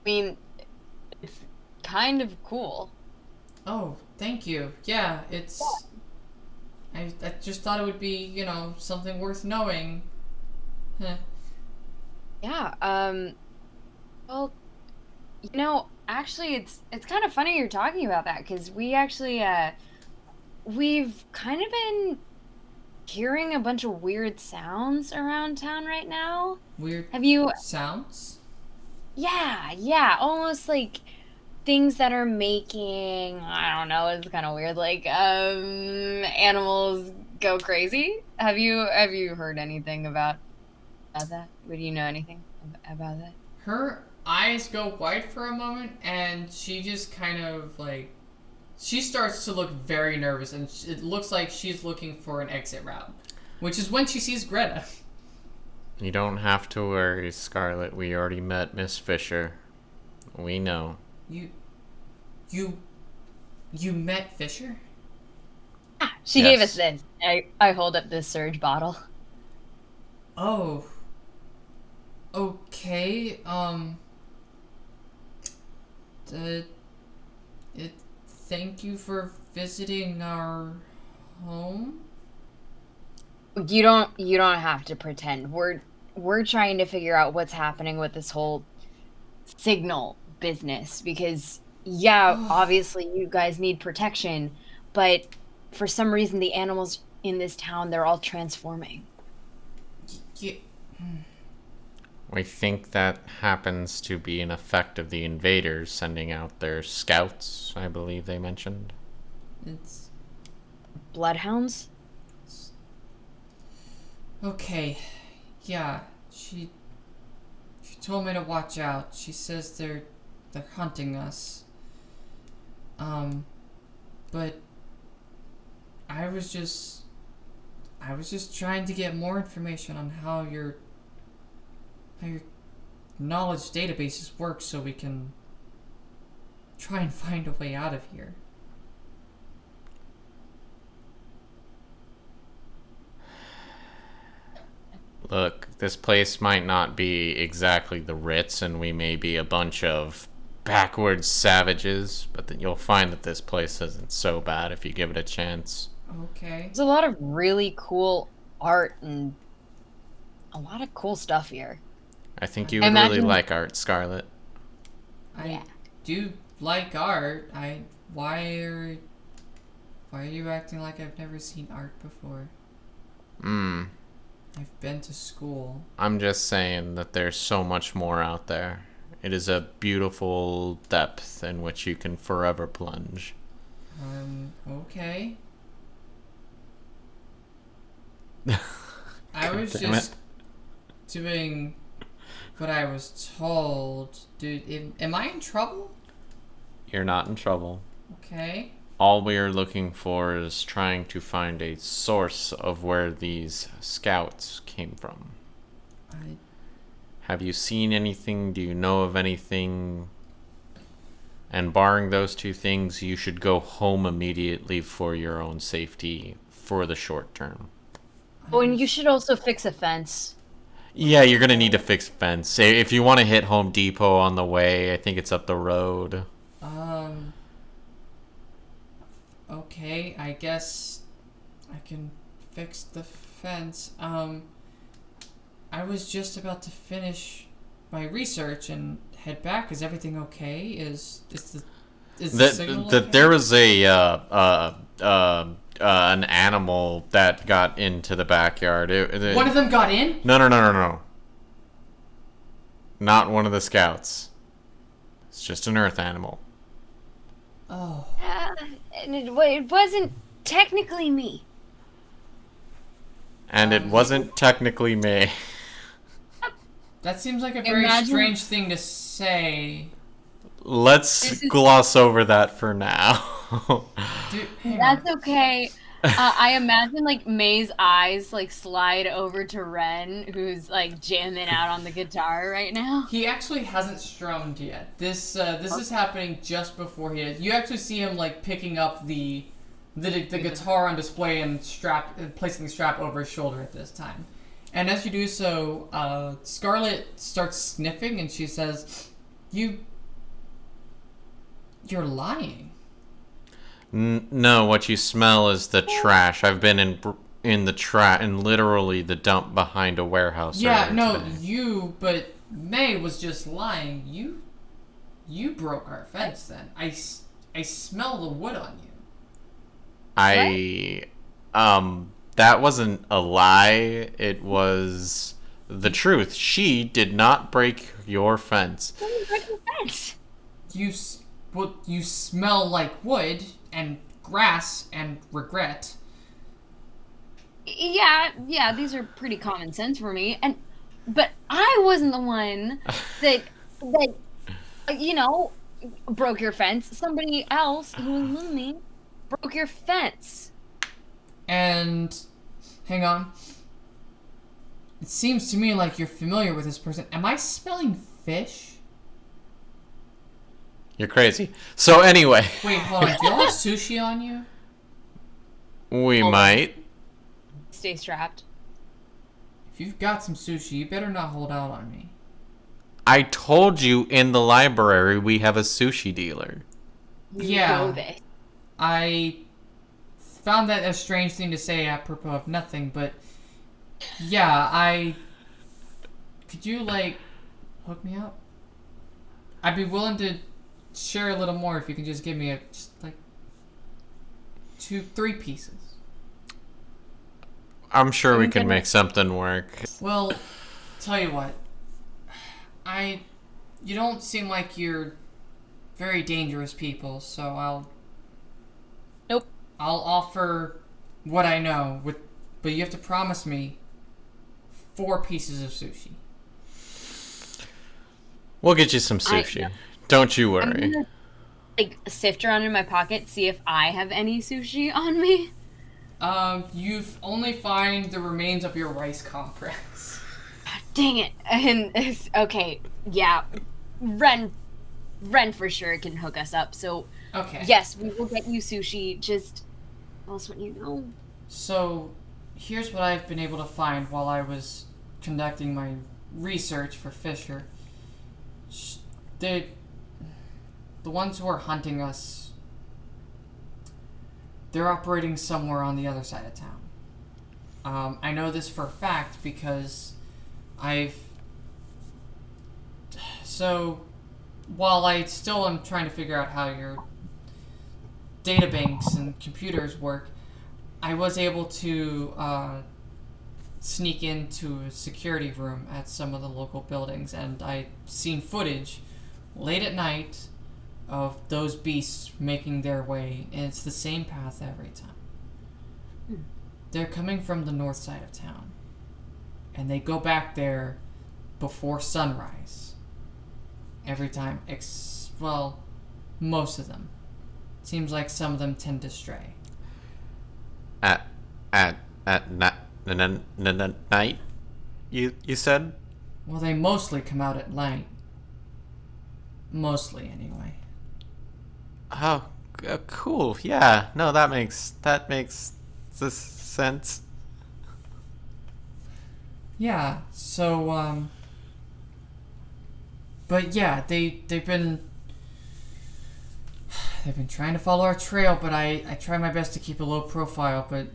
I mean, it's kind of cool. Oh, thank you. Yeah, it's... I just thought it would be, you know, something worth knowing. Huh. Yeah, well, you know, actually, it's kind of funny you're talking about that, because we actually, we've kind of been hearing a bunch of weird sounds around town right now. Weird Have you... sounds? Yeah, almost like things that are making, I don't know, it's kind of weird, like, animals go crazy. Have you heard anything about that? Would you know anything about that? Her eyes go white for a moment, and she just kind of, like... She starts to look very nervous, and it looks like she's looking for an exit route. Which is when she sees Greta. You don't have to worry, Scarlet. We already met Miss Fisher. We know. You met Fisher? She Yes. gave us this. I hold up this surge bottle. Oh. Okay, thank you for visiting our home. You don't have to pretend. We're trying to figure out what's happening with this whole signal business, because yeah, obviously you guys need protection, but for some reason the animals in this town, they're all transforming. Yeah. We think that happens to be an effect of the invaders sending out their scouts, I believe they mentioned. It's Bloodhounds? okay. Yeah, she told me to watch out. She says they're hunting us. But I was just trying to get more information on how your knowledge databases work so we can try and find a way out of here. Look, this place might not be exactly the Ritz, and we may be a bunch of backwards savages, but then you'll find that this place isn't so bad if you give it a chance. Okay. There's a lot of really cool art and a lot of cool stuff here. I think you would really like art, Scarlet. I do like art. Why are you acting like I've never seen art before? I've been to school. I'm just saying that there's so much more out there. It is a beautiful depth in which you can forever plunge. Okay. I was damn just doing what I was told. Dude, am I in trouble? You're not in trouble. Okay. All we are looking for is trying to find a source of where these scouts came from. Have you seen anything? Do you know of anything? And barring those two things, you should go home immediately for your own safety for the short term. Oh, and you should also fix a fence. Yeah, you're gonna need to fix a fence. If you want to hit Home Depot on the way, I think it's up the road. Okay, I guess I can fix the fence. I was just about to finish my research and head back. Is everything okay? Is is the signal That okay? there was an animal that got into the backyard. One of them got in? No. Not one of the scouts. It's just an earth animal. Oh. And it wasn't technically me. And it wasn't technically me. That seems like a very Imagine- strange thing to say. Let's This is- gloss over that for now. Dude, hang on. That's okay. I imagine like May's eyes like slide over to Ren, who's like jamming out on the guitar right now. He actually hasn't strummed yet. This is happening just before he is. You actually see him like picking up the guitar on display and placing the strap over his shoulder at this time. And as you do so, Scarlet starts sniffing and she says, You're lying." No, what you smell is the trash. I've been in literally the dump behind a warehouse. Yeah, earlier no, today. but May was just lying. You broke our fence then. I smell the wood on you. That wasn't a lie. It was the truth. She did not break your fence. You smell like wood and grass and regret. Yeah, these are pretty common sense for me. But I wasn't the one that broke your fence. Somebody else who was with me broke your fence. And hang on. It seems to me like you're familiar with this person. Am I smelling fish? You're crazy. So anyway, Wait, hold on. Do y'all have sushi on you? we might. Stay strapped. If you've got some sushi, you better not hold out on me. I told you in the library we have a sushi dealer. You Yeah. know this. I found that a strange thing to say apropos of nothing, but yeah, could you like hook me up? I'd be willing to share a little more if you can just give me just like 3 pieces. I'm sure we can make something work. Well, tell you what, you don't seem like you're very dangerous people, so Nope. I'll offer what I know, but you have to promise me 4 pieces of sushi. We'll get you some sushi. Don't you I'm worry. gonna like sift around in my pocket, see if I have any sushi on me. You've only find the remains of your rice compress. Dang it. And okay, yeah. Ren for sure can hook us up. So Okay. yes, we will get you sushi. Just tell us what you know. So, here's what I've been able to find while I was conducting my research for Fisher. The ones who are hunting us, they're operating somewhere on the other side of town. I know this for a fact because So, while I still am trying to figure out how your databanks and computers work, I was able to sneak into a security room at some of the local buildings, and I've seen footage late at night of those beasts making their way, and it's the same path every time. They're coming from the north side of town, and they go back there before sunrise. Every time, most of them. Seems like some of them tend to stray. At night, you said? Well, they mostly come out at night. Mostly, anyway. Oh, cool. Yeah. No, that makes this sense. Yeah, so, but yeah, they've been trying to follow our trail, but I try my best to keep a low profile, but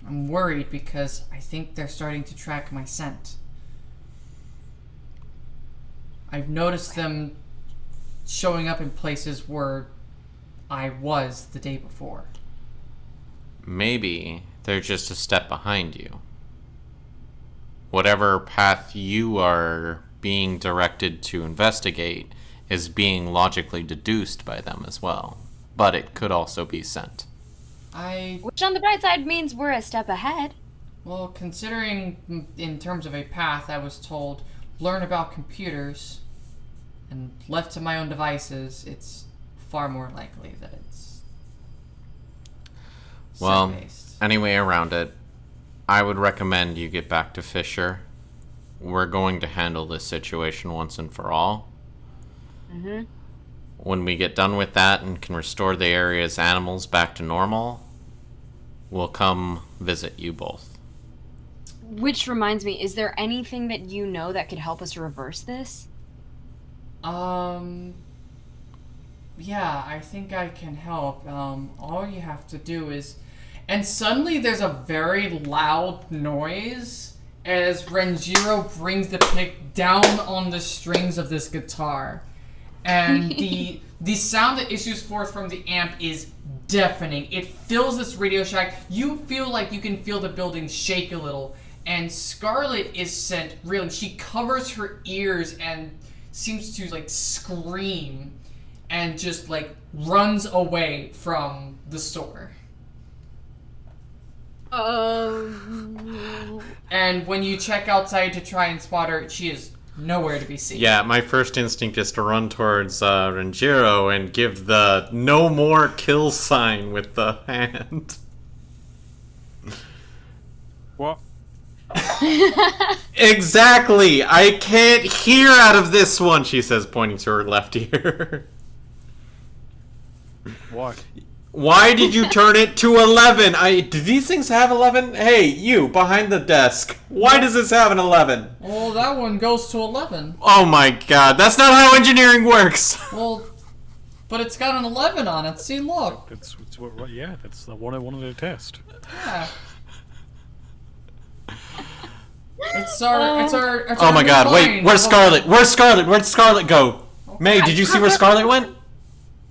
I'm worried because I think they're starting to track my scent. I've noticed them showing up in places where I was the day before. Maybe they're just a step behind you. Whatever path you are being directed to investigate is being logically deduced by them as well. But it could also be sent. Which on the bright side means we're a step ahead. Well, considering in terms of a path, I was told, learn about computers, and left to my own devices, it's far more likely that it's Well, set-based. anyway around it, I would recommend you get back to Fisher. We're going to handle this situation once and for all. Mm-hmm. When we get done with that and can restore the area's animals back to normal, we'll come visit you both. Which reminds me, is there anything that you know that could help us reverse this? Yeah, I think I can help. All you have to do is... And suddenly there's a very loud noise as Renjiro brings the pick down on the strings of this guitar. And the sound that issues forth from the amp is deafening. It fills this Radio Shack. You feel like you can feel the building shake a little. And Scarlet is sent, really, she covers her ears and seems to, like, scream and just, like, runs away from the store. And when you check outside to try and spot her, she is nowhere to be seen. Yeah, my first instinct is to run towards Renjiro and give the no more kill sign with the hand. What? Exactly! I can't hear out of this one, she says, pointing to her left ear. What? Why did you turn it to 11? Do these things have 11? Hey, you, behind the desk. Why does this have an 11? Well, that one goes to 11. Oh my god, that's not how engineering works! Well, but it's got an 11 on it. See, look. It's what, yeah, that's the one I wanted to test. Yeah. It's our Oh my god, wait, where's Scarlet? Where's Scarlet? Where'd Scarlet go? May, did you see where Scarlet went?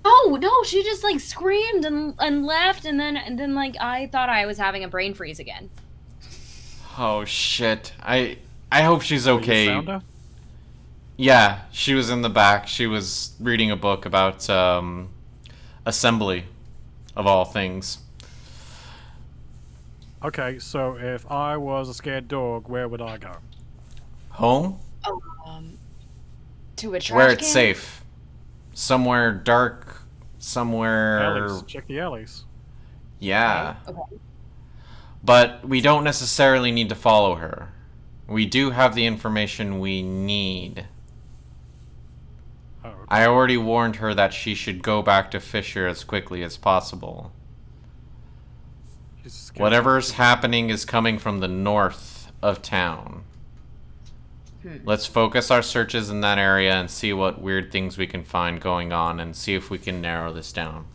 Oh no, she just like screamed and left, and then like I thought I was having a brain freeze again. Oh shit. I hope she's You okay. found her? Yeah, she was in the back. She was reading a book about assembly of all things. Okay, so if I was a scared dog, where would I go? Home? To a trash Where it's can? safe. Somewhere dark. Somewhere. Alleys. Check the alleys. Yeah. Okay. But we don't necessarily need to follow her. We do have the information we need. Oh, okay. I already warned her that she should go back to Fisher as quickly as possible. She's scared. Whatever's happening is coming from the north of town. Let's focus our searches in that area and see what weird things we can find going on and see if we can narrow this down.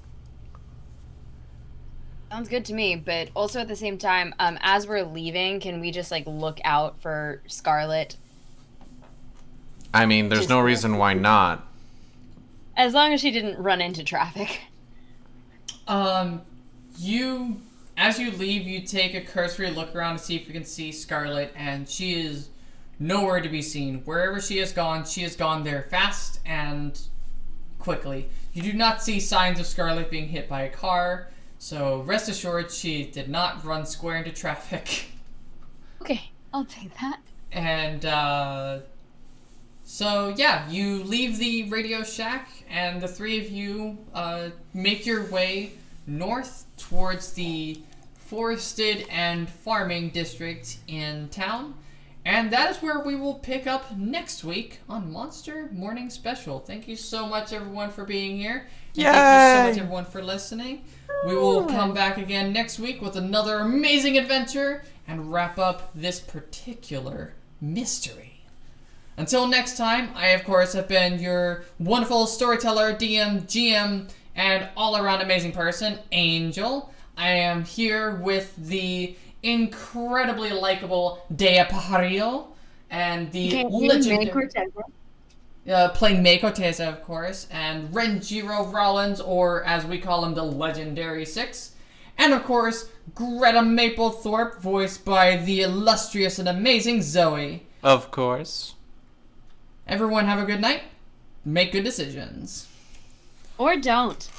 Sounds good to me, but also at the same time, as we're leaving, can we just like look out for Scarlet? I mean, there's no reason why not. As long as she didn't run into traffic. As you leave, you take a cursory look around to see if you can see Scarlet, and she is nowhere to be seen. Wherever she has gone there fast and quickly. You do not see signs of Scarlet being hit by a car, so rest assured she did not run square into traffic. Okay, I'll take that. And, so yeah, you leave the Radio Shack, and the three of you, make your way north towards the forested and farming district in town. And that is where we will pick up next week on Monster Morning Special. Thank you so much, everyone, for being here. And thank you so much, everyone, for listening. We will come back again next week with another amazing adventure and wrap up this particular mystery. Until next time, I, of course, have been your wonderful storyteller, DM, GM, and all-around amazing person, Angel. I am here with the incredibly likable Dea Pajarillo and the legendary... playing Mako Teza, of course, and Renjiro Rollins, or as we call him, the Legendary Six. And of course, Greta Mapplethorpe, voiced by the illustrious and amazing Zoe. Of course. Everyone have a good night. Make good decisions. Or don't.